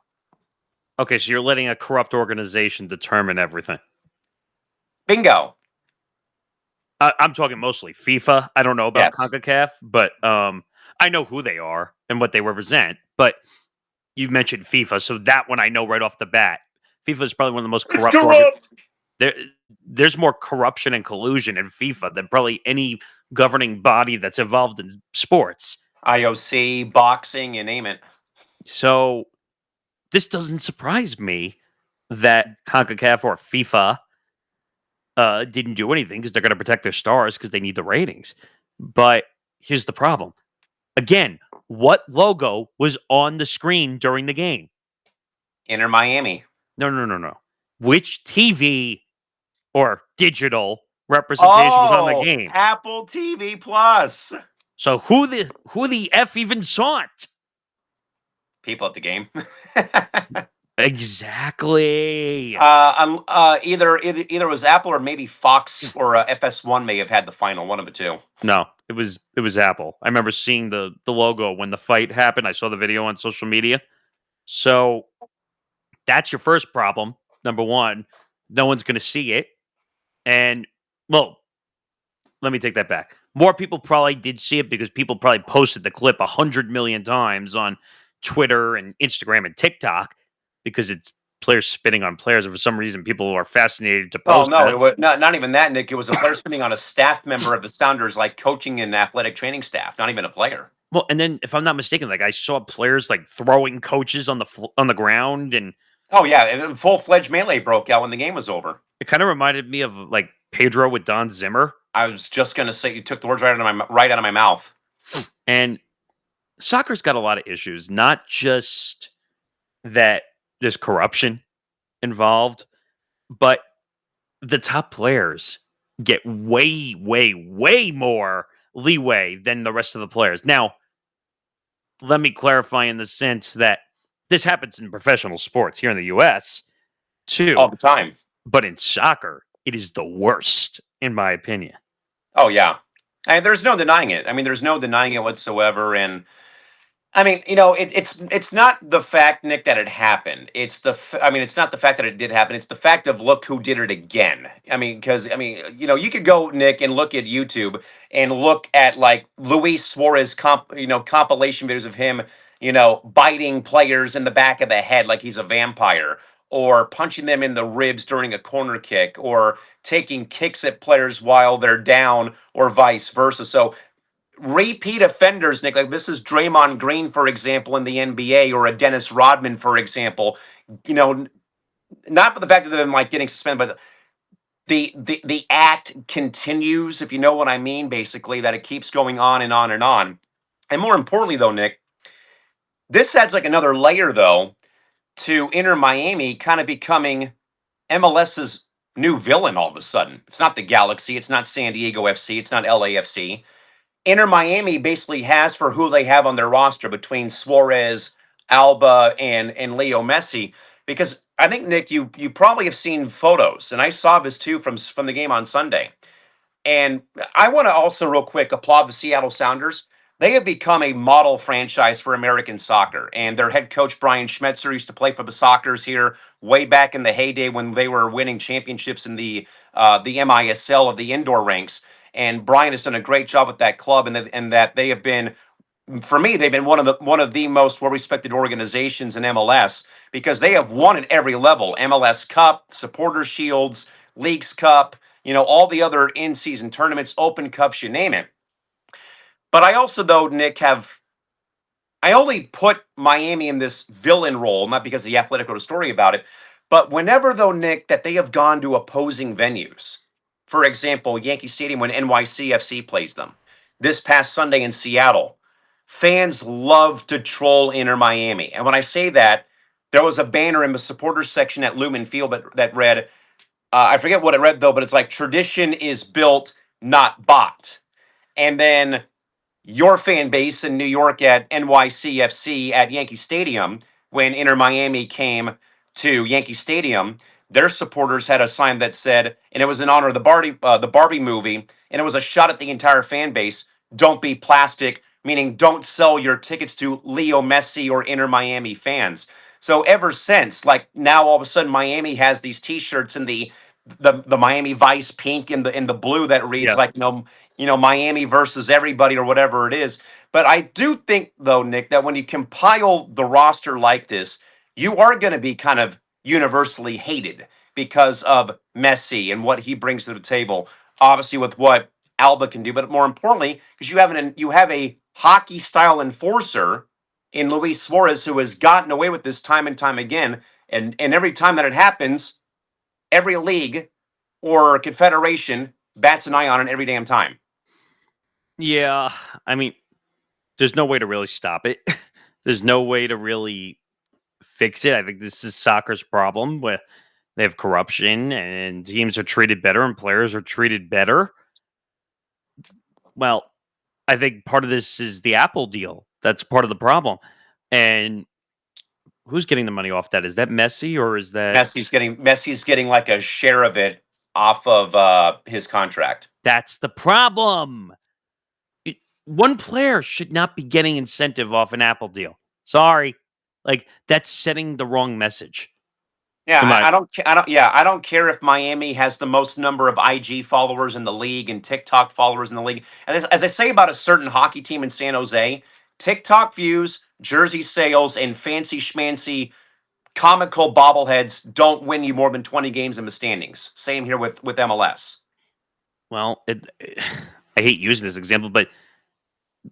Okay, so you're letting a corrupt organization determine everything. Bingo. I'm talking mostly FIFA. I don't know about CONCACAF, but I know who they are and what they represent. But you mentioned FIFA, so that one I know right off the bat. FIFA is probably one of the most corrupt. There's more corruption and collusion in FIFA than probably any governing body that's involved in sports. IOC, boxing, you name it. So this doesn't surprise me that CONCACAF or FIFA didn't do anything because they're going to protect their stars because they need the ratings. But here's the problem. Again, what logo was on the screen during the game? Inter Miami. No. Which TV or digital representation was on the game? Apple TV Plus. So who the F even saw it? People at the game. Exactly. Either it was Apple or maybe Fox or FS1 may have had the final, one of the two. No, it was Apple. I remember seeing the logo when the fight happened. I saw the video on social media. So that's your first problem. Number one, no one's going to see it. And, well, let me take that back. More people probably did see it because people probably posted the clip 100 million times on Twitter and Instagram and TikTok because it's players spitting on players. And for some reason, people are fascinated to post it was not even that, Nick. It was a player spitting on a staff member of the Sounders, like coaching and athletic training staff, not even a player. Well, and then if I'm not mistaken, like I saw players like throwing coaches on the ground and full-fledged melee broke out when the game was over. It kind of reminded me of like Pedro with Don Zimmer. I was just going to say, you took the words right out of my mouth. And soccer's got a lot of issues, not just that there's corruption involved, but the top players get way, way, way more leeway than the rest of the players. Now, let me clarify in the sense that this happens in professional sports here in the U.S., too. all the time. But in soccer, it is the worst, in my opinion. Oh yeah, and there's no denying it. I mean, there's no denying it whatsoever. And I mean, it's not the fact, Nick, that it happened. I mean, it's not the fact that it did happen. It's the fact of look who did it again. I mean, because I mean, you could go, Nick, and look at YouTube and look at like Luis Suarez compilation videos of him, biting players in the back of the head like he's a vampire, or punching them in the ribs during a corner kick, or taking kicks at players while they're down, or vice versa. So repeat offenders, Nick, like this is Draymond Green, for example, in the NBA, or a Dennis Rodman, for example, not for the fact of them like getting suspended, but the act continues, if you know what I mean, basically, that it keeps going on and on and on. And more importantly, though, Nick, this adds like another layer, though, to Inter Miami kind of becoming MLS's new villain all of a sudden. It's not the Galaxy, it's not San Diego FC, it's not LAFC. Inter Miami basically has for who they have on their roster between Suarez, Alba, and Leo Messi. Because I think, Nick, you probably have seen photos, and I saw this too from the game on Sunday. And I want to also real quick applaud the Seattle Sounders. They have become a model franchise for American soccer, and their head coach Brian Schmetzer used to play for the Sockers here way back in the heyday when they were winning championships in the MISL of the indoor ranks. And Brian has done a great job with that club, and that they have been, for me, they've been one of the most well-respected organizations in MLS because they have won at every level: MLS Cup, Supporters Shields, Leagues Cup, all the other in-season tournaments, Open Cups, you name it. But I also, though, Nick, I only put Miami in this villain role, not because the Athletic wrote a story about it, but whenever, though, Nick, that they have gone to opposing venues. For example, Yankee Stadium when NYCFC plays them. This past Sunday in Seattle, fans love to troll Inter Miami. And when I say that, there was a banner in the supporters section at Lumen Field that read, I forget what it read, though, but it's like, tradition is built, not bought. And then your fan base in New York at NYCFC at Yankee Stadium, when Inter Miami came to Yankee Stadium, their supporters had a sign that said, and it was in honor of the Barbie movie, and it was a shot at the entire fan base. Don't be plastic, meaning don't sell your tickets to Leo Messi or Inter Miami fans. So ever since, like now, all of a sudden, Miami has these T-shirts in the Miami Vice pink and the blue that reads Yeah. like Miami versus everybody or whatever it is. But I do think, though, Nick, that when you compile the roster like this, you are going to be kind of universally hated because of Messi and what he brings to the table. Obviously, with what Alba can do, but more importantly, because you have a hockey style enforcer in Luis Suarez who has gotten away with this time and time again. And every time that it happens, every league or confederation bats an eye on it every damn time. Yeah, I mean, there's no way to really stop it. There's no way to really fix it. I think this is soccer's problem where they have corruption and teams are treated better and players are treated better. Well, I think part of this is the Apple deal. That's part of the problem. And who's getting the money off that? Is that Messi or is that Messi's getting like a share of it off of his contract. that's the problem? One player should not be getting incentive off an Apple deal. Sorry. Like that's setting the wrong message. Yeah, Am I I don't. I don't. Yeah, I don't care if Miami has the most number of IG followers in the league and TikTok followers in the league. And as I say about a certain hockey team in San Jose, TikTok views, jersey sales, and fancy schmancy comical bobbleheads don't win you more than 20 games in the standings. Same here with MLS. well, I hate using this example, but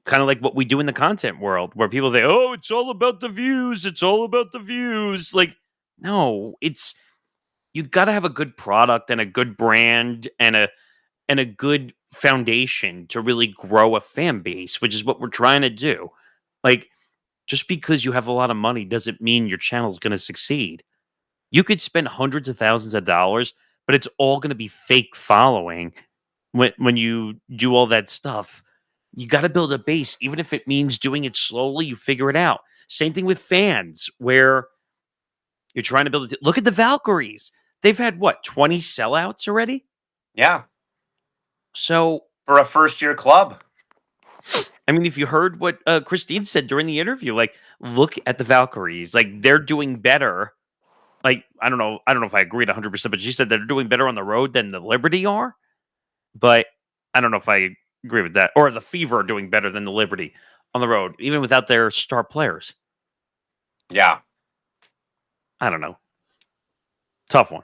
kind of like what we do in the content world where people say, "Oh, it's all about the views. It's all about the views." Like, no, it's you got to have a good product and a good brand and a good foundation to really grow a fan base, which is what we're trying to do. Like, just because you have a lot of money doesn't mean your channel is going to succeed. You could spend hundreds of thousands of dollars, but it's all going to be fake following when you do all that stuff. You got to build a base, even if it means doing it slowly. You figure it out. Same thing with fans, where You're trying to build a team. Look at the Valkyries. They've had, what, 20 sellouts already? Yeah. So, for a first-year club. I mean, if you heard what Christine said during the interview, like, look at the Valkyries. Like, they're doing better. Like, I don't know if I agreed 100%, but she said they're doing better on the road than the Liberty are. But I don't know if I agree with that. Or the Fever are doing better than the Liberty on the road, even without their star players. Yeah. I don't know. Tough one.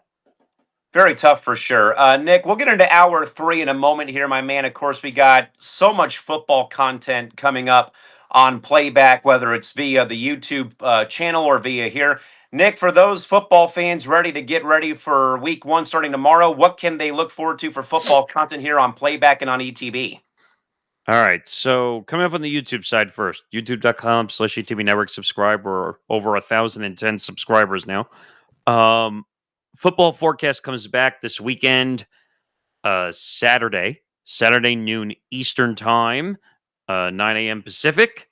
Very tough for sure. Nick, we'll get into hour 3 in a moment here, my man. Of course, we got so much football content coming up on playback, whether it's via the YouTube channel or via here. Nick, for those football fans ready to get ready for week 1 starting tomorrow, what can they look forward to for football content here on playback and on ETB? All right. So coming up on the YouTube side first, youtube.com/ETB Network. Subscribe. We're over 1,010 subscribers now. Football forecast comes back this weekend, Saturday noon Eastern time, 9 a.m. Pacific.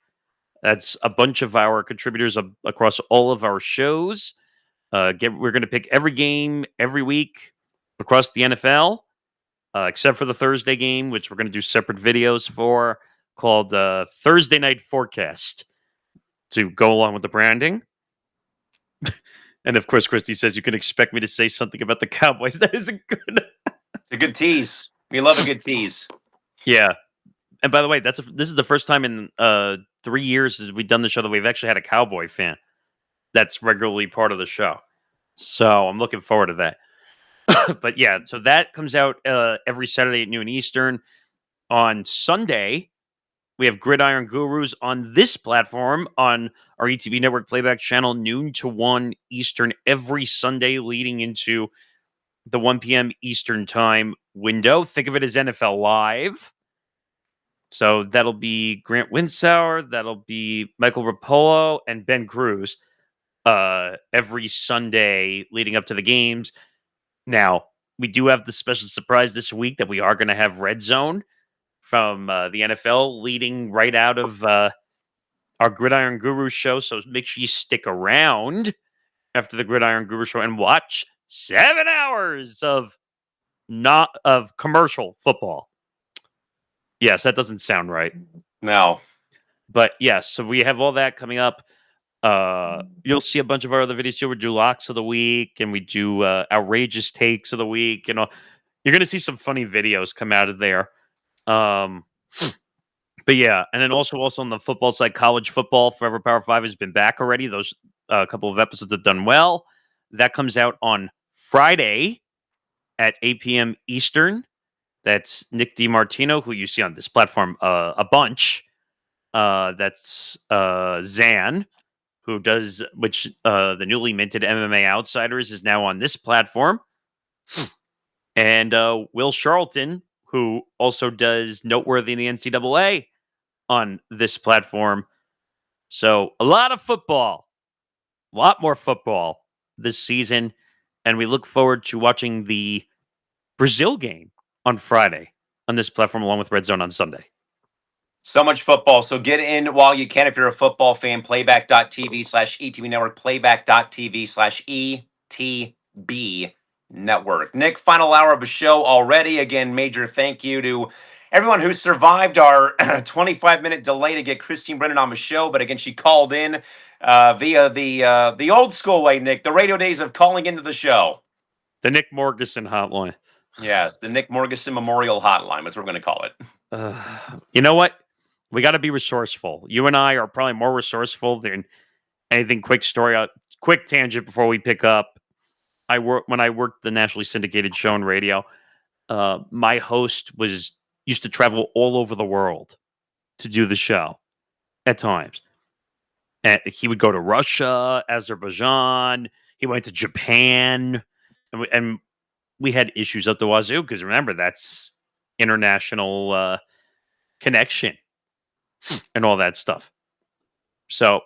That's a bunch of our contributors across all of our shows. We're going to pick every game every week across the NFL, except for the Thursday game, which we're going to do separate videos for, called Thursday Night Forecast, to go along with the branding. And of course, Christy says you can expect me to say something about the Cowboys. That is a good. It's a good tease. We love a good tease. Yeah. And by the way, this is the first time in 3 years that we've done the show that we've actually had a Cowboy fan that's regularly part of the show. So I'm looking forward to that. But yeah, so that comes out every Saturday at noon Eastern. On Sunday, we have Gridiron Gurus on this platform on our ETV Network playback channel, noon to 1 Eastern every Sunday leading into the 1 p.m. Eastern time window. Think of it as NFL Live. So that'll be Grant Winsauer, that'll be Michael Rapolo, and Ben Cruz every Sunday leading up to the games. Now, we do have the special surprise this week that we are going to have Red Zone from the NFL leading right out of our Gridiron Guru show. So make sure you stick around after the Gridiron Guru show and watch 7 hours of commercial football. Yes, that doesn't sound right. No. But yes, so we have all that coming up. You'll see a bunch of our other videos too. We do locks of the week and we do outrageous takes of the week. You know, you're going to see some funny videos come out of there. But yeah, and then also on the football side, college football, Forever Power 5 has been back already. Those couple of episodes have done well. That comes out on Friday at 8 p.m. Eastern. That's Nick DiMartino, who you see on this platform a bunch. That's Zan, who does, the newly minted MMA Outsiders is now on this platform. And Will Charlton, who also does Noteworthy in the NCAA on this platform. So a lot of football, a lot more football this season. And we look forward to watching the Brazil game on Friday on this platform, along with Red Zone on Sunday. So much football. So get in while you can if you're a football fan. Playback.tv/ETB Network. Playback.tv/ETB Network. Nick, final hour of the show already. Again, major thank you to everyone who survived our 25-minute delay to get Christine Brennan on the show. But again, she called in via the old school way, Nick, the radio days of calling into the show. The Nick Morgeson hotline. Yes, the Nick Morgeson Memorial Hotline. That's what we're going to call it. You know what? We got to be resourceful. You and I are probably more resourceful than anything. Quick tangent before we pick up. When I worked the nationally syndicated show on radio, my host used to travel all over the world to do the show at times. And he would go to Russia, Azerbaijan. He went to Japan, and we had issues up the wazoo because remember, that's international connection and all that stuff. So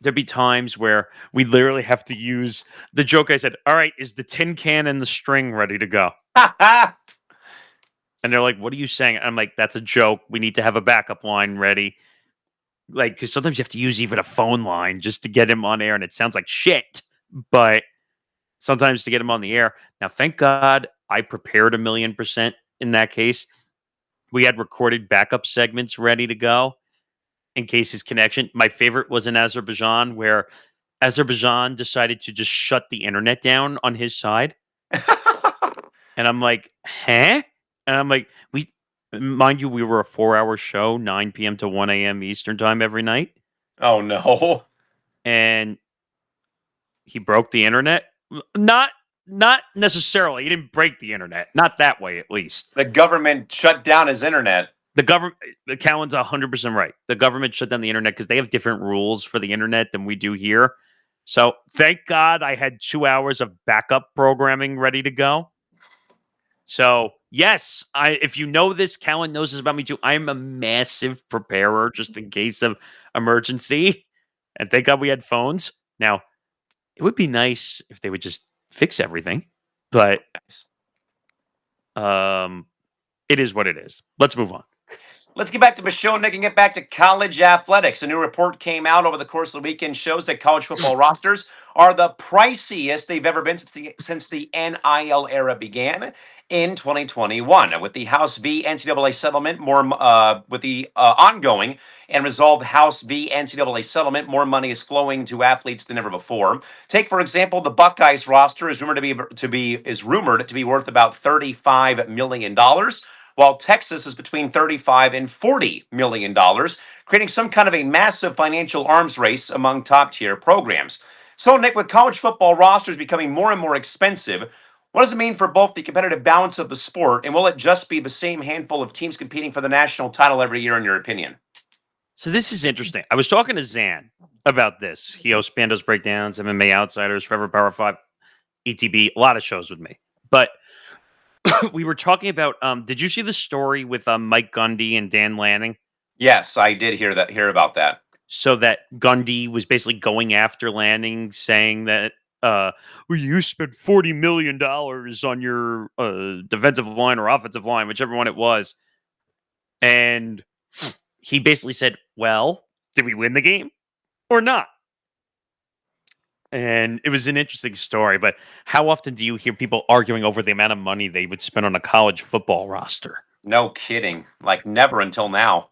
there'd be times where we literally have to use the joke I said, all right, is the tin can and the string ready to go? And they're like, what are you saying? I'm like, that's a joke. We need to have a backup line ready. Like, because sometimes you have to use even a phone line just to get him on air, and it sounds like shit. but sometimes to get him on the air. Now, thank God I prepared 1,000,000% in that case. We had recorded backup segments ready to go in case his connection. My favorite was in Azerbaijan, where Azerbaijan decided to just shut the internet down on his side. And I'm like, huh? And I'm like, mind you, we were a 4-hour show, 9 p.m. to 1 a.m. Eastern time every night. Oh no. And he broke the internet. Not necessarily. He didn't break the internet. Not that way, at least. The government shut down his internet. The Cowan's 100% right. The government shut down the internet because they have different rules for the internet than we do here. So thank God I had 2 hours of backup programming ready to go. So yes, if you know this, Cowan knows this about me too. I'm a massive preparer just in case of emergency. And thank God we had phones. Now, it would be nice if they would just fix everything, but it is what it is. Let's move on. Let's get back to Michonne and get back to college athletics. A new report came out over the course of the weekend shows that college football rosters are the priciest they've ever been since the NIL era began in 2021. With the House v. NCAA settlement, with the ongoing and resolved House v. NCAA settlement, more money is flowing to athletes than ever before. Take, for example, the Buckeyes roster is rumored to be worth about $35 million, while Texas is between $35 and $40 million, creating some kind of a massive financial arms race among top tier programs. So, Nick, with college football rosters becoming more and more expensive, what does it mean for both the competitive balance of the sport, and will it just be the same handful of teams competing for the national title every year, in your opinion? So this is interesting. I was talking to Zan about this. He hosts Pandos Breakdowns, MMA Outsiders, Forever Power 5, ETB, a lot of shows with me. But we were talking about, did you see the story with Mike Gundy and Dan Lanning? Yes, I did hear about that. So that Gundy was basically going after Lanning, saying that, well, you spent $40 million on your defensive line or offensive line, whichever one it was. And he basically said, well, did we win the game or not? And it was an interesting story, but how often do you hear people arguing over the amount of money they would spend on a college football roster? No kidding. Like never until now.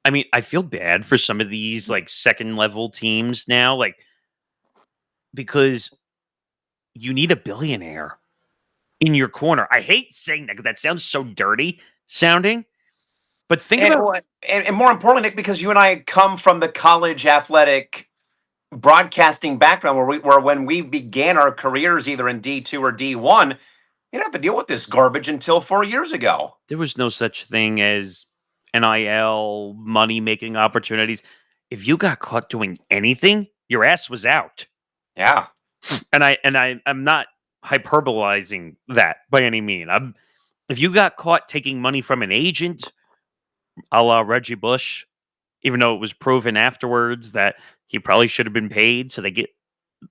I mean, I feel bad for some of these like second level teams now, like because you need a billionaire in your corner. I hate saying that because that sounds so dirty sounding. But think about and more importantly, Nick, because you and I come from the college athletic broadcasting background where when we began our careers either in D2 or D1, you didn't have to deal with this garbage until 4 years ago. There was no such thing as NIL money making opportunities. If you got caught doing anything, your ass was out. Yeah. And I'm not hyperbolizing that by any means. If you got caught taking money from an agent, a la Reggie Bush, even though it was proven afterwards that he probably should have been paid, so they gave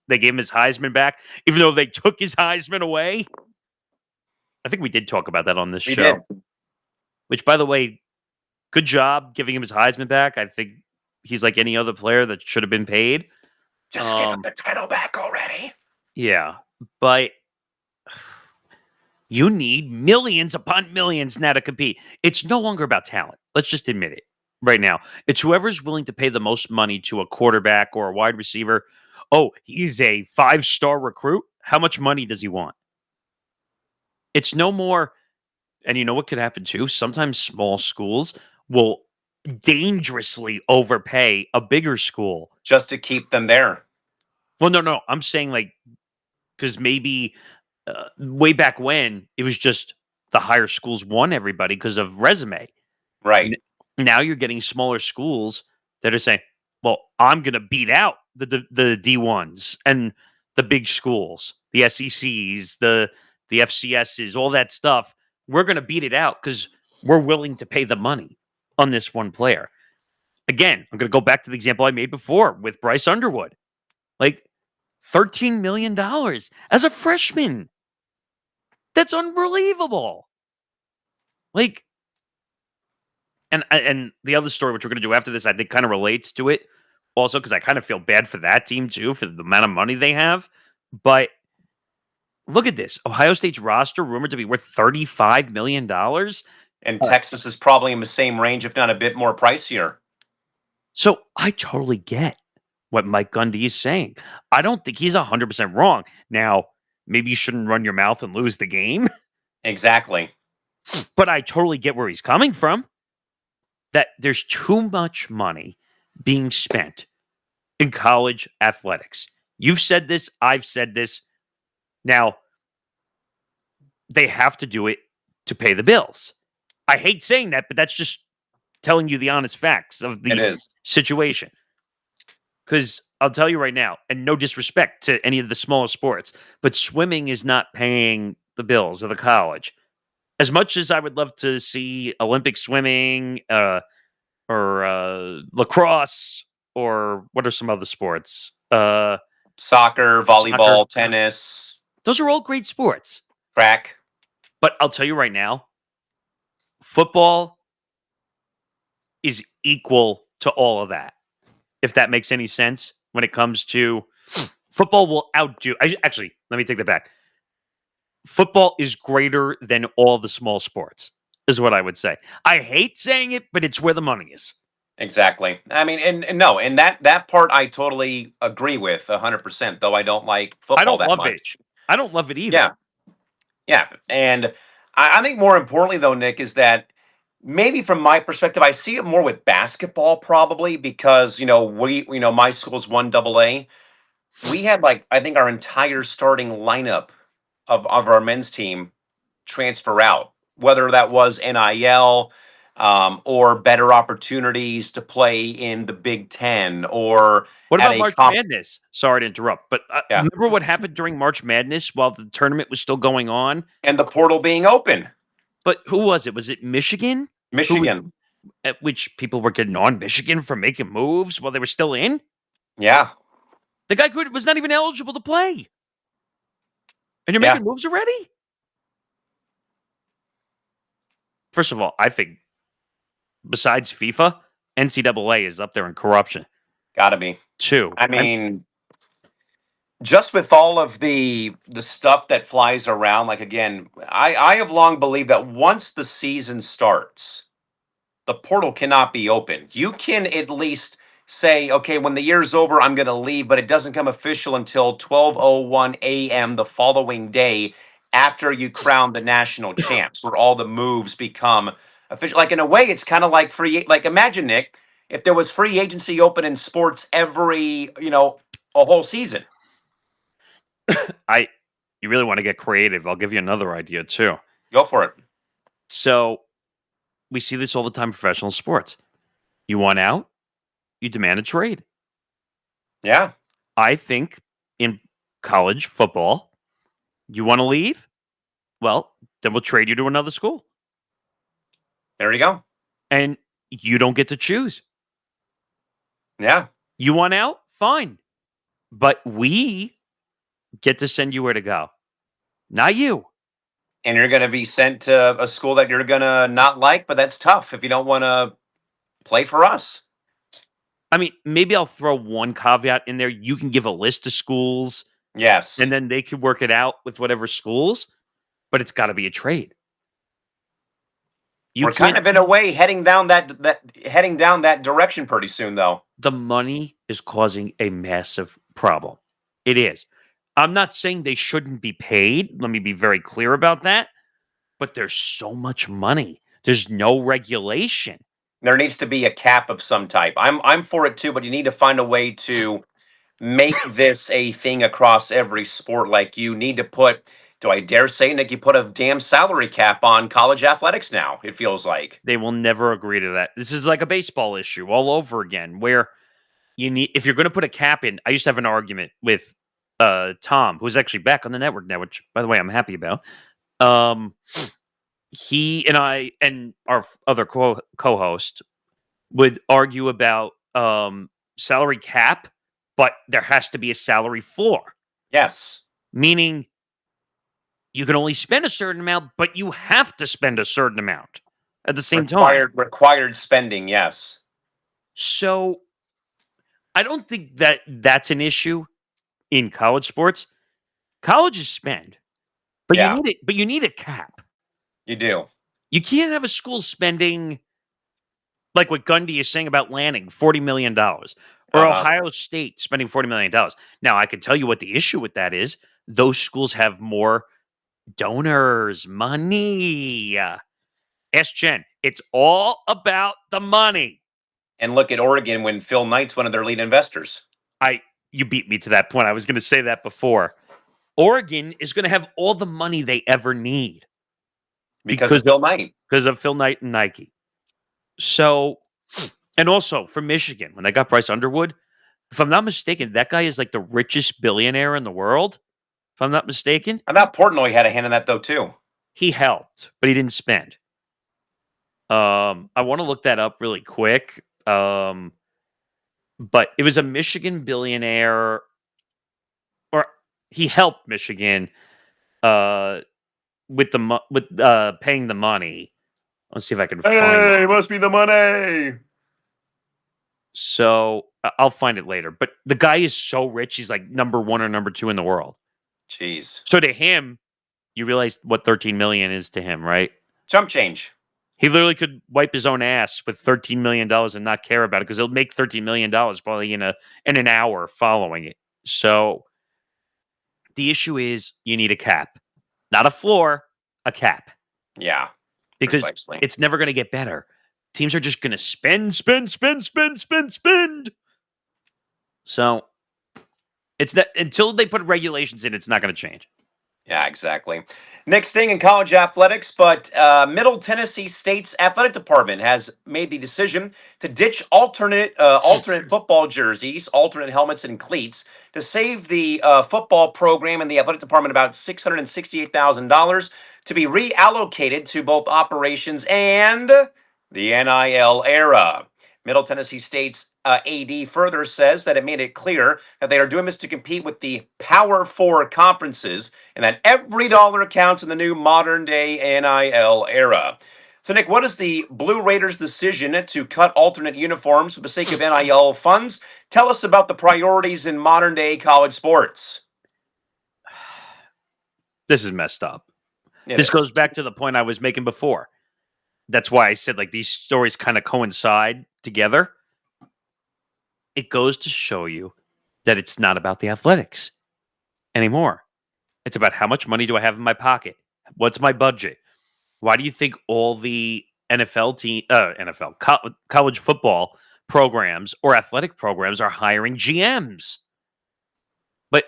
him his Heisman back, even though they took his Heisman away. I think we did talk about that on this show. Did. Which, by the way, good job giving him his Heisman back. I think he's like any other player that should have been paid. Just give him the title back already. Yeah, but you need millions upon millions now to compete. It's no longer about talent. Let's just admit it right now. It's whoever's willing to pay the most money to a quarterback or a wide receiver. Oh, he's a 5-star recruit. How much money does he want? It's no more. And you know what could happen too? Sometimes small schools will dangerously overpay a bigger school just to keep them there. Well, no. I'm saying like, because maybe way back when it was just the higher schools won everybody because of resume. Right. Now you're getting smaller schools that are saying, well, I'm going to beat out the D1s and the big schools, the SECs, the FCSs, all that stuff. We're going to beat it out because we're willing to pay the money on this one player. Again, I'm going to go back to the example I made before with Bryce Underwood. Like $13 million as a freshman. That's unbelievable. Like, and the other story, which we're going to do after this, I think kind of relates to it. also because I kind of feel bad for that team too for the amount of money they have. But look at this: Ohio State's roster rumored to be worth $35 million. And Texas is probably in the same range, if not a bit more pricier. So I totally get what Mike Gundy is saying. I don't think he's 100% wrong. Now, maybe you shouldn't run your mouth and lose the game, Exactly. but I totally get where he's coming from. That there's too much money being spent in college athletics. You've said this, I've said this. Now, they have to do it to pay the bills. I hate saying that, but that's just telling you the honest facts of It the is. situation. Because I'll tell you right now, and no disrespect to any of the smaller sports, but swimming is not paying the bills of the college. As much as I would love to see Olympic swimming or lacrosse, or what are some other sports? Soccer, volleyball, Soccer. tennis, Those are all great sports. track. But I'll tell you right now, football is equal to all of that. If that makes any sense when it comes to football will outdo. Actually, let me take that back. Football is greater than all the small sports, is what I would say. I hate saying it, but it's where the money is. Exactly. I mean, and no, and that part I totally agree with 100%. Though I don't like I football don't that love it. much. I don't love it either. Yeah, yeah. And I think more importantly, though, Nick, is that maybe from my perspective, I see it more with basketball, probably because my school's 1AA. We had like I think our entire starting lineup of our men's team transfer out, whether that was NIL or better opportunities to play in the Big Ten or What at about a March comp. Madness? Sorry to interrupt, but Yeah, remember what happened during March Madness while the tournament was still going on? and the portal being open. But who was it? Was it Michigan? Who Michigan. at which people were getting on Michigan for making moves while they were still in? Yeah, The guy was not even eligible to play. And you're yeah, making moves already? First of all, I think besides FIFA, NCAA is up there in corruption. gotta be. Two. I mean, just with all of the stuff that flies around, like again, I have long believed that once the season starts, the portal cannot be open. You can at least say, okay, when the year's over, I'm going to leave, but it doesn't come official until 12:01 a.m. the following day after you crown the national champs, where all the moves become official. Like in a way, it's kind of like like imagine, Nick, if there was free agency open in sports every, a whole season. You really want to get creative. I'll give you another idea too. Go for it. So we see this all the time in professional sports. You want out, you demand a trade. Yeah. I think in college football, you want to leave? Well, then we'll trade you to another school. There you go. And you don't get to choose. Yeah. You want out? Fine. But we get to send you where to go. Not you. And you're going to be sent to a school that you're going to not like, but that's tough if you don't want to play for us. I mean, maybe I'll throw one caveat in there. You can give a list of schools. Yes. And then they could work it out with whatever schools, but it's got to be a trade. We're kind of in a way heading down that direction pretty soon, though. The money is causing a massive problem. It is. I'm not saying they shouldn't be paid. Let me be very clear about that. But there's so much money. There's no regulation. There needs to be a cap of some type. I'm for it too, but you need to find a way to make this a thing across every sport. Like you need to put, do I dare say, Nick, you put a damn salary cap on college athletics now, it feels like. They will never agree to that. This is like a baseball issue all over again, where you need, if you're going to put a cap in, I used to have an argument with Tom, who's actually back on the network now, which, by the way, I'm happy about. He and I and our other co-host would argue about salary cap, but there has to be a salary floor. Yes. Meaning you can only spend a certain amount, but you have to spend a certain amount at the same time. Required spending, yes. So I don't think that that's an issue in college sports. Colleges spend, but you Yeah, need it. But you need a cap. you do. You can't have a school spending like what Gundy is saying about Lanning, $40 million, or Uh-huh. Ohio State spending $40 million. Now, I can tell you what the issue with that is. Those schools have more donors, money. Ask Jen. It's all about the money. And look at Oregon when Phil Knight's one of their lead investors. You beat me to that point. I was going to say that before. Oregon is going to have all the money they ever need Because of Phil Knight. because of Phil Knight and Nike. So, and also for Michigan, when they got Bryce Underwood, if I'm not mistaken, that guy is like the richest billionaire in the world. If I'm not mistaken, I thought Portnoy had a hand in that though too. he helped, but he didn't spend. I want to look that up really quick. But it was a Michigan billionaire, or he helped Michigan with paying the money. Let's see if I can find it. Hey, must be the money. So I'll find it later. But the guy is so rich; he's like number 1 or number 2 in the world. Jeez. So to him, you realize what 13 million is to him, right? Chump change. He literally could wipe his own ass with $13 million and not care about it because he'll make $13 million probably in an hour following it. So the issue is you need a cap, not a floor, a cap, Yeah. because Precisely. it's never going to get better. Teams are just going to spend. So it's not until they put regulations in, it's not going to change. Yeah, exactly. Next thing in college athletics, but Middle Tennessee State's athletic department has made the decision to ditch alternate football jerseys, alternate helmets, and cleats to save the football program and the athletic department about $668,000 to be reallocated to both operations and the NIL era. Middle Tennessee State's AD further says that it made it clear that they are doing this to compete with the Power Four conferences and that every dollar counts in the new modern day NIL era. So, Nick, what is the Blue Raiders' decision to cut alternate uniforms for the sake of NIL funds? Tell us about the priorities in modern day college sports. This is messed up. It This is. goes back to the point I was making before. That's why I said like these stories kind of coincide together. It goes to show you that it's not about the athletics anymore. It's about how much money do I have in my pocket? What's my budget? Why do you think all the college football programs or athletic programs are hiring GMs? But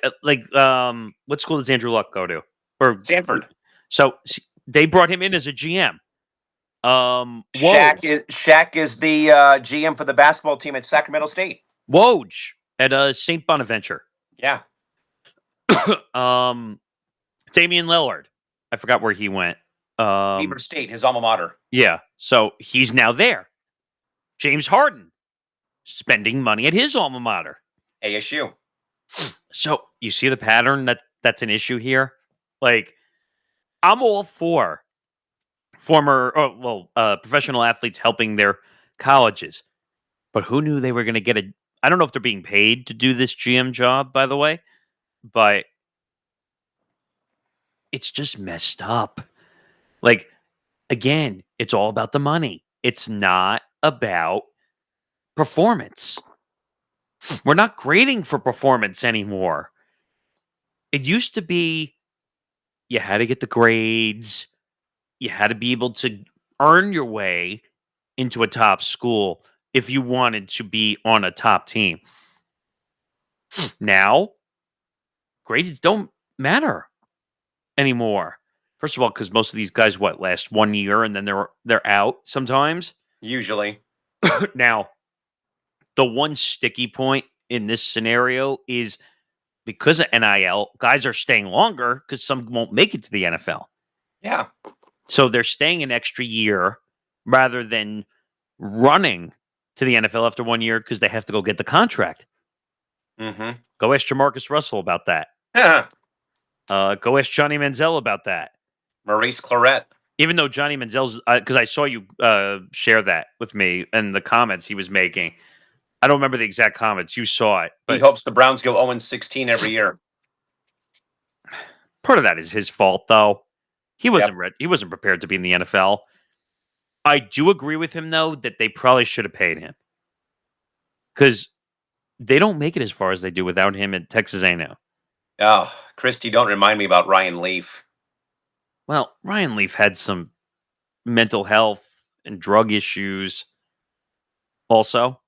what school does Andrew Luck go to? Or Stanford. So they brought him in as a GM. Shaq is the GM for the basketball team at Sacramento State. Woj at St. Bonaventure. Yeah. Damian Lillard. I forgot where he went. Weber State, his alma mater. Yeah. So he's now there. James Harden spending money at his alma mater. ASU. So you see the pattern that's an issue here? Like, I'm all for professional athletes helping their colleges. But who knew they were going to get I don't know if they're being paid to do this GM job, by the way, but it's just messed up. Like, again, it's all about the money. It's not about performance. We're not grading for performance anymore. It used to be you had to get the grades. You had to be able to earn your way into a top school if you wanted to be on a top team. Now, grades don't matter anymore. First of all, because most of these guys, last 1 year and then they're out sometimes. Usually. Now, the one sticky point in this scenario is because of NIL, guys are staying longer because some won't make it to the NFL. Yeah. So they're staying an extra year rather than running to the NFL after 1 year because they have to go get the contract. Mm-hmm. Go ask Jamarcus Russell about that. Go ask Johnny Manziel about that. Maurice Claret. Even though Johnny Manziel's, because I saw you share that with me in the comments he was making. I don't remember the exact comments. You saw it, He but hopes the Browns go 0-16 every year. part of that is his fault, though. He Yep. wasn't ready. He wasn't prepared to be in the NFL. I do agree with him, though, that they probably should have paid him because they don't make it as far as they do without him at Texas A&M. Oh, Christy, don't remind me about Ryan Leaf. Well, Ryan Leaf had some mental health and drug issues also.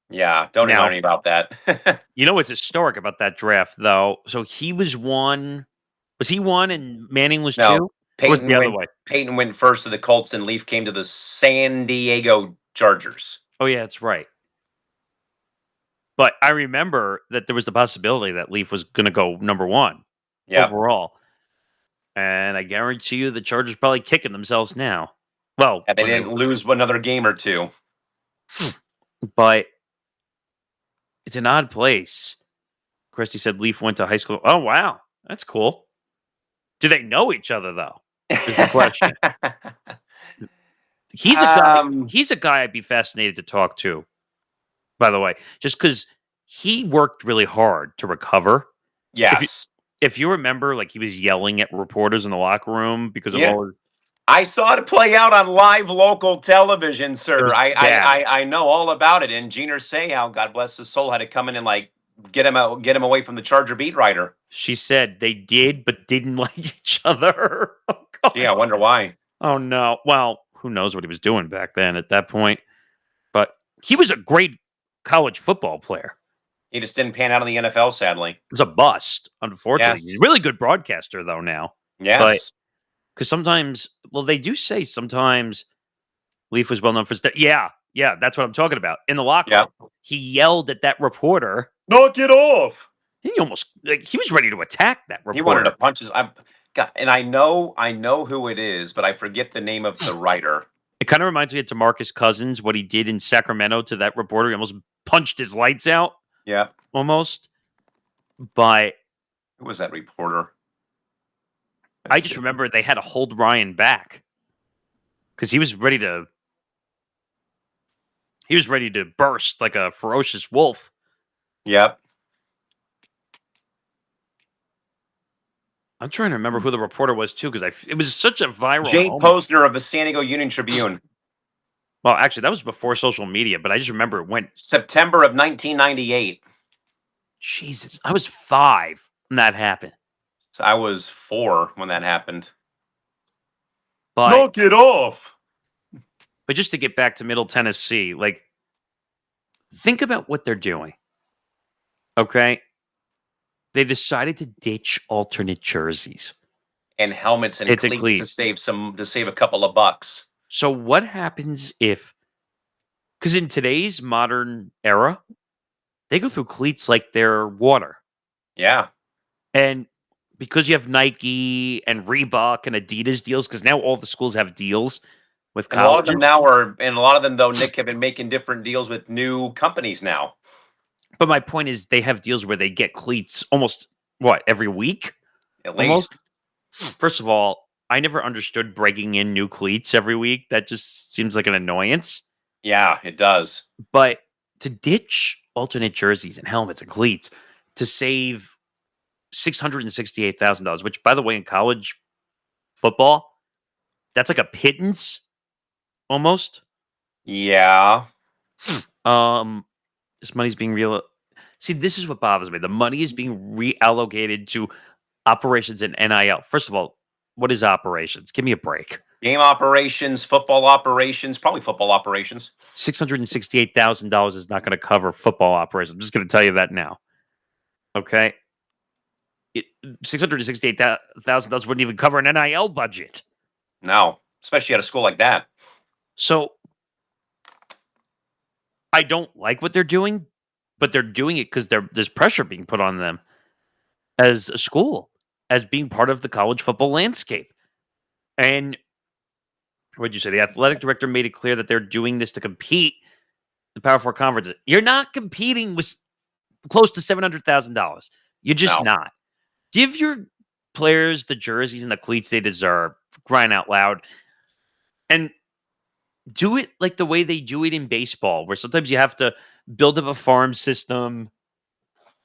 Yeah, don't Now, remind me about that. you know what's historic about that draft, though? So he was one. Was he one and Manning was No, two? Or was it the other way? Peyton went first to the Colts, and Leaf came to the San Diego Chargers. Oh, yeah, that's right. But I remember that there was the possibility that Leaf was going to go number one overall. And I guarantee you the Chargers probably kicking themselves now. Well, And they didn't lose another game or two. But it's an odd place. Christy said Leaf went to high school. Oh, wow. That's cool. Do they know each other, though? Is the question. He's a guy. He's a guy I'd be fascinated to talk to, by the way, just because he worked really hard to recover. Yes. If you remember, like he was yelling at reporters in the locker room because of all his... I saw it play out on live local television, sir. I know all about it. And Gene Seau, God bless his soul, had to come in and like get him away from the Charger beat writer. She said they did, but didn't like each other. Oh, gee, I wonder why. Oh no. Well, who knows what he was doing back then at that point? But he was a great college football player. He just didn't pan out in the NFL, sadly. It was a bust, unfortunately. Yes. He's a really good broadcaster, though, now. Yes. Because sometimes, well, they do say sometimes Leaf was well known for... Yeah, that's what I'm talking about. In the locker room, he yelled at that reporter. Knock it off! He almost... he was ready to attack that reporter. He wanted to punch his... and I know who it is, but I forget the name of the writer. It kind of reminds me of DeMarcus Cousins, what he did in Sacramento to that reporter. He almost punched his lights out. Yeah. Almost. But who was that reporter? I just remember they had to hold Ryan back because he was ready to burst like a ferocious wolf. Yep. I'm trying to remember who the reporter was too, because it was such a viral. Jay Posner of the San Diego Union Tribune. Well, actually, that was before social media, but I just remember it went September of 1998. Jesus, I was 5 when that happened. So I was 4 when that happened. But, knock it off. But just to get back to Middle Tennessee, like, think about what they're doing. Okay, they decided to ditch alternate jerseys and helmets and cleats to save a couple of bucks. So what happens if? Because in today's modern era, they go through cleats like they're water. Yeah. And because you have Nike and Reebok and Adidas deals, because now all the schools have deals with colleges. And a lot of them, though, Nick, have been making different deals with new companies now. But my point is they have deals where they get cleats almost, every week? At least. First of all, I never understood breaking in new cleats every week. That just seems like an annoyance. Yeah, it does. But to ditch alternate jerseys and helmets and cleats to save $668,000, which, by the way, in college football, that's like a pittance almost. Yeah. This money's being real. See, this is what bothers me. The money is being reallocated to operations and NIL. First of all, what is operations? Give me a break. Game operations, football operations, probably football operations. $668,000 is not going to cover football operations. I'm just going to tell you that now. Okay? $668,000 wouldn't even cover an NIL budget. No, especially at a school like that. So, I don't like what they're doing, but they're doing it because there's pressure being put on them as a school, as being part of the college football landscape. And what did you say? The athletic director made it clear that they're doing this to compete in the Power 4 conferences. You're not competing with close to $700,000. You're just not. Give your players the jerseys and the cleats they deserve, for crying out loud. And do it like the way they do it in baseball, where sometimes you have to build up a farm system,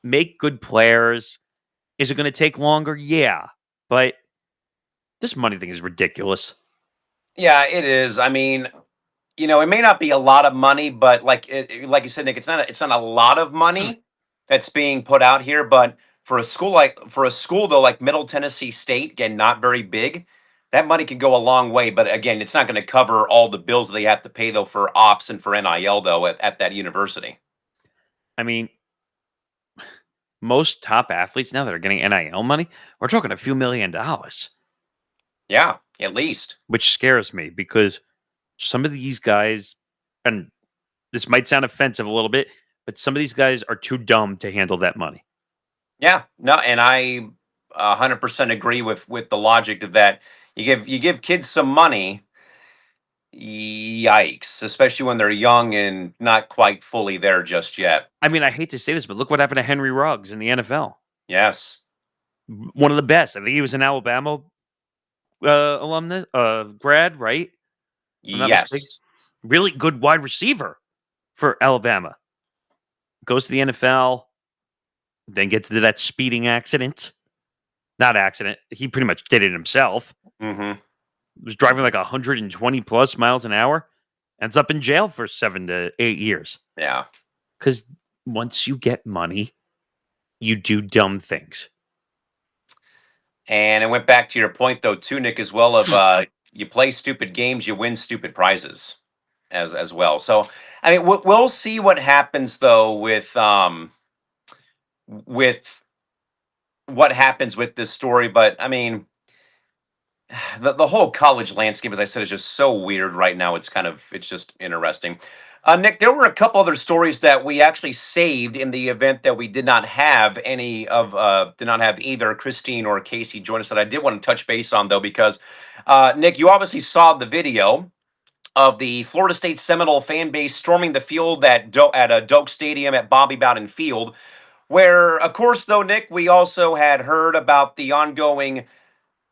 make good players. Is it going to take longer? Yeah. But this money thing is ridiculous. Yeah, it is. I mean, it may not be a lot of money, but like you said, Nick, it's not a lot of money that's being put out here. But for a school though, like Middle Tennessee State, again, not very big, that money can go a long way. But again, it's not going to cover all the bills they have to pay though for ops and for NIL though at that university. I mean, most top athletes now that are getting NIL money, we're talking a few $1,000,000, Yeah, at least. which scares me because some of these guys, and this might sound offensive a little bit, but some of these guys are too dumb to handle that money. Yeah, no, and I 100% agree with the logic of that. You give kids some money. Yikes, especially when they're young and not quite fully there just yet. I mean, I hate to say this, but look what happened to Henry Ruggs in the NFL. Yes. One of the best. I think he was an Alabama alumnus, grad, right? If I'm not mistaken. Yes. Really good wide receiver for Alabama. Goes to the NFL, then gets into that speeding accident. Not accident. He pretty much did it himself. Mm-hmm. Was driving like 120 plus miles an hour. Ends up in jail for 7 to 8 years. Yeah. Because once you get money, you do dumb things. And it went back to your point though, too, Nick, as well of you play stupid games, you win stupid prizes as well. So I mean, we'll see what happens though with what happens with this story. But I mean, the whole college landscape, as I said, is just so weird right now. It's just interesting. Nick, there were a couple other stories that we actually saved in the event that we did not have either Christine or Casey join us that I did want to touch base on though, because Nick, you obviously saw the video of the Florida State Seminole fan base storming the field at Doak Stadium at Bobby Bowden Field, where, of course, though, Nick, we also had heard about the ongoing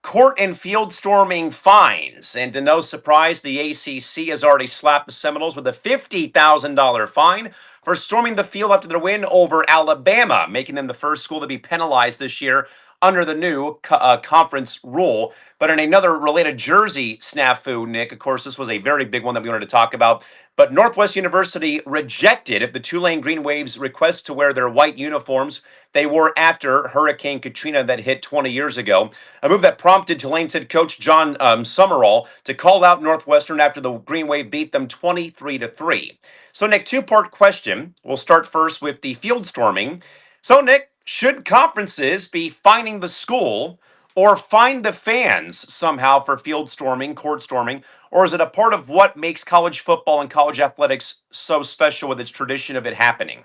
court and field storming fines. And to no surprise, the ACC has already slapped the Seminoles with a $50,000 fine for storming the field after their win over Alabama, making them the first school to be penalized this year under the new conference rule. But in another related Jersey snafu, Nick, of course, this was a very big one that we wanted to talk about. But Northwest University rejected the Tulane Green Waves' request to wear their white uniforms they wore after Hurricane Katrina that hit 20 years ago. A move that prompted Tulane's head coach John Summerall to call out Northwestern after the Green Wave beat them 23-3. So, Nick, two-part question. We'll start first with the field storming. So, Nick, should conferences be fining the school or fine the fans somehow for field storming, court storming, or is it a part of what makes college football and college athletics so special with its tradition of it happening?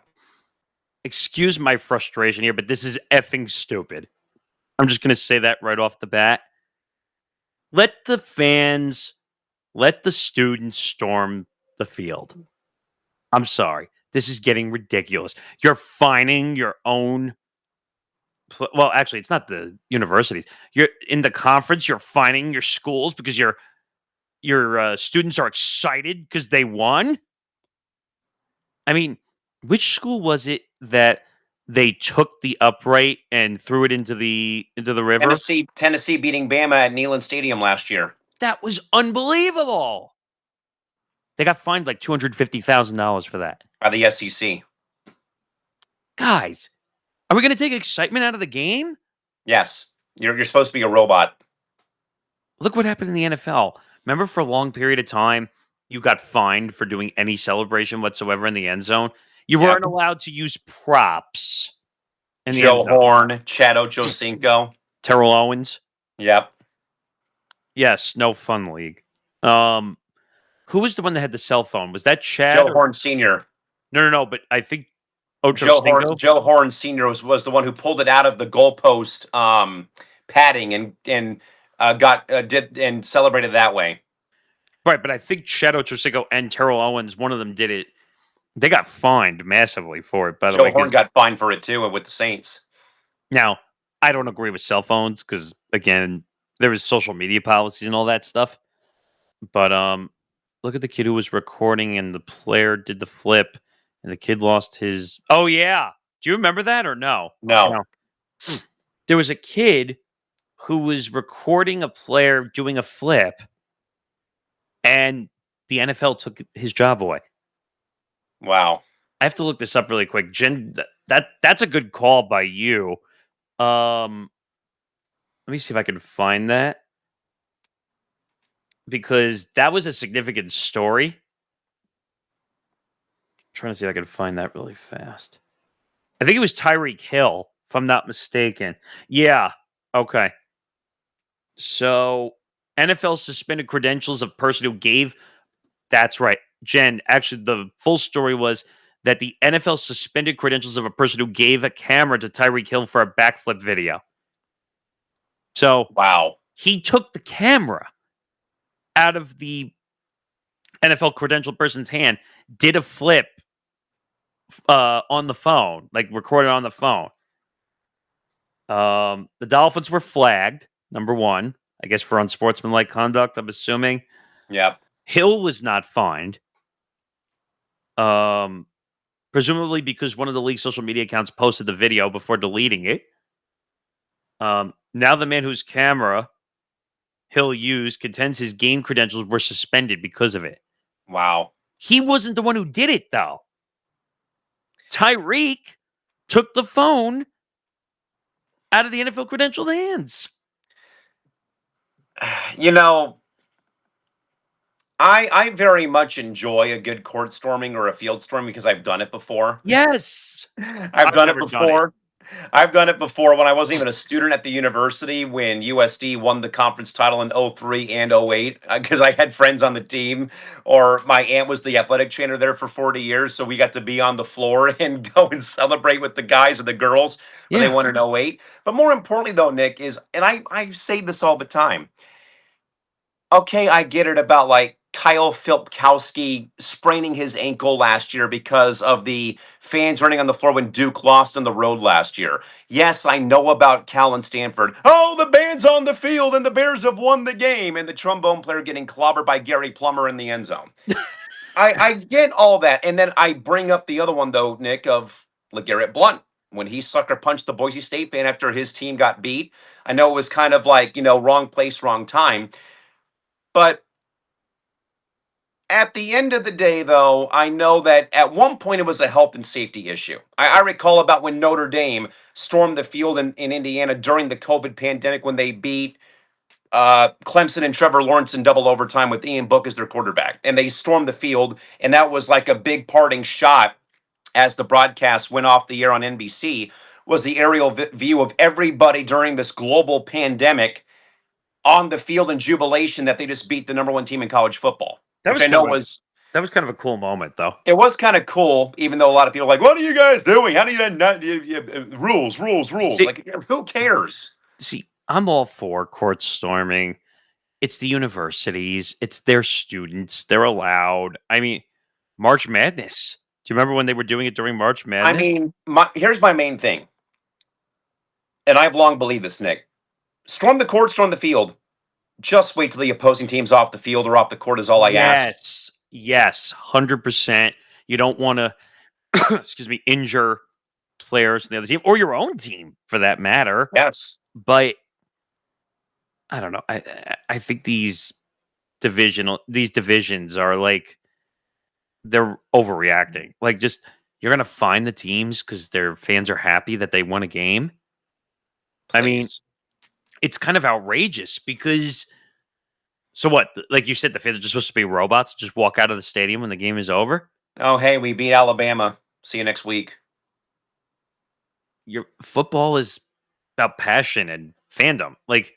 Excuse my frustration here, but this is effing stupid. I'm just going to say that right off the bat. Let the fans, let the students storm the field. I'm sorry. This is getting ridiculous. You're fining your own. Well, actually, it's not the universities. You're in the conference. You're fining your schools because your students are excited because they won. I mean, which school was it that they took the upright and threw it into the river? Tennessee beating Bama at Neyland Stadium last year. That was unbelievable. They got fined like $250,000 for that. By the SEC. Guys, are we going to take excitement out of the game? Yes. You're supposed to be a robot. Look what happened in the NFL. Remember, for a long period of time, you got fined for doing any celebration whatsoever in the end zone. You weren't allowed to use props. In the Joe Horn, Chad Ochocinco. Terrell Owens. Yep. Yes, no fun league. Who was the one that had the cell phone? Was that Chad? Joe Horn Sr. No, but I think Joe Horn Sr. was the one who pulled it out of the goalpost padding and did and celebrated that way. Right, but I think Chad Ochocinco and Terrell Owens, one of them did it. They got fined massively for it, by the way. Joe Horn got fined for it too, and with the Saints. Now, I don't agree with cell phones because, again, there was social media policies and all that stuff. But look at the kid who was recording and the player did the flip. and the kid lost his. Oh yeah, do you remember that or no? No. No. There was a kid who was recording a player doing a flip, and the NFL took his job away. Wow. I have to look this up really quick. Jen, that's a good call by you. Let me see if I can find that because that was a significant story. Trying to see if I can find that really fast. I think it was Tyreek Hill, if I'm not mistaken. Yeah. Okay. So NFL suspended credentials of person who gave. That's right, Jen. Actually, the full story was that the NFL suspended credentials of a person who gave a camera to Tyreek Hill for a backflip video. So Wow. he took the camera out of the NFL credentialed person's hand, did a flip on the phone, like recorded on the phone. The Dolphins were flagged, number one, I guess for unsportsmanlike conduct, I'm assuming. Yep. Hill was not fined. Presumably because one of the league's social media accounts posted the video before deleting it. Now the man whose camera Hill used contends his game credentials were suspended because of it. Wow. He wasn't the one who did it, though. Tyreek took the phone out of the NFL credentialed hands. You know, I very much enjoy a good court storming or a field storming because I've done it before. Yes. I've done it never done it. before. I've done it before when I wasn't even a student at the university when USD won the conference title in 03 and 08 because I had friends on the team, or my aunt was the athletic trainer there for 40 years. So we got to be on the floor and go and celebrate with the guys and the girls when they Yeah. won in 08. But more importantly, though, Nick, is, and I say this all the time, okay, I get it about like Kyle Filipkowski spraining his ankle last year because of the fans running on the floor when Duke lost on the road last year. Yes, I know about Cal and Stanford. Oh, the band's on the field and the Bears have won the game, and the trombone player getting clobbered by Gary Plummer in the end zone. I get all that. And then I bring up the other one, though, Nick, of LeGarrette Blount when he sucker punched the Boise State fan after his team got beat. I know it was kind of like, wrong place, wrong time. But at the end of the day, though, I know that at one point it was a health and safety issue. I recall about when Notre Dame stormed the field in Indiana during the COVID pandemic when they beat Clemson and Trevor Lawrence in double overtime with Ian Book as their quarterback. And they stormed the field, and that was like a big parting shot as the broadcast went off the air on NBC, was the aerial view of everybody during this global pandemic on the field in jubilation that they just beat the number one team in college football. That Which was I know kind of was that was kind of a cool moment, though. it was kind of cool, even though a lot of people are like, "What are you guys doing? How do you not rules? See, Like, who cares?" I'm all for court storming. It's the universities. It's their students. They're allowed. I mean, March Madness. Do you remember when they were doing it during March I Madness? mean, here's my main thing, and I've long believed this, Nick. Storm the court, storm the field. Just wait till the opposing team's off the field or off the court is all I ask. Yes, 100%. You don't want to, excuse me, injure players in the other team or your own team for that matter. Yes. But I don't know. I think these divisions are like they're overreacting. Like, just you're gonna find the teams because their fans are happy that they won a game. I mean, Please. it's kind of outrageous because so what? Like you said, the fans are just supposed to be robots, just walk out of the stadium when the game is over. Oh, hey, we beat Alabama. See you next week. Your football is about passion and fandom. Like,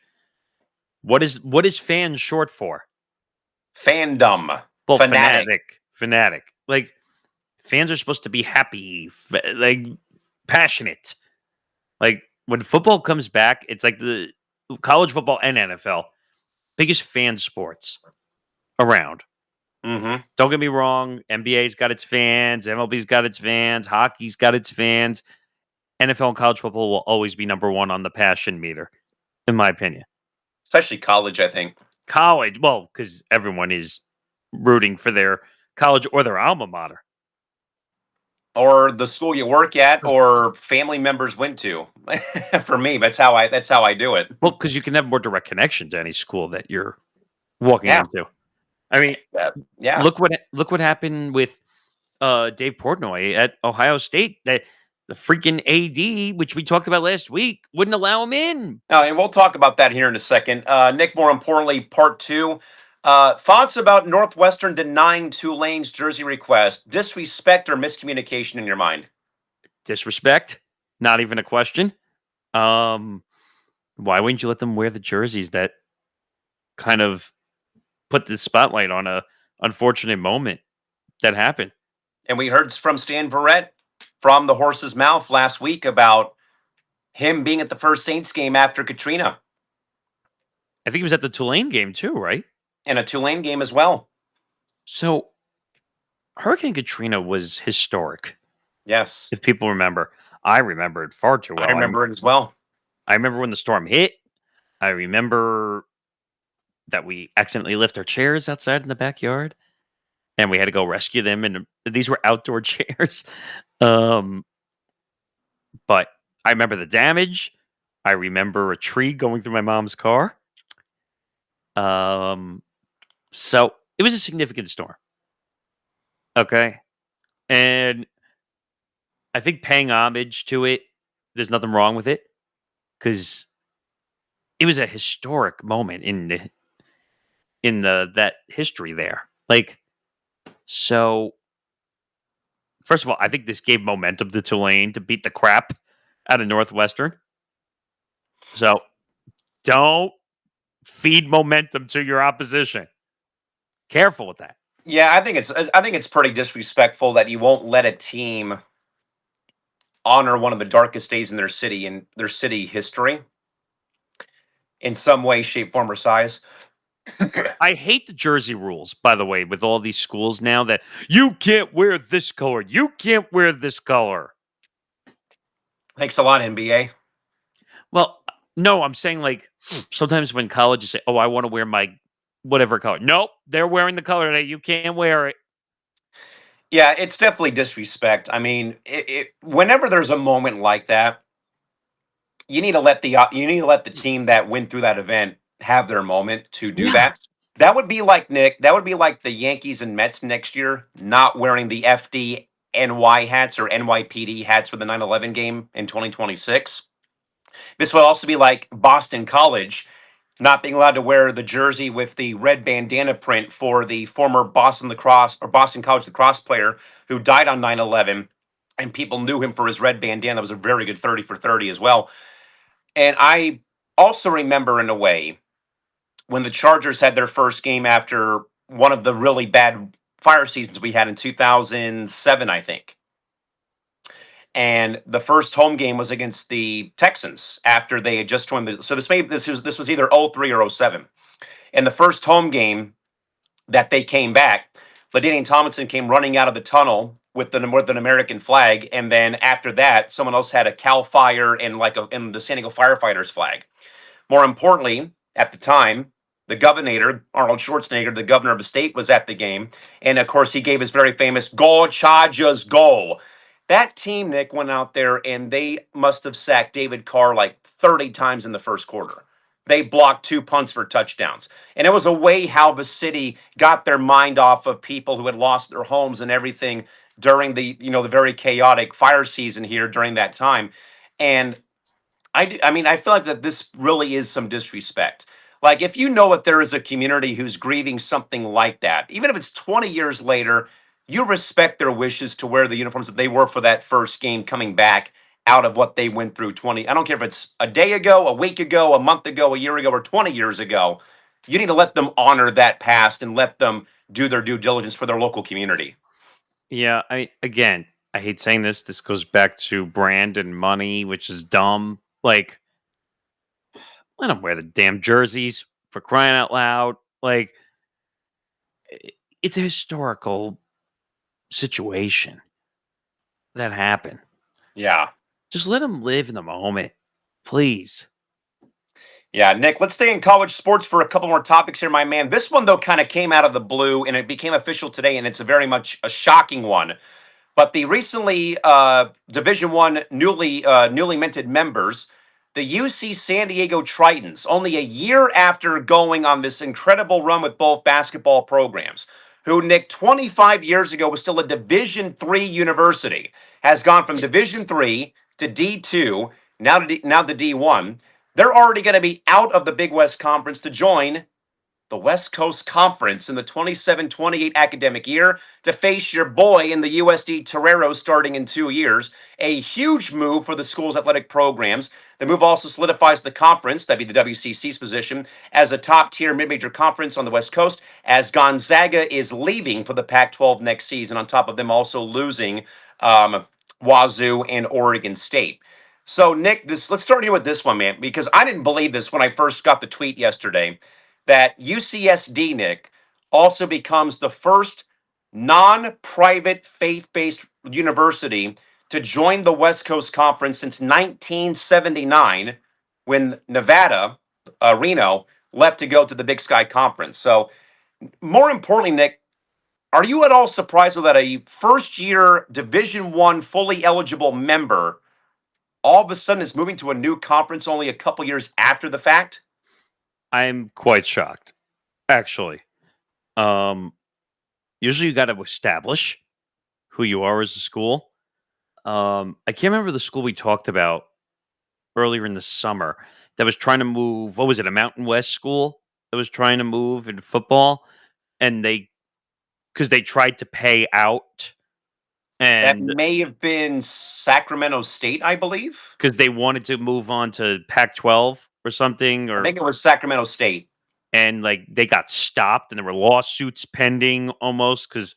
what is fans short for? Fandom. Well, Fanatic. fanatic. Like, fans are supposed to be happy, like passionate. Like when football comes back, it's like the college football and NFL biggest fan sports around. Mm-hmm. Don't get me wrong. NBA's got its fans. MLB's got its fans. Hockey's got its fans. NFL and college football will always be number one on the passion meter, in my opinion. Especially college, I think. College, well, because everyone is rooting for their college or their alma mater. or the school you work at, or family members went to. For me, that's how I do it. Well, because you can have more direct connection to any school that you're walking Yeah, into. I mean, yeah. look what happened with Dave Portnoy at Ohio State. That the freaking AD, which we talked about last week, wouldn't allow him in. And we'll talk about that here in a second. Nick, more importantly, part two. Thoughts about Northwestern denying Tulane's jersey request? Disrespect or miscommunication in your mind? Disrespect, not even a question. Why wouldn't you let them wear the jerseys that kind of put the spotlight on a unfortunate moment that happened? And we heard from Stan Verrett from the horse's mouth last week about him being at the first Saints game after Katrina, I think he was at the Tulane game too, right? and a Tulane game as well. So Hurricane Katrina was historic. Yes, If people remember, I remember it far too I well. remember it as well. I remember when the storm hit. I remember that we accidentally left our chairs outside in the backyard, and we had to go rescue them. And these were outdoor chairs. Um, but I remember the damage. I remember a tree going through my mom's car. So it was a significant storm. Okay. And I think paying homage to it, there's nothing wrong with it because it was a historic moment in the that history there. Like, so first of all, I think this gave momentum to Tulane to beat the crap out of Northwestern. So don't feed momentum to your opposition. Careful with that. Yeah, I think it's pretty disrespectful that you won't let a team honor one of the darkest days in their city history in some way, shape, form, or size. I hate the jersey rules, by the way, with all these schools now that you can't wear this color. You can't wear this color. Thanks a lot, NBA. Well, no, I'm saying like sometimes when colleges say, "Oh, I want to wear my whatever color." Nope, they're wearing the color that you can't wear it. Yeah, it's definitely disrespect. I mean, whenever there's a moment like that, you need to let the team that went through that event have their moment to do that. Yes. That would be like Nick. That would be like the Yankees and Mets next year not wearing the FDNY hats or NYPD hats for the 9/11 game in 2026. This would also be like Boston College not being allowed to wear the jersey with the red bandana print for the former Boston lacrosse or Boston College lacrosse player who died on 9/11, and people knew him for his red bandana. That was a very good 30 for 30 as well. And I also remember in a way when the Chargers had their first game after one of the really bad fire seasons we had in 2007, I think. And the first home game was against the Texans after they had just joined the. So this was either '03 or '07. And the first home game that they came back, LaDainian Tomlinson came running out of the tunnel with an American flag, and then after that, someone else had a Cal Fire and and the San Diego firefighters flag. More importantly, at the time, the governor, Arnold Schwarzenegger, the governor of the state, was at the game. And of course, he gave his very famous "Go Chargers, go." That team, Nick, went out there and they must have sacked David Carr like 30 times in the first quarter. They blocked two punts for touchdowns. And it was a way how the city got their mind off of people who had lost their homes and everything during the very chaotic fire season here during that time. And I mean, I feel like that this really is some disrespect. Like, if you know that there is a community who's grieving something like that, even if it's 20 years later, you respect their wishes to wear the uniforms that they wore for that first game coming back out of what they went through 20. I don't care if it's a day ago, a week ago, a month ago, a year ago, or 20 years ago. You need to let them honor that past and let them do their due diligence for their local community. Yeah, again, I hate saying this. This goes back to brand and money, which is dumb. Like, let them wear the damn jerseys for crying out loud. Like, it's a historical situation that happened. Yeah. Just let them live in the moment, please. Yeah, Nick, let's stay in college sports for a couple more topics here, my man. This one, though, kind of came out of the blue and it became official today, and it's a very much a shocking one. But the recently Division One newly minted members, the UC San Diego Tritons, only a year after going on this incredible run with both basketball programs, who Nick 25 years ago was still a Division 3 university, has gone from Division 3 to D2, now to D1. They're already going to be out of the Big West Conference to join the West Coast Conference in the 27-28 academic year to face your boy in the USD Toreros starting in 2 years. A huge move for the school's athletic programs. The move also solidifies the conference, that'd be the WCC's position, as a top tier mid major conference on the West Coast, as Gonzaga is leaving for the Pac 12 next season, on top of them also losing Wazoo and Oregon State. So, Nick, let's start here with this one, man, because I didn't believe this when I first got the tweet yesterday that UCSD, Nick, also becomes the first non private faith based university to join the West Coast Conference since 1979 when Nevada, Reno, left to go to the Big Sky Conference. So, more importantly, Nick, are you at all surprised that a first year Division 1 fully eligible member all of a sudden is moving to a new conference only a couple years after the fact? I'm quite shocked, actually. Um, Usually you got to establish who you are as a school. I can't remember the school we talked about earlier in the summer that was trying to move. What was it? A Mountain West school that was trying to move in football, and because they tried to pay out, That and may have been Sacramento State, I believe. because they wanted to move on to Pac-12 or something, I or think it was Sacramento State. and like they got stopped, and there were lawsuits pending almost because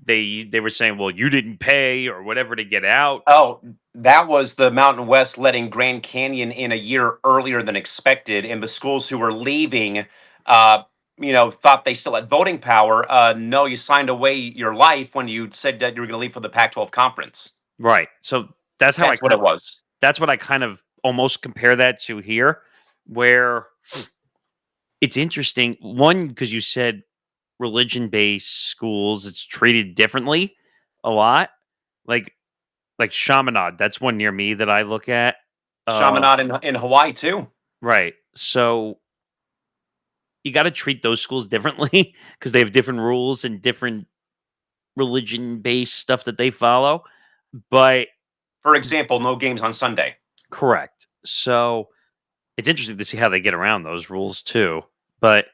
they were saying, well, you didn't pay or whatever to get out. Oh, that was the Mountain West letting Grand Canyon in a year earlier than expected, and the schools who were leaving, uh, thought they still had voting power. No, you signed away your life when you said that you were going to leave for the Pac-12 conference. Right. So that's how That's what it was. that's what I kind of almost compare that to here, where it's interesting. One, because you said religion-based schools, it's treated differently a lot. Like Chaminade, that's one near me that I look at. Uh, Chaminade in Hawaii too. right. So you got to treat those schools differently because they have different rules and different religion-based stuff that they follow. But For example, no games on Sunday. correct. So it's interesting to see how they get around those rules too. But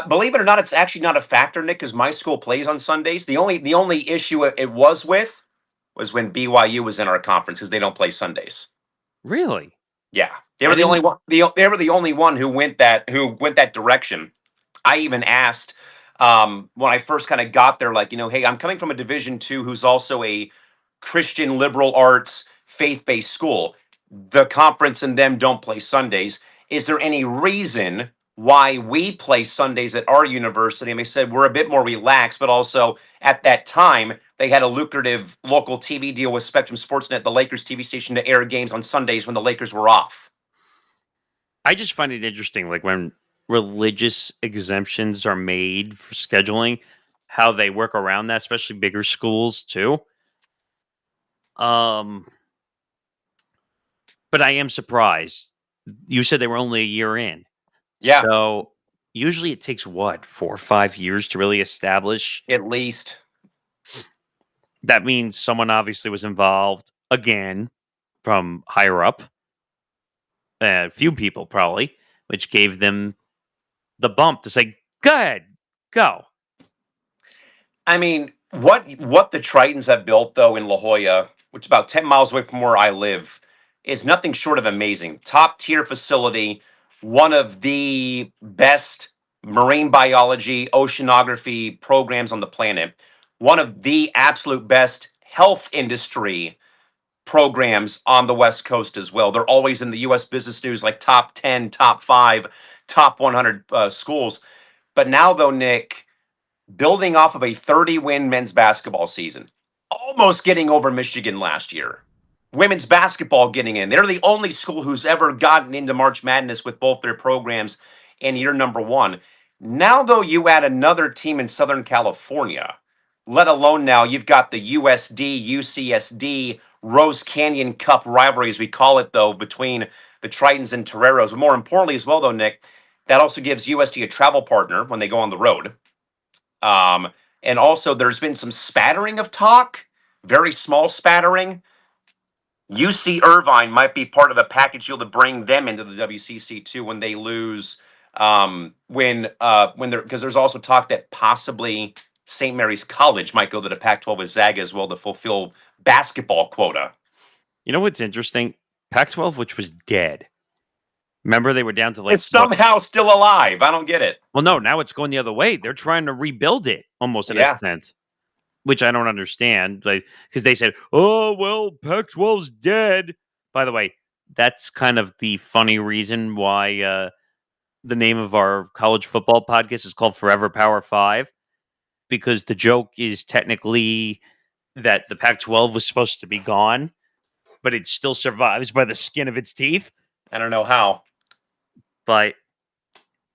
Believe it or not, it's actually not a factor, Nick, because my school plays on Sundays. The only issue it was with was when BYU was in our conference because they don't play Sundays. really, Yeah, they I were the only didn't. one. They were the only one who went that direction. I even asked when I first kind of got there, like, hey, I'm coming from a Division 2 who's also a Christian liberal arts faith based school. The conference and them don't play Sundays. Is there any reason why we play Sundays at our university? And they said we're a bit more relaxed, but also at that time they had a lucrative local TV deal with Spectrum Sportsnet, the Lakers TV station, to air games on Sundays when the Lakers were off. I just find it interesting, like when religious exemptions are made for scheduling, how they work around that, especially bigger schools too. Um, but I am surprised. You said they were only a year in, Yeah, so usually it takes what 4 or 5 years to really establish. at least. That means someone obviously was involved again from higher up. A few people probably, which gave them the bump to say, "Go ahead, go." I mean, what the Tritons have built though in La Jolla, which is about 10 miles away from where I live, is nothing short of amazing. Top tier facility, one of the best marine biology, oceanography programs on the planet, one of the absolute best health industry programs on the West Coast as well. They're always in the US Business News, like top 10, top 5, top 100 schools. But now, though, Nick, building off of a 30-win men's basketball season, almost getting over Michigan last year. Women's basketball getting in. They're the only school who's ever gotten into March Madness with both their programs in year number 1. Now, though, you add another team in Southern California let alone now you've got the USD, UCSD, Rose Canyon Cup rivalry, as we call it, though, between the Tritons and Toreros. But more importantly, as well, though, Nick, that also gives USD a travel partner when they go on the road. And also, there's been some spattering of talk, very small spattering. UC Irvine might be part of a package deal to bring them into the WCC too when they lose. When they're because there's also talk that possibly St. Mary's College might go to the Pac-12 with Zaga as well to fulfill basketball quota. You know what's interesting? Pac-12, which was dead. Remember, they were down to like It's somehow still alive. I don't get it. Well, no, now it's going the other way. They're trying to rebuild it almost in a Yeah. sense, which I don't understand. Like, because they said, "Oh well, Pac-12's dead." By the way, that's kind of the funny reason why the name of our college football podcast is called Forever Power Five, because the joke is technically that the Pac-12 was supposed to be gone, but it still survives by the skin of its teeth. I don't know how. But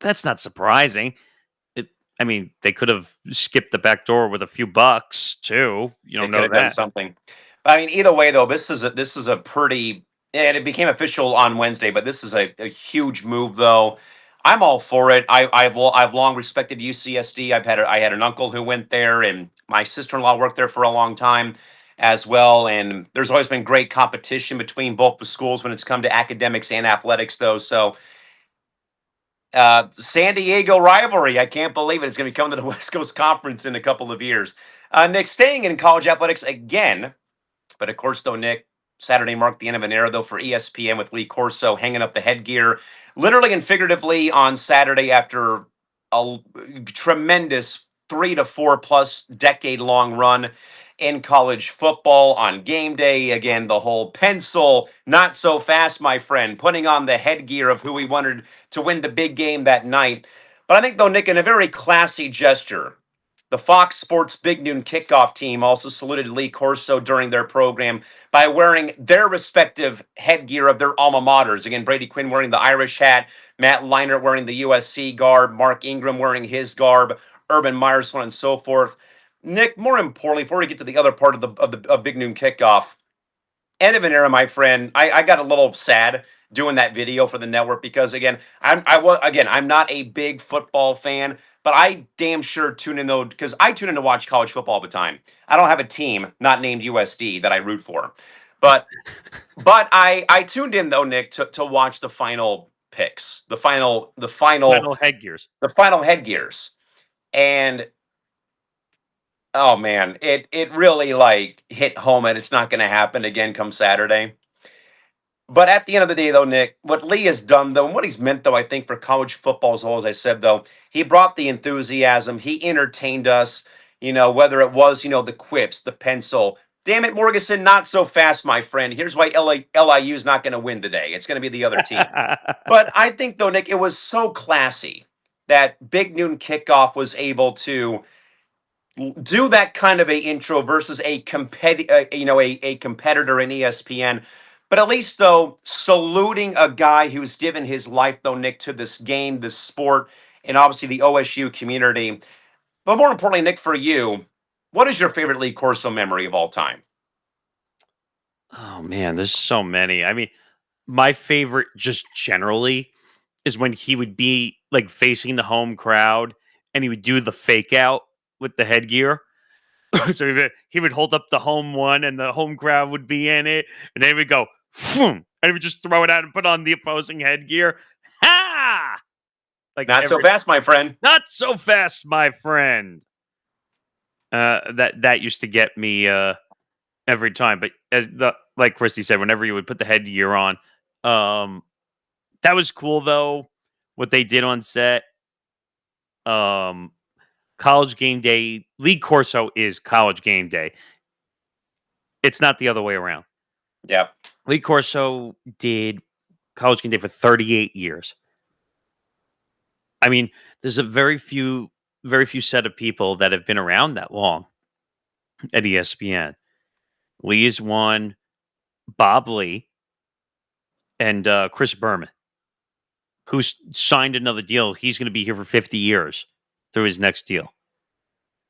that's not surprising. I mean, they could have skipped the back door with a few bucks too. You They don't could know have done that. something. I mean, either way, though, this is a pretty, and it became official on Wednesday. But this is a huge move, though. I'm all for it. I've long respected UCSD. I had an uncle who went there, and my sister-in-law worked there for a long time as well. And there's always been great competition between both the schools when it's come to academics and athletics, though. So San Diego rivalry. I can't believe it. It's going to be coming to the West Coast Conference in a couple of years. Nick, staying in college athletics again, but of course, though, Nick, Saturday marked the end of an era, though, for ESPN with Lee Corso hanging up the headgear, literally and figuratively on Saturday after a tremendous 3 to 4 plus decade long run in college football on game day. Again, the whole pencil, not so fast, my friend, putting on the headgear of who we wanted to win the big game that night. But I think, though, Nick, in a very classy gesture, the Fox Sports Big Noon kickoff team also saluted Lee Corso during their program by wearing their respective headgear of their alma maters. Again, Brady Quinn wearing the Irish hat, Matt Leinart wearing the USC garb, Mark Ingram wearing his garb, Urban Meyer, so on and so forth. Nick, more importantly, before we get to the other part of the Big Noon kickoff, end of an era, my friend. I got a little sad doing that video for the network because I'm not a big football fan, but I damn sure tune in though because I tune in to watch college football all the time. I don't have a team not named USD that I root for, but I tuned in though, Nick, to watch the final picks, Final headgears. the final headgears, and oh man, it really like hit home and it's not going to happen again come Saturday. But at the end of the day, though, Nick, what Lee has done, though, and what he's meant, though, I think for college football as whole, as I said, though, he brought the enthusiasm. He entertained us, whether it was, the quips, the pencil. Damn it, Morganson, not so fast, my friend. Here's why LIU is not going to win today. It's going to be the other team. But I think, though, Nick, it was so classy that Big Noon Kickoff was able to do that kind of a intro versus a a competitor in ESPN. But at least though, saluting a guy who's given his life though, Nick, to this game, this sport, and obviously the OSU community. But more importantly, Nick, for you, what is your favorite Lee Corso memory of all time? Oh man, there's so many. I mean, my favorite just generally is when he would be like facing the home crowd and he would do the fake out with the headgear. So he would hold up the home one and the home crowd would be in it. And then he would go, "Phoom," and he would just throw it out and put on the opposing headgear. Ha! Like Not so fast, my friend. not so fast, my friend. That used to get me every time. But like Christy said, whenever you would put the headgear on, that was cool though. What they did on set. Um, College game day. Lee Corso is college game day. It's not the other way around. Yep. Lee Corso did college game day for 38 years. I mean, there's a very few set of people that have been around that long at ESPN. Lee is one, Bob Lee, and Chris Berman, who's signed another deal. He's going to be here for 50 years through his next deal.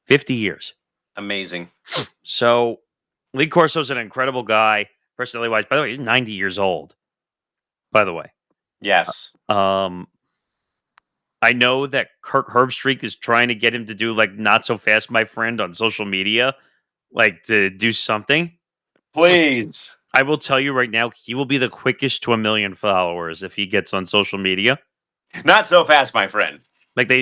50 years. Amazing. So Lee Corso's an incredible guy, personality wise. By the way, he's 90 years old. By the way, Yes. um, I know that Kirk Herbstreit is trying to get him to do like "Not So Fast, My Friend" on social media, like to do something. Please. I will tell you right now, he will be the quickest to 1 million followers if he gets on social media. Not so fast, my friend. Like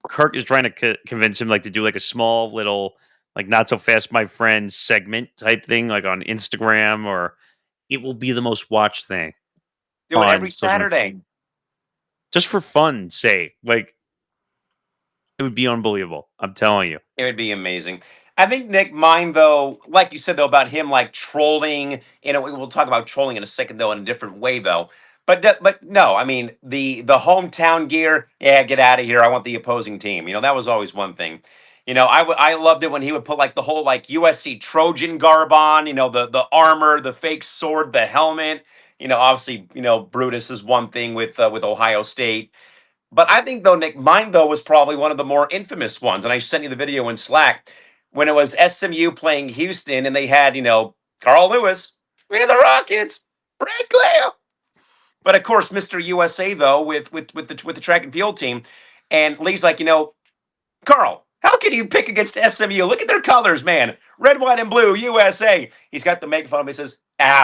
Kirk is trying to convince him like to do like a small little like "Not So Fast, My Friend" segment type thing, like on Instagram, or it will be the most watched thing Do it every on social media, Saturday. just for fun's sake. Like it would be unbelievable. I'm telling you. It would be amazing. I think Nick, mine though, like you said though about him like trolling. We'll talk about trolling in a second though in a different way though. But no, I mean the hometown gear. Yeah, get out of here. I want the opposing team. That was always one thing. I loved it when he would put like the whole like USC Trojan garb on. The armor, the fake sword, the helmet. Obviously, Brutus is one thing with Ohio State. But I think though, Nick, mine though was probably one of the more infamous ones, and I sent you the video in Slack when it was SMU playing Houston, and they had Carl Lewis, we're the Rockets, Brad Clay. But of course, Mr. USA though with the track and field team, and Lee's like, Carl, how can you pick against SMU? Look at their colors, man. Red, white, and blue, USA. He's got the megaphone. He says,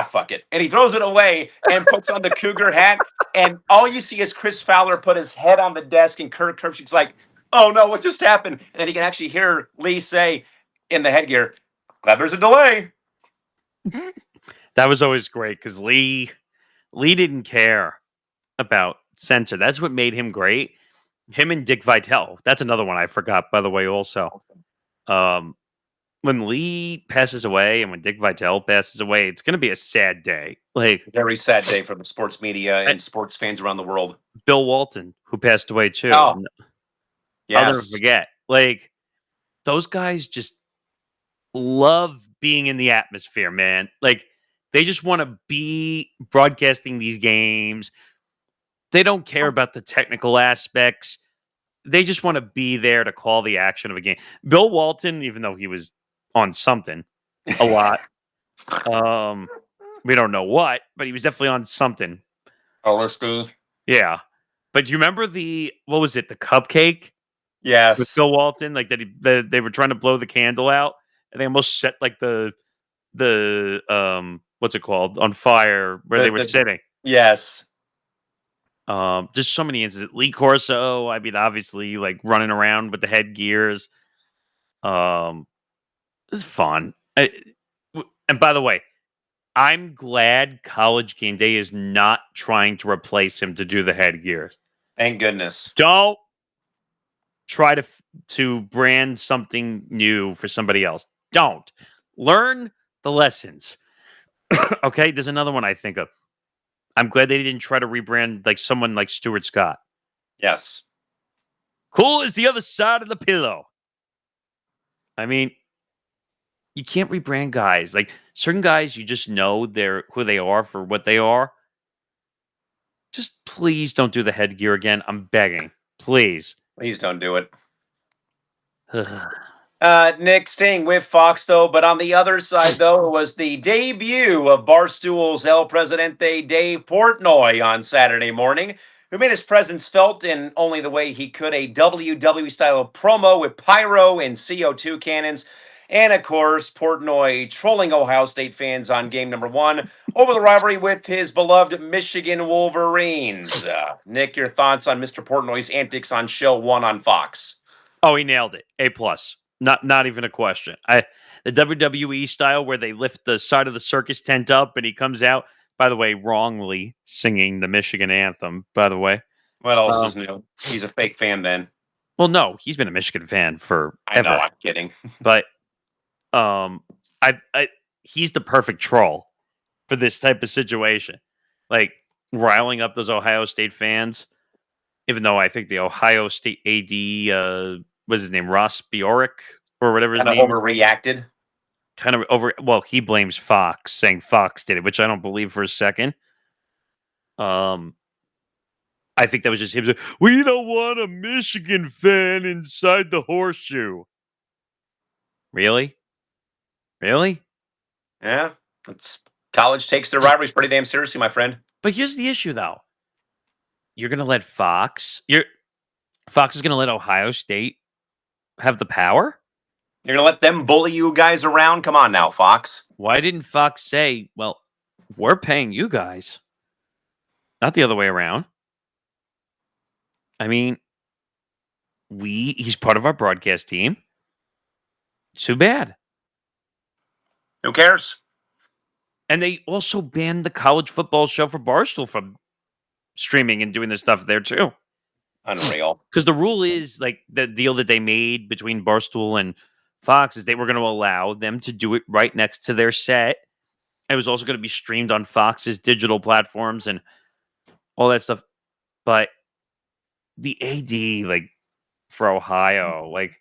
fuck it. And he throws it away and puts on the Cougar hat. And all you see is Chris Fowler put his head on the desk, and Kirk Herbstreit's like, oh no, what just happened? And then he can actually hear Lee say in the headgear, glad there's a delay. That was always great because Lee didn't care about censor. That's what made him great. Him and Dick Vitale. That's another one I forgot, by the way, also. When Lee passes away and when Dick Vitale passes away, it's going to be a sad day. Like, Very sad day for the sports media and sports fans around the world. Bill Walton, who passed away too. Oh, I'll never yes. forget. Like, those guys just love being in the atmosphere, man. Like, they just want to be broadcasting these games. They don't care about the technical aspects. They just want to be there to call the action of a game. Bill Walton, even though he was on something a lot, we don't know what, but he was definitely on something. LSD. Yeah. But do you remember what was it, the cupcake? Yes. With Bill Walton, like that they were trying to blow the candle out, and they almost set like the what's it called on fire where they were sitting. Yes. Just so many instances. Lee Corso, I mean, obviously, like running around with the headgears. It's fun. And by the way, I'm glad College Game Day is not trying to replace him to do the headgear. Thank goodness. Don't try to brand something new for somebody else. Don't. Learn the lessons. Okay, there's another one I think of. I'm glad they didn't try to rebrand like someone like Stuart Scott. Yes. Cool is the other side of the pillow. I mean, you can't rebrand guys. Like certain guys, you just know they're who they are for what they are. Just please don't do the headgear again. I'm begging. Please. Please don't do it. Nick, staying with Fox though, but on the other side though, it was the debut of Barstool's El Presidente Dave Portnoy on Saturday morning, who made his presence felt in only the way he could, a WWE style promo with pyro and CO2 cannons. And of course, Portnoy trolling Ohio State fans on game number one over the rivalry with his beloved Michigan Wolverines. Nick, your thoughts on Mr. Portnoy's antics on show one on Fox? Oh, he nailed it. A plus. Not even a question. The WWE style where they lift the side of the circus tent up and he comes out, by the way, wrongly singing the Michigan anthem, by the way. What else is new? He's a fake fan then. Well, no, he's been a Michigan fan forever. I know, I'm kidding. But he's the perfect troll for this type of situation. Like riling up those Ohio State fans, even though I think the Ohio State AD was his name, Ross Bjork or whatever his name overreacted. Well, he blames Fox, saying Fox did it, which I don't believe for a second. I think that was just him saying, we don't want a Michigan fan inside the horseshoe. Really? Really? Yeah, it's college takes their rivalries pretty damn seriously, my friend. But here's the issue, though. You're going to let Fox. Fox is going to let Ohio State have the power? You're gonna let them bully you guys around? Come on now, Fox. Why didn't Fox say, well, we're paying you guys, not the other way around? I mean, he's part of our broadcast team. Too bad. Who cares? And they also banned the college football show for Barstool from streaming and doing their stuff there too. Unreal. Because the rule is like the deal that they made between Barstool and Fox is they were going to allow them to do it right next to their set. It was also going to be streamed on Fox's digital platforms and all that stuff. But the AD, like for Ohio, like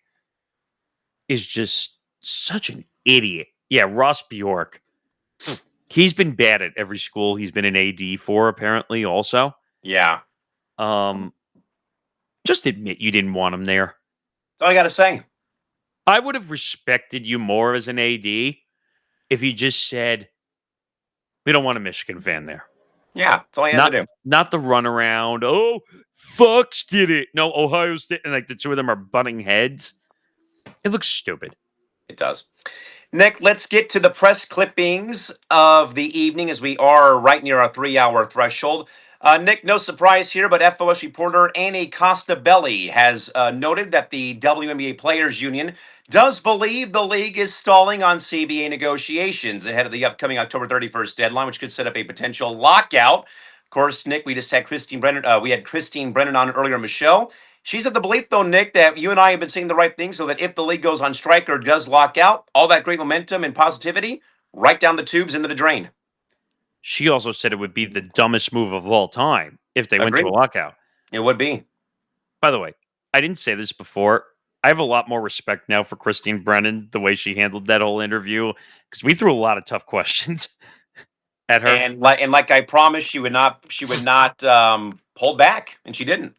is just such an idiot. Yeah, Ross Bjork. He's been bad at every school he's been an AD for, apparently, also. Yeah. Just admit you didn't want him there. That's all I gotta say. I would have respected you more as an AD if you just said, we don't want a Michigan fan there. Yeah, that's all I had to do. Not the runaround. Oh, Fox did it. No, Ohio State. And like the two of them are butting heads. It looks stupid. It does. Nick, let's get to the press clippings of the evening as we are right near our 3-hour threshold. Nick, no surprise here, but FOS reporter Annie Costabelli has noted that the WNBA Players Union does believe the league is stalling on CBA negotiations ahead of the upcoming October 31st deadline, which could set up a potential lockout. Of course, Nick, we just had Christine Brennan. We had Christine Brennan on earlier in the show. She's of the belief, though, Nick, that you and I have been saying the right thing so that if the league goes on strike or does lock out, all that great momentum and positivity right down the tubes into the drain. She also said it would be the dumbest move of all time if they went to a lockout. It would be. By the way, I didn't say this before. I have a lot more respect now for Christine Brennan, the way she handled that whole interview, because we threw a lot of tough questions at her. And like I promised, she would not hold back, and she didn't.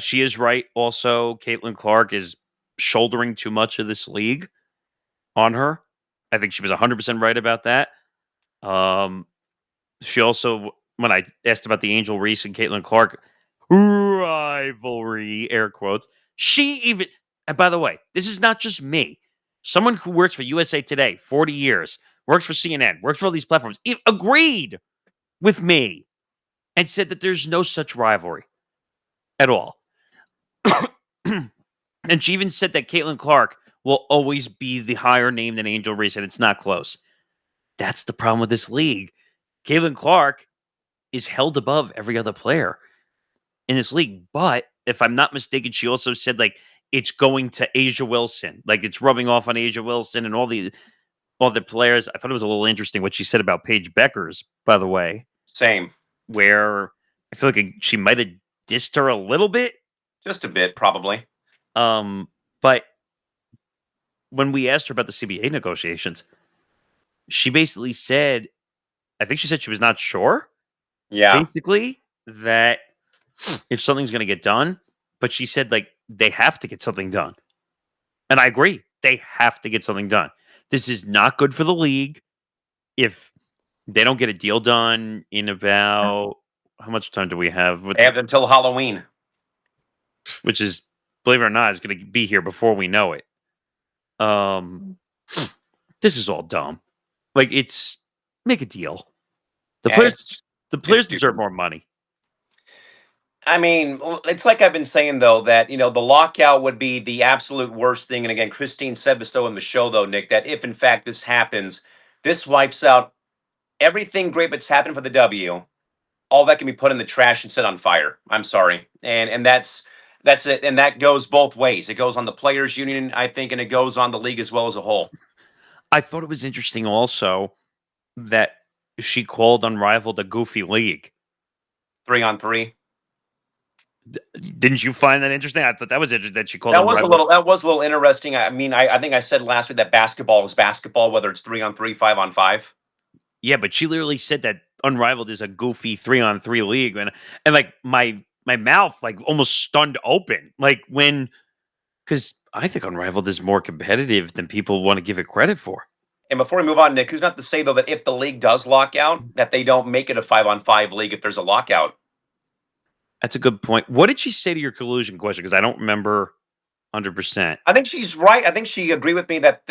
She is right. Also, Caitlin Clark is shouldering too much of this league on her. I think she was 100% right about that. She also, when I asked about the Angel Reese and Caitlin Clark rivalry, air quotes, she even, and by the way, this is not just me. Someone who works for USA Today, 40 years, works for CNN, works for all these platforms, agreed with me and said that there's no such rivalry at all. And she even said that Caitlin Clark will always be the higher name than Angel Reese, and it's not close. That's the problem with this league. Caitlin Clark is held above every other player in this league. But if I'm not mistaken, she also said like it's going to Asia Wilson, like it's rubbing off on Asia Wilson and all the players. I thought it was a little interesting what she said about Paige Beckers, by the way. Same. Where I feel like she might have dissed her a little bit. Just a bit, probably. But when we asked her about the CBA negotiations, she basically said, I think she said she was not sure. Yeah. Basically, that if something's going to get done, but she said, like, they have to get something done. And I agree. They have to get something done. This is not good for the league if they don't get a deal done in about, how much time do we have? They have until Halloween. Which is, believe it or not, is going to be here before we know it. This is all dumb. Like, it's make a deal. The players deserve more money. I mean, it's like I've been saying, though, that, the lockout would be the absolute worst thing. And again, Christine said so in the show, though, Nick, that if in fact this happens, this wipes out everything great that's happened for the W. All that can be put in the trash and set on fire. I'm sorry. And that's it. And that goes both ways. It goes on the players union, I think, and it goes on the league as well as a whole. I thought it was interesting also that she called Unrivaled a goofy league. 3-on-3. Didn't you find that interesting? I thought that was interesting that she called that was a little interesting. I mean, I think I said last week that basketball is basketball, whether it's 3-on-3, 5-on-5. Yeah, but she literally said that Unrivaled is a goofy 3-on-3 league, and like my mouth like almost stunned open, like because I think Unrivaled is more competitive than people want to give it credit for. And before we move on, Nick, who's not to say though that if the league does lock out, that they don't make it a 5-on-5 league if there's a lockout? That's a good point. What did she say to your collusion question? Because I don't remember 100%. I think she's right. I think she agreed with me that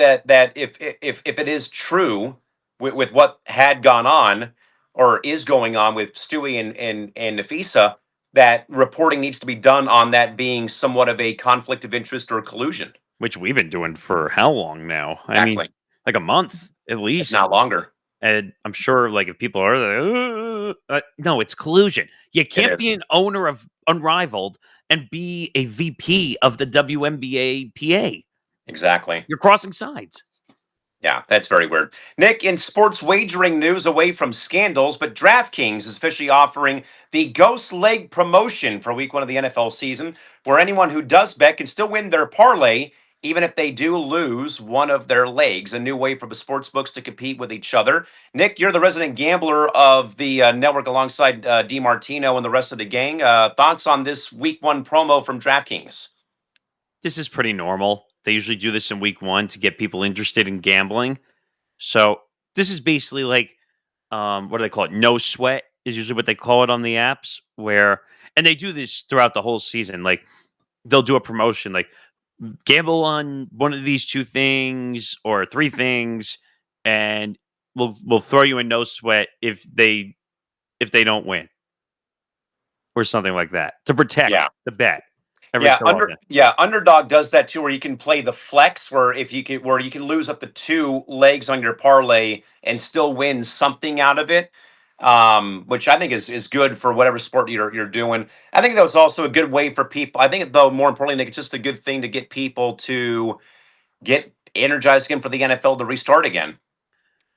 if it is true with what had gone on or is going on with Stewie and Nafisa, that reporting needs to be done on that being somewhat of a conflict of interest or collusion. Which we've been doing for how long now? I mean, Exactly, like a month at if least. not longer. And I'm sure, like, if people are like, no, it's collusion. You can't be is. an owner of Unrivaled and be a VP of the WNBA PA. Exactly. You're crossing sides. Yeah, that's very weird. Nick, in sports wagering news away from scandals, but DraftKings is officially offering the Ghost Leg promotion for week 1 of the NFL season, where anyone who does bet can still win their parlay, even if they do lose one of their legs. A new way for the sports books to compete with each other. Nick, you're the resident gambler of the network alongside DiMartino and the rest of the gang. Thoughts on this week 1 promo from DraftKings? This is pretty normal. They usually do this in week 1 to get people interested in gambling. So this is basically like, what do they call it? No sweat is usually what they call it on the apps. And they do this throughout the whole season. Like, they'll do a promotion, like, gamble on one of these 2 things or 3 things, and we'll throw you in no sweat if they don't win, or something like that, to protect the bet. Underdog does that too, where you can play the flex, where you can lose up to 2 legs on your parlay and still win something out of it, which I think is good for whatever sport you're doing. I think that was also a good way for people. I think though, more importantly, Nick, it's just a good thing to get people to get energized again for the NFL to restart again.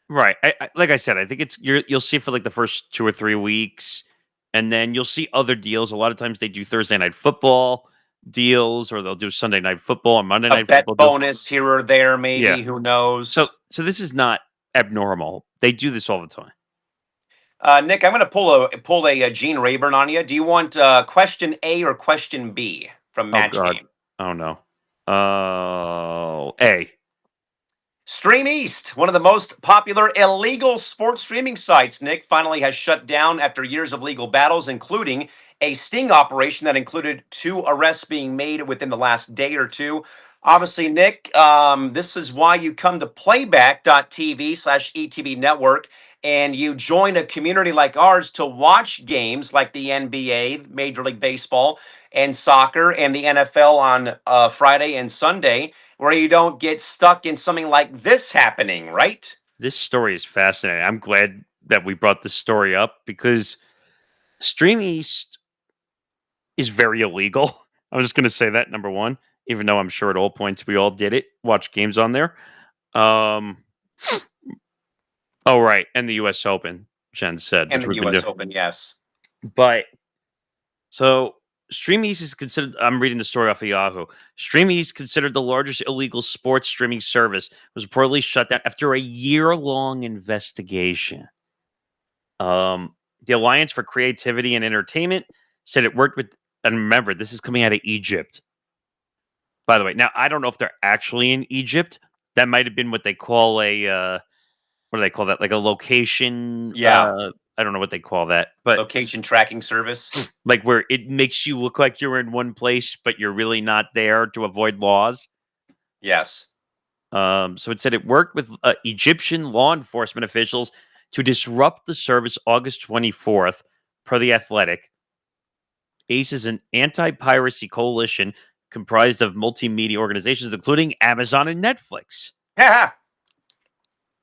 Right. Like I said, I think you'll see it for like the first 2 or 3 weeks, and then you'll see other deals. A lot of times they do Thursday night football deals, or they'll do Sunday night football and Monday night Bet football deals. bonus here or there, maybe. Yeah. Who knows? So this is not abnormal. They do this all the time. Nick, I'm going to pull a Gene Rayburn on you. Do you want question A or question B from Match Game? Oh no. A. Stream East, one of the most popular illegal sports streaming sites, Nick, finally has shut down after years of legal battles, including a sting operation that included 2 arrests being made within the last day or 2. Obviously, Nick, this is why you come to playback.tv/ETB network and you join a community like ours to watch games like the NBA, Major League Baseball, and soccer, and the NFL on Friday and Sunday, where you don't get stuck in something like this happening, right? This story is fascinating. I'm glad that we brought this story up because Stream East is very illegal. I'm just going to say that, number one, even though I'm sure at all points we all did it, watch games on there. Oh, right. And the U.S. Open, Jen said. And the U.S. Open, yes. But, so, Stream East is considered, I'm reading the story off of Yahoo. Stream East, considered the largest illegal sports streaming service, was reportedly shut down after a year-long investigation. The Alliance for Creativity and Entertainment said it worked with, and remember, this is coming out of Egypt. By the way, now, I don't know if they're actually in Egypt. That might have been what they call what do they call that? Like a location? Yeah. I don't know what they call that. But location tracking service. Like where it makes you look like you're in one place, but you're really not there to avoid laws. Yes. So it said it worked with Egyptian law enforcement officials to disrupt the service August 24th, per The Athletic. ACE is an anti-piracy coalition comprised of multimedia organizations, including Amazon and Netflix. Yeah.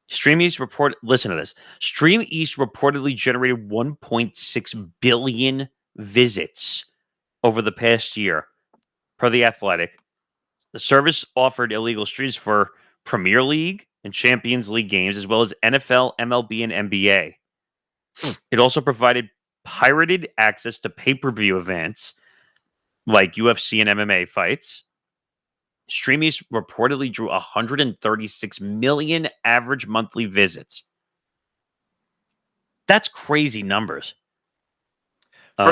Stream East listen to this. Stream East reportedly generated 1.6 billion visits over the past year, per The Athletic. The service offered illegal streams for Premier League and Champions League games, as well as NFL, MLB, and NBA. It also provided pirated access to pay-per-view events like UFC and MMA fights. Stream East reportedly drew 136 million average monthly visits. That's crazy numbers. Um,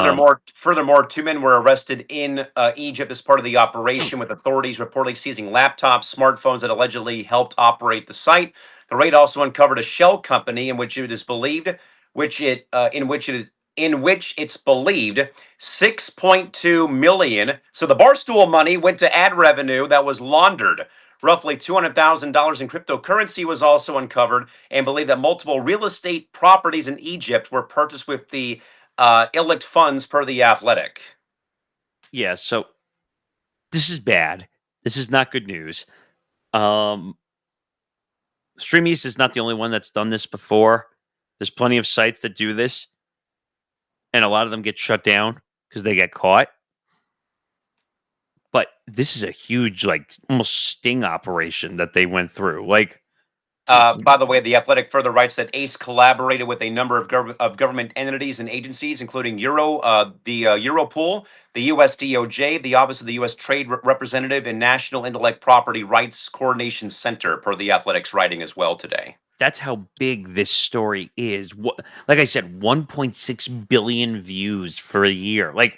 Furthermore, two men were arrested in Egypt as part of the operation, with authorities reportedly seizing laptops, smartphones that allegedly helped operate the site. The raid also uncovered a shell company in which it is believed, which it in which it's believed 6.2 million. So the Barstool money went to ad revenue that was laundered. Roughly $200,000 in cryptocurrency was also uncovered, and believed that multiple real estate properties in Egypt were purchased with the illic funds per the Athletic. yeah, so this is bad. This is not good news. Um, Stream East is not the only one that's done this before. There's plenty of sites that do this, and a lot of them get shut down because they get caught. But this is a huge, like, almost sting operation that they went through. Like, By the way, the Athletic further writes that ACE collaborated with a number of, government entities and agencies, including the Europol, the U.S. DOJ, the Office of the U.S. Trade Representative, and National Intellect Property Rights Coordination Center, per the Athletic's writing as well today. that's how big this story is. Like I said, 1.6 billion views for a year. Like,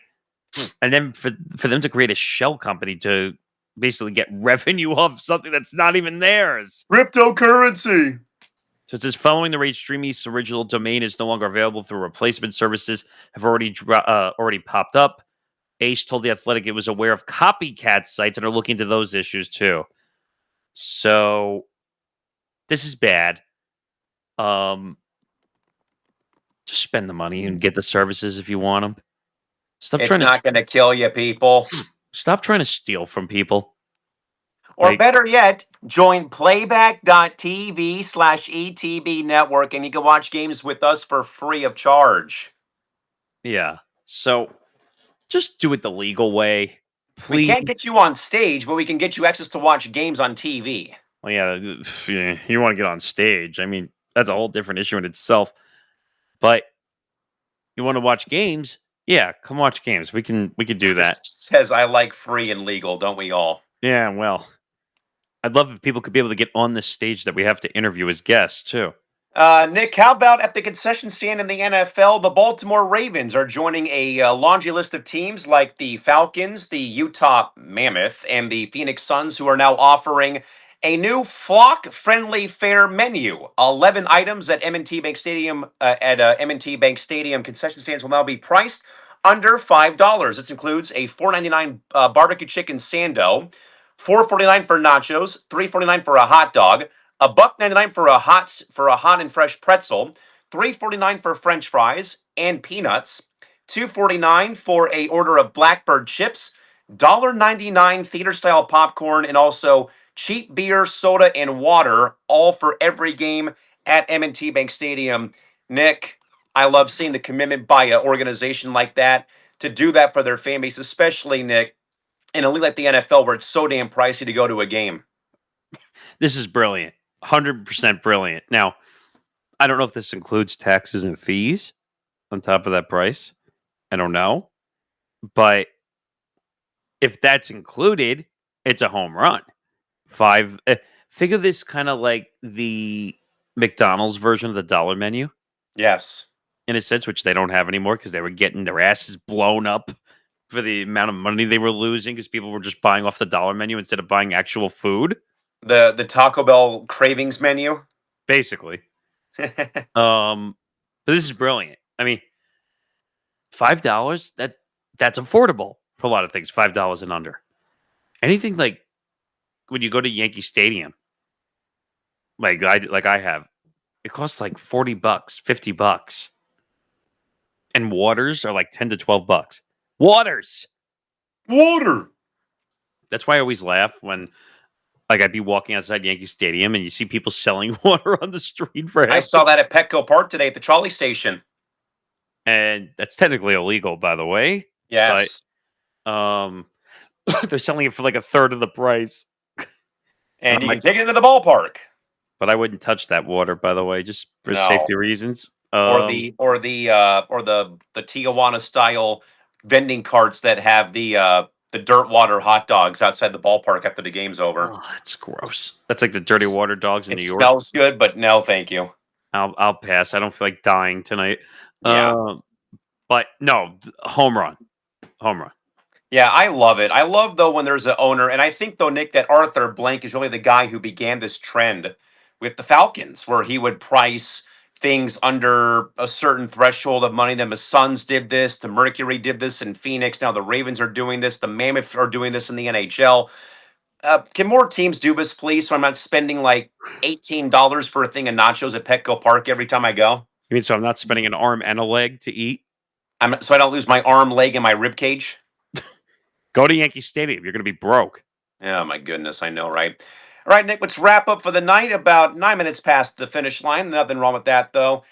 and then for them to create a shell company to basically get revenue off something that's not even theirs. Cryptocurrency. So it says following the raid, StreamEast's original domain is no longer available through replacement services have already popped up. Ace told the Athletic it was aware of copycat sites and are looking into those issues too. So this is bad. Just spend the money and get the services if you want them. Stop It's trying not going to kill you, people. stop trying to steal from people. Or Like, better yet, join playback.tv/ETB network and you can watch games with us for free of charge. yeah. So just do it the legal way, We please. can't get you on stage, but we can get you access to watch games on TV. Well, yeah, you want to get on stage. I mean, that's a whole different issue in itself. But you want to watch games? Yeah, come watch games. We can do that. Says I like free and legal, don't we all? Yeah, well, I'd love if people could be able to get on this stage that we have to interview as guests too. Nick, how about at the concession stand in the NFL, the Baltimore Ravens are joining a laundry list of teams like the Falcons, the Utah Mammoth, and the Phoenix Suns, who are now offering a new flock-friendly fare menu. 11 items at M&T Bank Stadium M&T Bank Stadium concession stands will now be priced under $5. This includes a $4.99 barbecue chicken sando, $4.49 for nachos, $3.49 for a hot dog, $1.99 for a hot and fresh pretzel, $3.49 for French fries and peanuts, $2.49 for a order of Blackbird chips, $1.99 theater style popcorn, and also cheap beer, soda, and water, all for every game at M&T Bank Stadium. Nick, I love seeing the commitment by an organization like that to do that for their fan base, especially Nick in a league like the NFL where it's so damn pricey to go to a game. This is brilliant. 100% brilliant. Now, I don't know if this includes taxes and fees on top of that price. I don't know. But if that's included, it's a home run. Think of this kind of like the McDonald's version of the dollar menu Yes. in a sense, which they don't have anymore because they were getting their asses blown up for the amount of money they were losing because people were just buying off the dollar menu instead of buying actual food. The Taco Bell cravings menu. Basically. But this is brilliant. I mean, $5, that's affordable for a lot of things, $5 and under. Anything like when you go to Yankee Stadium, like I have, it costs like $40, $50. And waters are like $10 to $12. Waters. Water. That's why I always laugh when like I'd be walking outside Yankee Stadium and you see people selling water on the street for I half. saw that at Petco Park today at the trolley station. And that's technically illegal, by the way. Yes. But they're selling it for like a third of the price. And you can take it to the ballpark. But I wouldn't touch that water, by the way, just for No. safety reasons. Or the Tijuana style vending carts that have the dirt water hot dogs outside the ballpark after the game's over. Oh, that's gross. That's like the dirty water dogs in It New York. smells good, but no, thank you. I'll pass. I don't feel like dying tonight. Yeah. But no, home run. Home run. Yeah, I love it. I love though when there's an owner, and I think though, Nick, that Arthur Blank is really the guy who began this trend with the Falcons, where he would price things under a certain threshold of money. Then the Suns did this, the Mercury did this in Phoenix. Now the Ravens are doing this, the Mammoth are doing this in the NHL. Can more teams do this, please? So I'm not spending like $18 for a thing of nachos at Petco Park every time I go. You mean so I'm not spending an arm and a leg to eat? So I don't lose my arm, leg, and my rib cage. Go to Yankee Stadium. You're going to be broke. Oh my goodness, I know, right? All right, Nick, let's wrap up for the night. About 9 minutes past the finish line. Nothing wrong with that, though.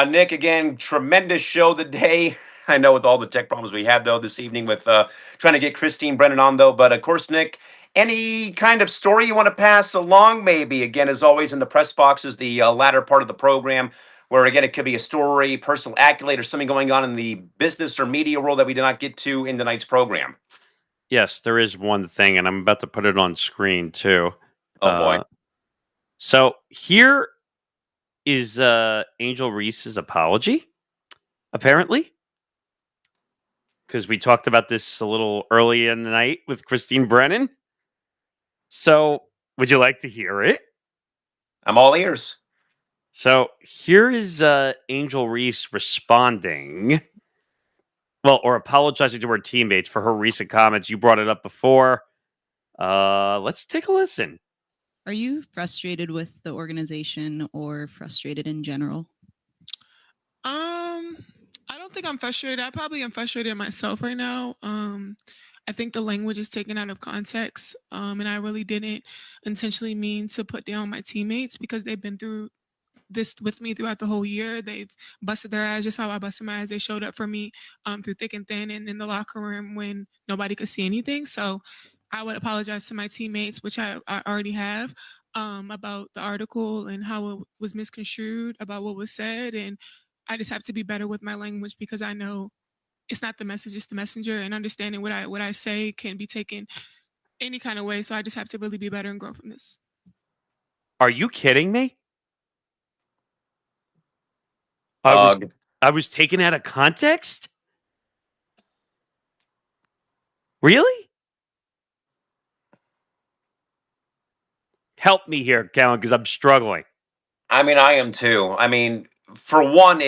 Nick, again, tremendous show today. I know with all the tech problems we had, though, this evening with trying to get Christine Brennan on, though. But of course, Nick, any kind of story you want to pass along, maybe? Again, as always, in the press box is the latter part of the program, where again, it could be a story, personal accolade, or something going on in the business or media world that we did not get to in tonight's program. Yes, there is one thing, and I'm about to put it on screen too. Oh boy. So here is Angel Reese's apology, apparently. Because we talked about this a little early in the night with Christine Brennan. So, would you like to hear it? I'm all ears. So, here is Angel Reese responding. Well, or apologizing to her teammates for her recent comments. You brought it up before. Let's take a listen. Are you frustrated with the organization or frustrated in general? I don't think I'm frustrated. I probably am frustrated myself right now. I think the language is taken out of context, and I really didn't intentionally mean to put down my teammates because they've been through this with me throughout the whole year. They've busted their ass just how I busted my ass. They showed up for me through thick and thin and in the locker room when nobody could see anything. So I would apologize to my teammates, which I already have, about the article and how it was misconstrued, about what was said. And I just have to be better with my language because I know it's not the message, it's the messenger, and understanding what I say can be taken any kind of way. So I just have to really be better and grow from this. Are you kidding me? I was taken out of context? Really? Help me here, Callan, because I'm struggling. I mean, I am too. I mean, for one,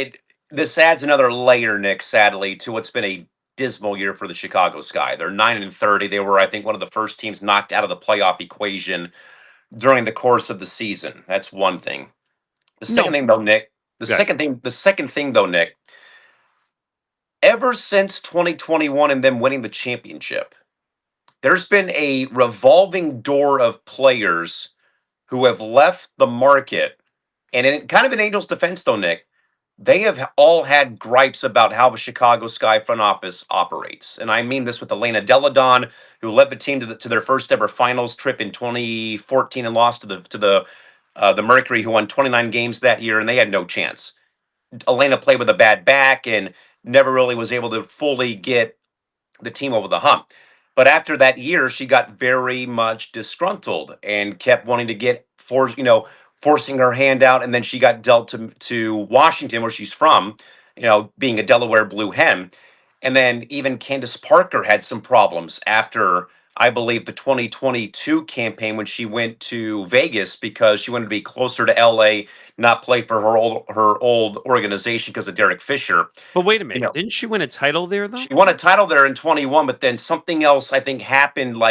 this adds another layer, Nick, sadly, to what's been a dismal year for the Chicago Sky. They're 9-30. They were, I think, one of the first teams knocked out of the playoff equation during the course of the season. That's one thing. The second thing, though, Nick. The second thing, though, Nick. Ever since 2021 and them winning the championship, there's been a revolving door of players who have left the market. And in kind of an Angels defense, though, Nick, they have all had gripes about how the Chicago Sky front office operates. And I mean this with Elena Deladon, who led the team to their first ever finals trip in 2014 and lost to the Mercury, who won 29 games that year, and they had no chance. Elena played with a bad back and never really was able to fully get the team over the hump. But after that year, she got very much disgruntled and kept wanting to get forcing her hand out. And then she got dealt to Washington, where she's from, being a Delaware Blue Hen. And then even Candace Parker had some problems after, I believe, the 2022 campaign when she went to Vegas because she wanted to be closer to LA, not play for her old organization because of Derek Fisher. But wait a minute, didn't she win a title there though? She won a title there in 21, but then something else I think happened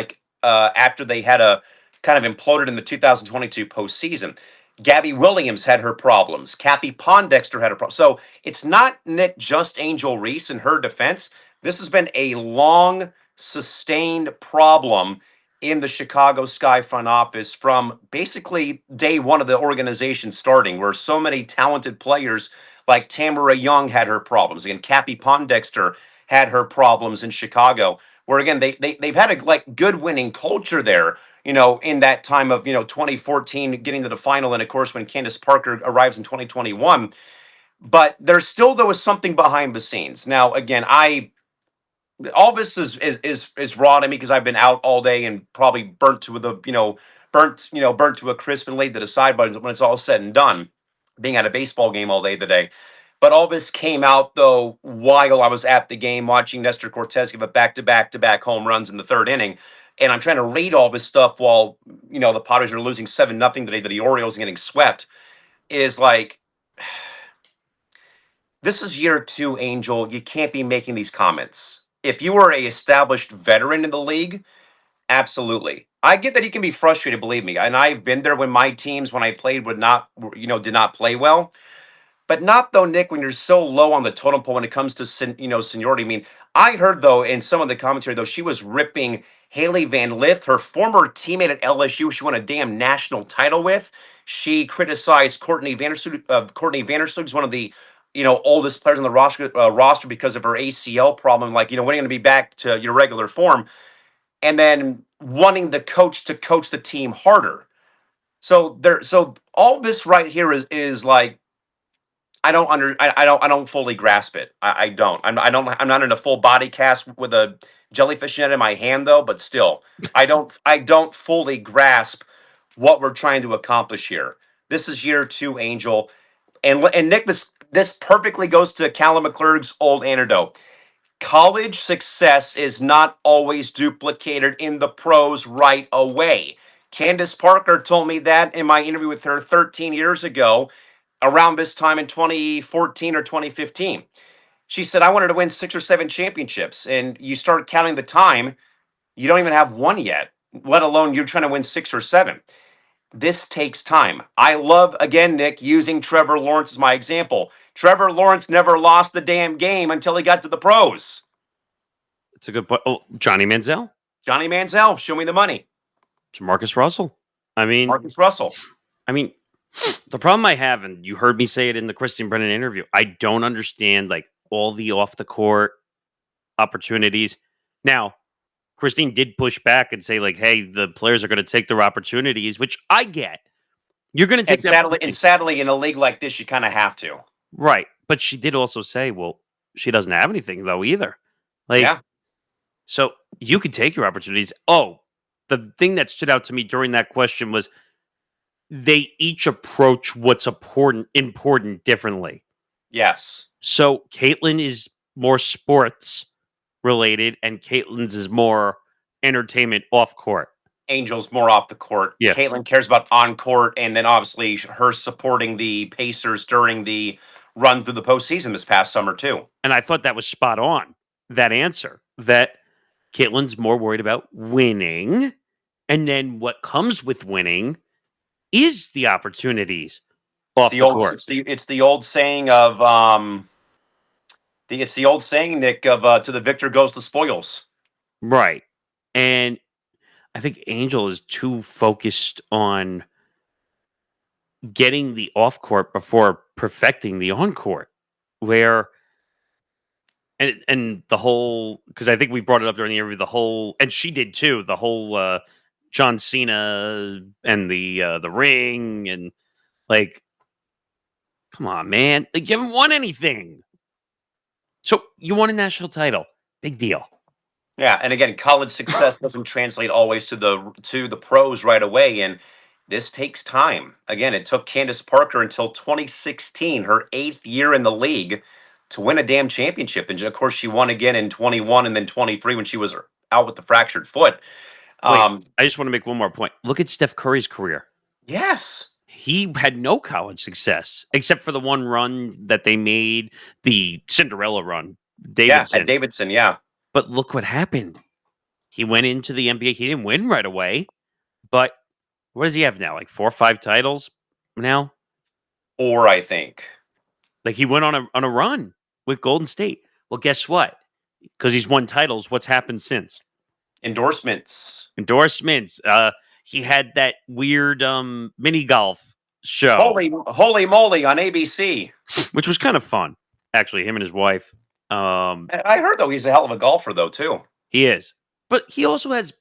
after they had a kind of imploded in the 2022 postseason. Gabby Williams had her problems. Kathy Pondexter had a problem. So it's not, Nick, just Angel Reese in her defense. This has been a long, sustained problem in the Chicago Sky front office from basically day one of the organization starting, where so many talented players like Tamara Young had her problems. Again, Kathy Pondexter had her problems in Chicago, where again they've had a good winning culture there. In that time of 2014 getting to the final, and of course when Candace Parker arrives in 2021. But there was something behind the scenes. Now again, all this is raw to me because I've been out all day and probably burnt to a crisp and laid to the side. But when it's all said and done, being at a baseball game all day today. But all this came out though while I was at the game watching Nestor Cortez give a back-to-back home runs in the third inning. And I'm trying to read all this stuff while the Padres are losing 7-0 today, that the Orioles are getting swept. Is like, this is year 2, Angel. You can't be making these comments. If you were a established veteran in the league, absolutely. I get that you can be frustrated, believe me. And I've been there when my teams, when I played, did not play well. But not though, Nick, when you're so low on the totem pole when it comes to seniority. I mean, I heard though in some of the commentary though she was ripping Haley Van Lith, her former teammate at LSU, she won a damn national title with. She criticized Courtney Vandersloot. Courtney Vandersloot is one of the oldest players on the roster because of her ACL problem. Like, when are you going to be back to your regular form? And then wanting the coach to coach the team harder. So all this right here is like, I don't fully grasp it. I don't. I'm not in a full body cast with a jellyfish net in my hand though, but still, I don't fully grasp what we're trying to accomplish here. This is year 2, Angel. And Nick, this perfectly goes to Callum McClurg's old antidote. College success is not always duplicated in the pros right away. Candace Parker told me that in my interview with her 13 years ago, around this time in 2014 or 2015. She said, I wanted to win 6 or 7 championships. And you start counting the time, you don't even have one yet, let alone you're trying to win 6 or 7. This takes time. I love, again, Nick, using Trevor Lawrence as my example. Trevor Lawrence never lost the damn game until he got to the pros. It's a good point. Oh, Johnny Manziel? Johnny Manziel, show me the money. Marcus Russell. Marcus Russell. The problem I have, and you heard me say it in the Christine Brennan interview, I don't understand like all the off the court opportunities. Now, Christine did push back and say like, "Hey, the players are going to take their opportunities," which I get. You're going to take sadly, in a league like this, you kind of have to. Right, but she did also say, "Well, she doesn't have anything though either." Like, yeah. So you could take your opportunities. Oh, the thing that stood out to me during that question was they each approach what's important differently. Yes. So Caitlin is more sports related, and Caitlin's is more entertainment off court. Angel's more off the court. Yeah. Caitlin cares about on court, and then obviously her supporting the Pacers during the run through the postseason this past summer too. And I thought that was spot on. That answer that Caitlin's more worried about winning, and then what comes with winning is the opportunities off the court. It's the old saying of Nick, of to the victor goes the spoils. Right. And I think Angel is too focused on getting the off court before perfecting the on court, where and the whole, because I think we brought it up during the interview, the whole, and she did too, the whole John Cena and the ring, and like, come on, man, like, you haven't won anything. So you won a national title, big deal. Yeah, and again, college success doesn't translate always to the pros right away, and this takes time. Again, it took Candace Parker until 2016, her 8th year in the league, to win a damn championship. And of course, she won again in 21 and then 23 when she was out with the fractured foot. I just want to make one more point. Look at Steph Curry's career. Yes. He had no college success except for the one run that they made, the Cinderella run. Davidson. Yeah, at Davidson, yeah. But look what happened. He went into the NBA. He didn't win right away. But what does he have now? Like 4 or 5 titles now? 4, I think. Like he went on a run with Golden State. Well, guess what? Because he's won titles, what's happened since? Endorsements. He had that weird mini golf show. Holy moly on ABC. Which was kind of fun. Actually, him and his wife. I heard, though, he's a hell of a golfer, though, too. He is. But he also has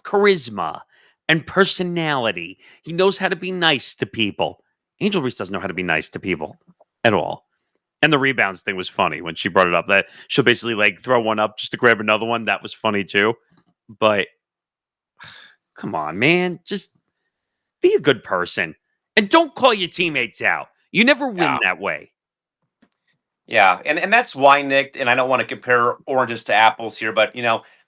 charisma and personality. He knows how to be nice to people. Angel Reese doesn't know how to be nice to people at all. And the rebounds thing was funny when she brought it up. That she'll basically like throw one up just to grab another one. That was funny too. But come on, man. Just be a good person. And don't call your teammates out. You never win that way. Yeah, and that's why, Nick, and I don't want to compare oranges to apples here, but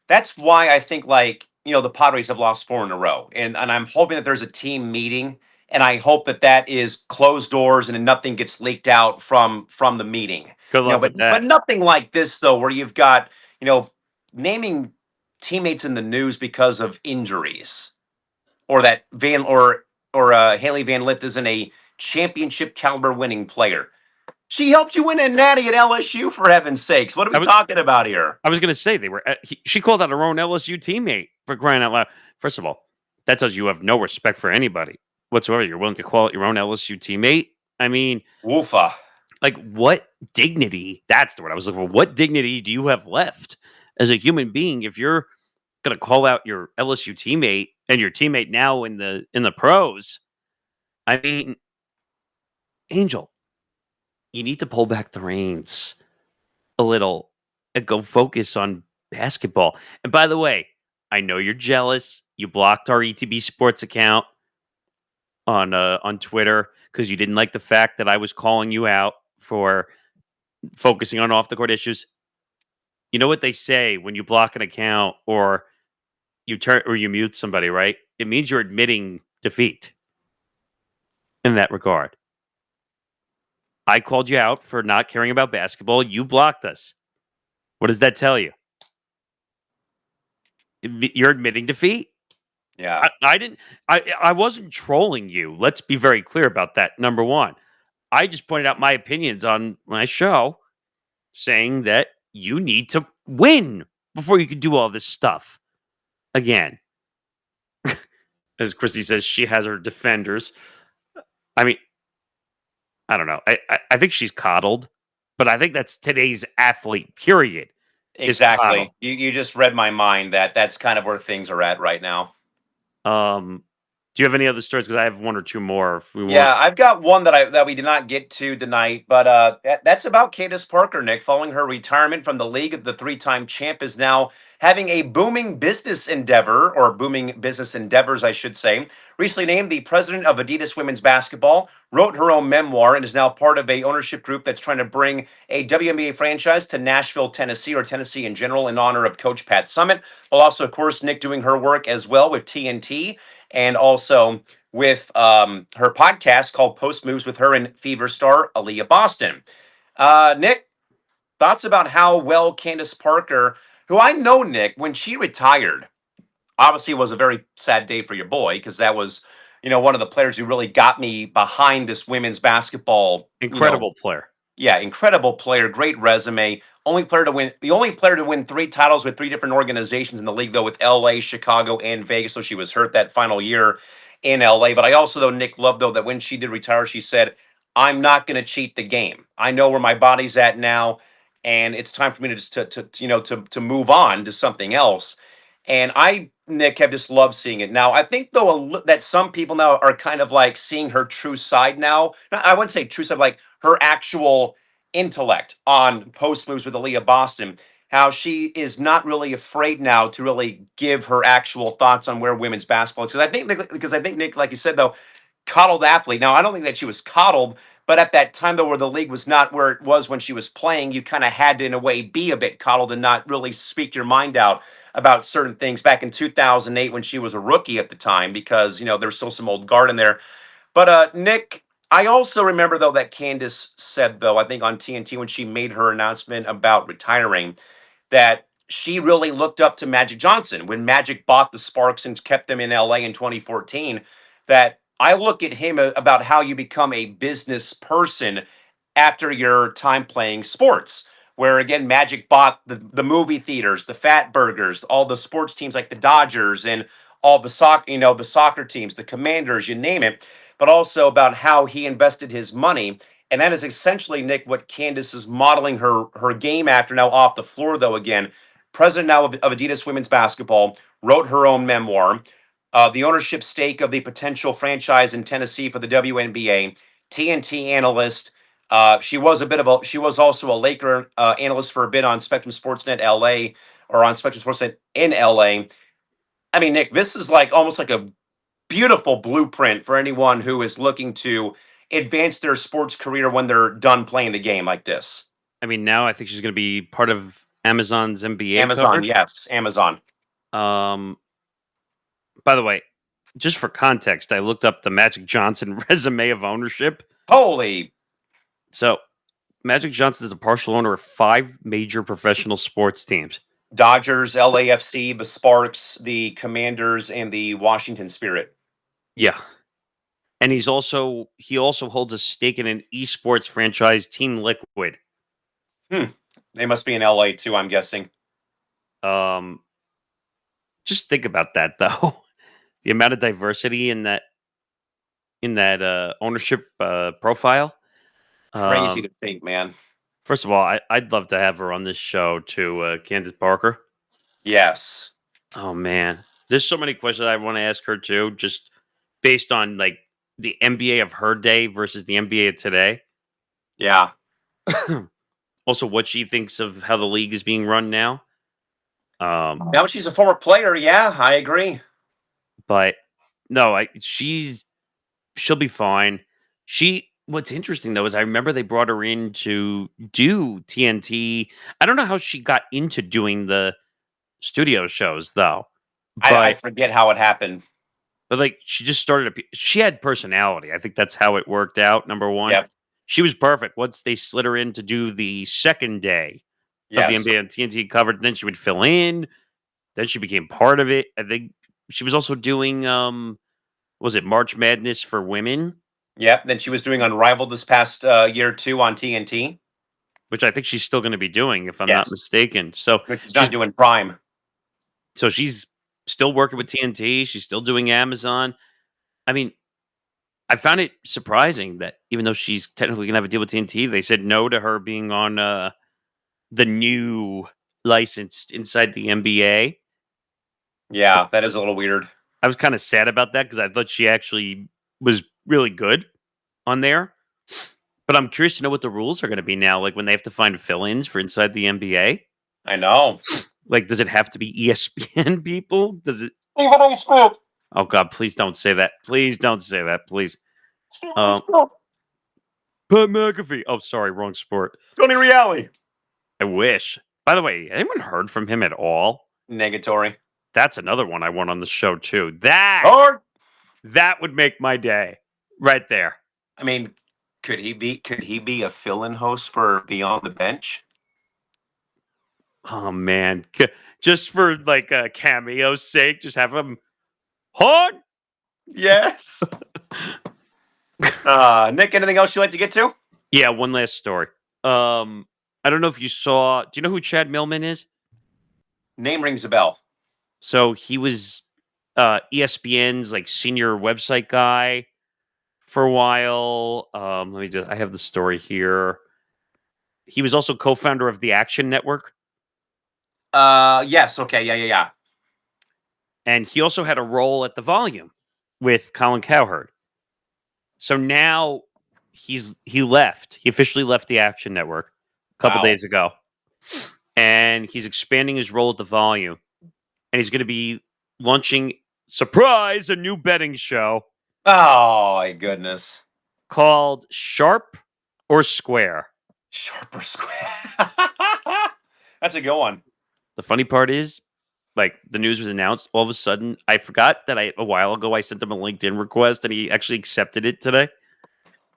that's why I think, like, the Padres have lost four in a row. And I'm hoping that there's a team meeting, and I hope that that is closed doors and nothing gets leaked out from the meeting. Good luck with But that. nothing like this though, where you've got, naming teammates in the news because of injuries, or that Haley Van Lith isn't a championship caliber winning player. She helped you win a natty at LSU, for heaven's sakes. What are we I was talking about here? I was going to say they were. She called out her own LSU teammate for crying out loud. First of all, that tells you have no respect for anybody whatsoever. You're willing to call out your own LSU teammate. I mean, Woofa. like, what dignity? That's the word I was looking for. What dignity do you have left as a human being if you're going to call out your LSU teammate and your teammate now in the pros? I mean, Angel, you need to pull back the reins a little and go focus on basketball. And by the way, I know you're jealous. You blocked our ETB Sports account on Twitter because you didn't like the fact that I was calling you out for focusing on off the court issues. You know what they say when you block an account or you mute somebody, right? It means you're admitting defeat in that regard. I called you out for not caring about basketball. You blocked us. What does that tell you? You're admitting defeat. Yeah. I didn't. I wasn't trolling you. Let's be very clear about that. Number one, I just pointed out my opinions on my show, saying that you need to win before you can do all this stuff. Again, as Christy says, she has her defenders. I mean, I don't know. I think she's coddled, but I think that's today's athlete. Period. Is Exactly. coddled. You just read my mind that that's kind of where things are at right now. Do you have any other stories? Because I have one or two more. If we want. Yeah, I've got one that we did not get to tonight, but that's about Candace Parker, Nick. Following her retirement from the league, the three-time champ is now having a booming business endeavor, or booming business endeavors, I should say. Recently named the president of Adidas Women's Basketball, wrote her own memoir, and is now part of a ownership group that's trying to bring a WNBA franchise to Nashville, Tennessee, or Tennessee in general, in honor of Coach Pat Summitt. While also, of course, Nick doing her work as well with TNT, and also with her podcast called Post Moves with her and Fever star Aaliyah Boston. Nick, thoughts about how well Candace Parker, who I know, Nick, when she retired, obviously it was a very sad day for your boy, because that was, one of the players who really got me behind this women's basketball. Incredible player. Yeah, incredible player, great resume. The only player to win three titles with three different organizations in the league, though, with LA, Chicago, and Vegas. So she was hurt that final year in LA. But I also, though, Nick, love, though, that when she did retire, she said, I'm not going to cheat the game. I know where my body's at now, and it's time for me to just to move on to something else. And I, Nick, have just loved seeing it. Now, I think, though, that some people now are kind of like seeing her true side now. I wouldn't say true side, like her actual intellect on Post Moves with Aaliyah Boston, how she is not really afraid now to really give her actual thoughts on where women's basketball is. Because I think, Nick, like you said, though, coddled athlete. Now, I don't think that she was coddled, but at that time, though, where the league was not where it was when she was playing, you kind of had to, in a way, be a bit coddled and not really speak your mind out about certain things back in 2008 when she was a rookie at the time, because, there's still some old guard in there. But, Nick, I also remember, though, that Candace said, though, I think on TNT when she made her announcement about retiring, that she really looked up to Magic Johnson when Magic bought the Sparks and kept them in LA in 2014. That I look at him about how you become a business person after your time playing sports. Where again, Magic bought the movie theaters, the Fat Burgers, all the sports teams like the Dodgers and all the soccer teams, the Commanders, you name it. But also about how he invested his money, and that is essentially, Nick, what Candace is modeling her game after now off the floor, though, again. President now of Adidas Women's Basketball, wrote her own memoir. The ownership stake of the potential franchise in Tennessee for the WNBA, TNT analyst. She was also a Laker analyst for a bit on Spectrum Sportsnet LA, or on Spectrum Sportsnet in LA. I mean, Nick, this is like almost like a beautiful blueprint for anyone who is looking to advance their sports career when they're done playing the game like this. I mean, now I think she's going to be part of Amazon's NBA Amazon, coverage. yes, Amazon. By the way, just for context, I looked up the Magic Johnson resume of ownership. Holy. So, Magic Johnson is a partial owner of 5 major professional sports teams. Dodgers, LAFC, the Sparks, the Commanders, and the Washington Spirit. Yeah. And he also holds a stake in an esports franchise, Team Liquid. They must be in LA too, I'm guessing. Just think about that though. The amount of diversity in that ownership profile. Crazy to think, man. First of all, I'd love to have her on this show too, Candace Parker. Yes. Oh man, there's so many questions I want to ask her too, just based on like the NBA of her day versus the NBA of today. Yeah. Also, what she thinks of how the league is being run now. Now she's a former player. Yeah, I agree. But no, she'll be fine. What's interesting though is I remember they brought her in to do TNT. I don't know how she got into doing the studio shows though. I forget how it happened. But like she just started she had personality. I think that's how it worked out. Number one. Yep. She was perfect. Once they slid her in to do the second day of the NBA and TNT covered, then she would fill in. Then she became part of it. I think she was also doing was it March Madness for women? Yep. Then she was doing Unrivaled this past year too on TNT, which I think she's still going to be doing, if I'm not mistaken. So she's not doing Prime. So she's still working with TNT. She's still doing Amazon. I mean, I found it surprising that even though she's technically going to have a deal with TNT, they said no to her being on the new licensed inside the NBA. Yeah, that is a little weird. I was kind of sad about that because I thought she actually was really good on there. But I'm curious to know what the rules are going to be now, like when they have to find fill-ins for inside the NBA. I know. Like, does it have to be ESPN people? Does it? Oh God! Please don't say that. Please don't say that. Please. Pat McAfee. Oh, sorry, wrong sport. Tony Reali. I wish. By the way, anyone heard from him at all? Negatory. That's another one I want on the show too. That would make my day, right there. I mean, could he be a fill-in host for Beyond the Bench? Oh man, just for like a cameo's sake, just have him hon. Yes. Nick, anything else you'd like to get to? Yeah, one last story. I don't know if you saw. Do you know who Chad Millman is? Name rings a bell. So he was ESPN's like senior website guy for a while. I have the story here. He was also co-founder of the Action Network. Yes. Okay. Yeah. And he also had a role at The Volume with Colin Cowherd. So now he left. He officially left the Action Network a couple days ago. And he's expanding his role at The Volume. And he's going to be launching, surprise, a new betting show. Oh, my goodness. Called Sharp or Square. Sharp or Square. That's a good one. The funny part is, like, the news was announced. All of a sudden, I forgot that a while ago I sent him a LinkedIn request and he actually accepted it today.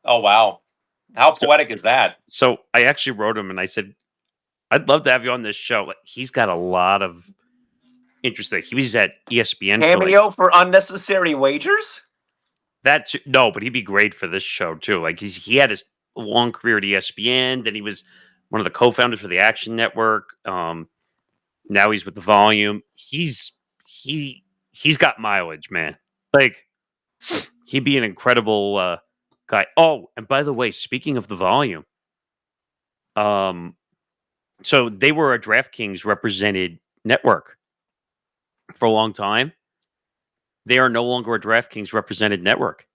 Oh, wow. How poetic is that? So I actually wrote him and I said, I'd love to have you on this show. Like, he's got a lot of interesting. He was at ESPN. Cameo for Unnecessary Wagers? No, but he'd be great for this show too. Like he had a long career at ESPN. Then he was one of the co-founders for the Action Network. Now he's with The Volume. He's got mileage, man. Like he'd be an incredible guy. Oh, and by the way, speaking of The Volume, so they were a DraftKings represented network for a long time. They are no longer a DraftKings represented network.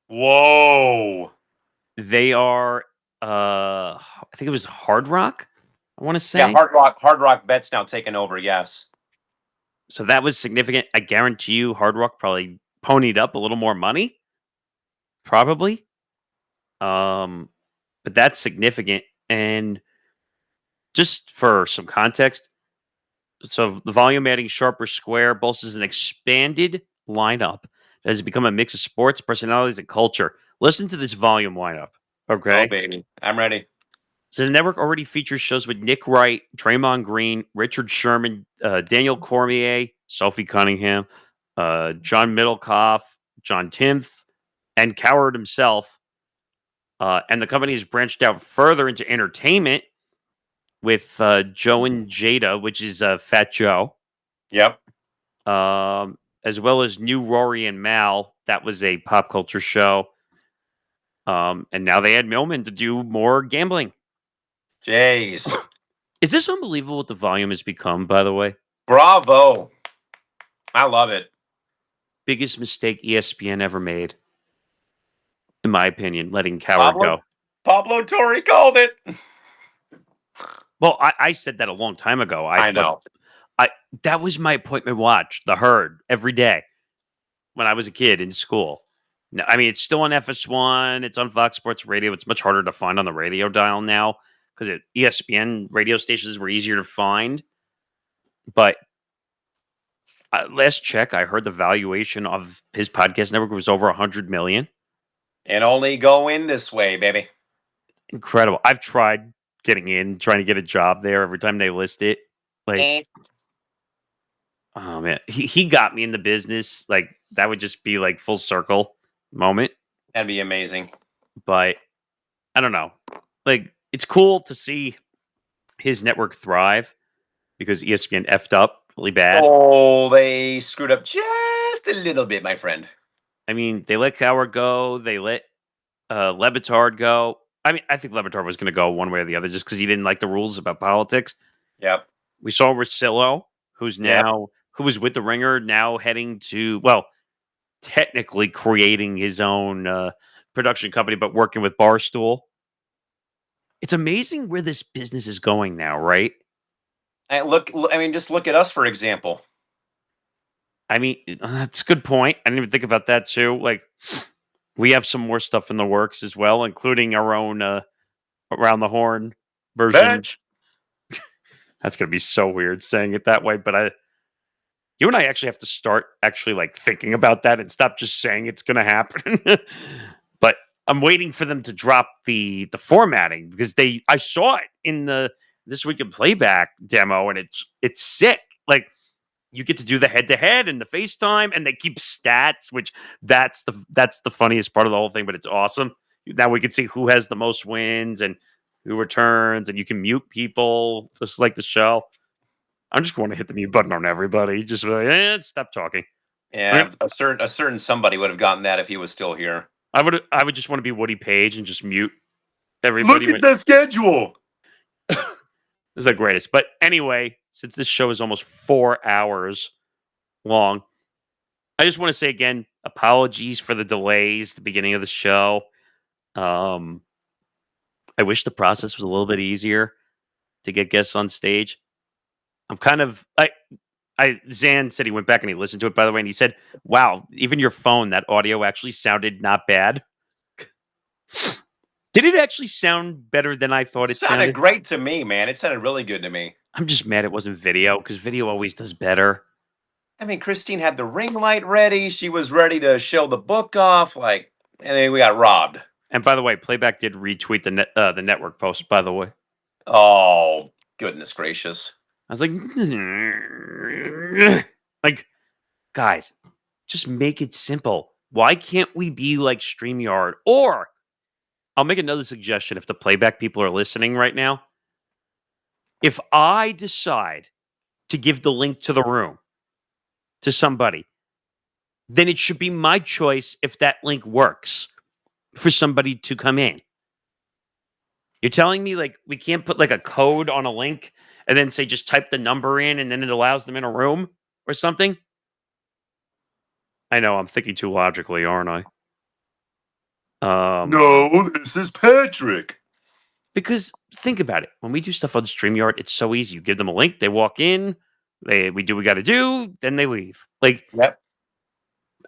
Whoa. They are, I think it was Hard Rock, I want to say. Yeah, Hard Rock Bet's now taken over, yes. So that was significant. I guarantee you Hard Rock probably ponied up a little more money. Probably. But that's significant. And Just for some context, so the volume adding Sharper Square boasts an expanded lineup that has become a mix of sports, personalities, and culture. Listen to this volume lineup, Oh, okay? baby. I'm ready. So the network already features shows with Nick Wright, Draymond Green, Richard Sherman, Daniel Cormier, Sophie Cunningham, John Middlecoff, John Timth, and Coward himself. And the company has branched out further into entertainment with Joe and Jada, which is Fat Joe, Yep. as well as New Rory and Mal. That was a pop culture show. And now they had Millman to do more gambling. Jeez. Is this unbelievable what the volume has become, by the way? Bravo. I love it. Biggest mistake ESPN ever made, in my opinion, letting Coward go. Pablo Torre called it. Well, I said that a long time ago. I know. That was my appointment watch, The Herd, every day when I was a kid in school. No, I mean, it's still on FS1. It's on Fox Sports Radio. It's much harder to find on the radio dial now because ESPN radio stations were easier to find. But last check, I heard the valuation of his podcast network was over $100 million. And only going this way, baby. Incredible. I've tried getting in, trying to get a job there every time they list it. Like, oh man, he got me in the business. Like, that would just be like full circle moment. That'd be amazing. But I don't know. Like, it's cool to see his network thrive because ESPN effed up really bad. Oh, they screwed up just a little bit, my friend. I mean, they let Coward go. They let Levitard go. I mean, I think Levitard was going to go one way or the other just because he didn't like the rules about politics. Yep. We saw Russillo, who's now, who was with the Ringer, now heading to, well, technically creating his own production company, but working with Barstool. It's amazing where this business is going now, right? And just look at us, for example. I mean, that's a good point. I didn't even think about that too. Like, we have some more stuff in the works as well, including our own Around the Horn version. Bitch. That's going to be so weird saying it that way, but you and I actually have to start actually like thinking about that and stop just saying it's going to happen. But I'm waiting for them to drop the formatting because I saw it in the This Week in Playback demo and it's sick. Like, you get to do the head-to-head and the FaceTime, and they keep stats, which that's the funniest part of the whole thing, but it's awesome. Now we can see who has the most wins and who returns, and you can mute people, just like the show. I'm just going to hit the mute button on everybody. Just be like, stop talking. Yeah, a certain somebody would have gotten that if he was still here. I would just want to be Woody Page and just mute everybody. Look at the schedule. This is the greatest. But anyway, since this show is almost 4 hours long, I just want to say again, apologies for the delays at the beginning of the show. I wish the process was a little bit easier to get guests on stage. I'm kind of Zan said he went back and he listened to it, by the way, and he said, wow, even your phone, that audio actually sounded not bad. Did it actually sound better than I thought it sounded? Great to me, man. It sounded really good to me. I'm just mad it wasn't video because video always does better. I mean, Christine had the ring light ready. She was ready to show the book off. And then we got robbed. And by the way, Playback did retweet the network post, by the way. Oh, goodness gracious. I was like, guys, just make it simple. Why can't we be like StreamYard? Or I'll make another suggestion if the Playback people are listening right now. If I decide to give the link to the room to somebody, then it should be my choice if that link works for somebody to come in. You're telling me like we can't put like a code on a link and then say just type the number in and then it allows them in a room or something? I know I'm thinking too logically, aren't I? No, this is Patrick. Because think about it. When we do stuff on StreamYard, it's so easy. You give them a link, they walk in, we do what we got to do, then they leave. Like, yep.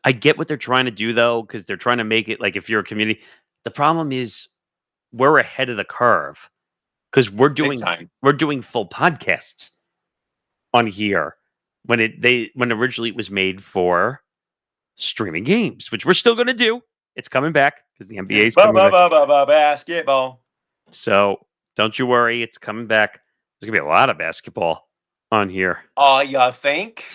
I get what they're trying to do, though, because they're trying to make it like if you're a community. The problem is we're ahead of the curve because we're Big doing time. full podcasts on here when originally it was made for streaming games, which we're still going to do. It's coming back because the NBA is coming back. Basketball. So don't you worry, it's coming back. There's going to be a lot of basketball on here. Oh, you think?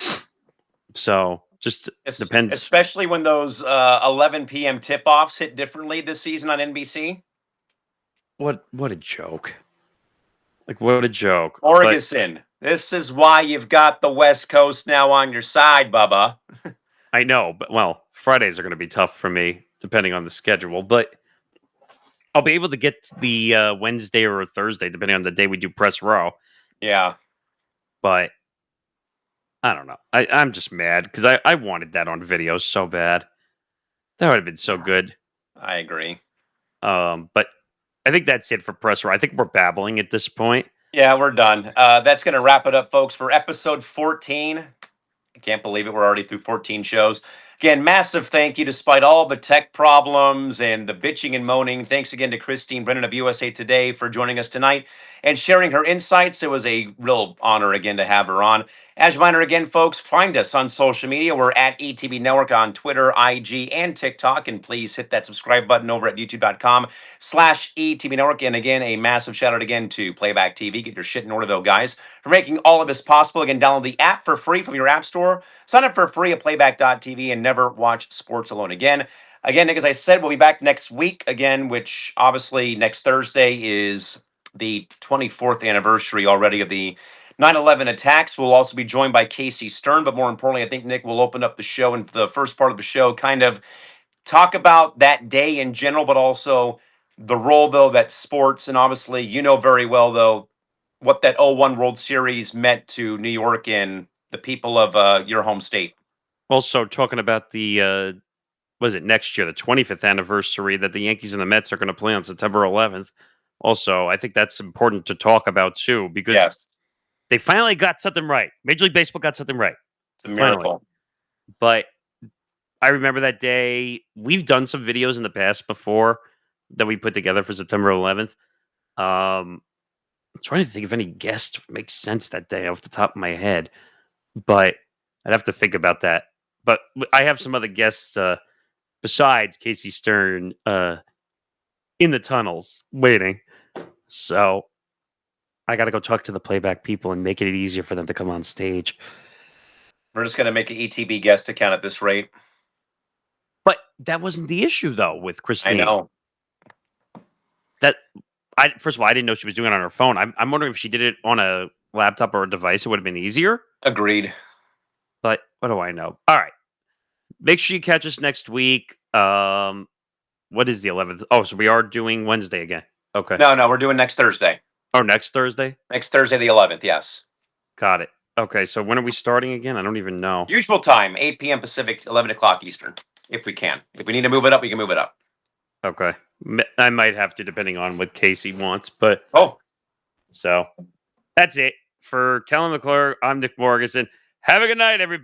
So just depends. Especially when those 11 p.m. tip-offs hit differently this season on NBC. What a joke. Like, what a joke. Oregon. This is why you've got the West Coast now on your side, Bubba. I know, but well, Fridays are going to be tough for me, depending on the schedule. But I'll be able to get the Wednesday or Thursday, depending on the day we do press row. Yeah. But I don't know. I'm just mad because I wanted that on video so bad. That would have been so good. I agree. But I think that's it for press row. I think we're babbling at this point. Yeah, we're done. That's going to wrap it up, folks, for episode 14. I can't believe it. We're already through 14 shows. Again, massive thank you despite all the tech problems and the bitching and moaning. Thanks again to Christine Brennan of USA Today for joining us tonight and sharing her insights. It was a real honor again to have her on. As a reminder again, folks, find us on social media. We're at ETB Network on Twitter, IG, and TikTok. And please hit that subscribe button over at youtube.com/ETB Network. And again, a massive shout out again to Playback TV. Get your shit in order, though, guys, for making all of this possible. Again, download the app for free from your app store. Sign up for free at playback.tv and never watch sports alone again. Again, Nick, as I said, we'll be back next week again, which obviously next Thursday is the 24th anniversary already of the 9/11 attacks. We'll also be joined by Casey Stern, but more importantly, I think Nick will open up the show and the first part of the show kind of talk about that day in general, but also the role, though, that sports, and obviously you know very well, though, what that 01 World Series meant to New York and the people of your home state. Also, talking about the was it next year, the 25th anniversary that the Yankees and the Mets are going to play on September 11th. Also, I think that's important to talk about too, because they finally got something right. Major League Baseball got something right. It's a miracle. Finally. But I remember that day. We've done some videos in the past before that we put together for September 11th. I'm trying to think if any guest makes sense that day off the top of my head, but I'd have to think about that. But I have some other guests besides Casey Stern in the tunnels waiting. So I got to go talk to the playback people and make it easier for them to come on stage. We're just going to make an ETB guest account at this rate. But that wasn't the issue, though, with Christine. I know. First of all, I didn't know she was doing it on her phone. I'm wondering if she did it on a laptop or a device, it would have been easier. Agreed. But what do I know? All right. Make sure you catch us next week. What is the 11th? Oh, so we are doing Wednesday again. Okay. No, we're doing next Thursday. Oh, next Thursday? Next Thursday, the 11th, yes. Got it. Okay, so when are we starting again? I don't even know. Usual time, 8 p.m. Pacific, 11 o'clock Eastern, if we can. If we need to move it up, we can move it up. Okay. I might have to, depending on what Casey wants, but... Oh. So, that's it. For Kellen McClure, I'm Nick Morganson. Have a good night, everybody.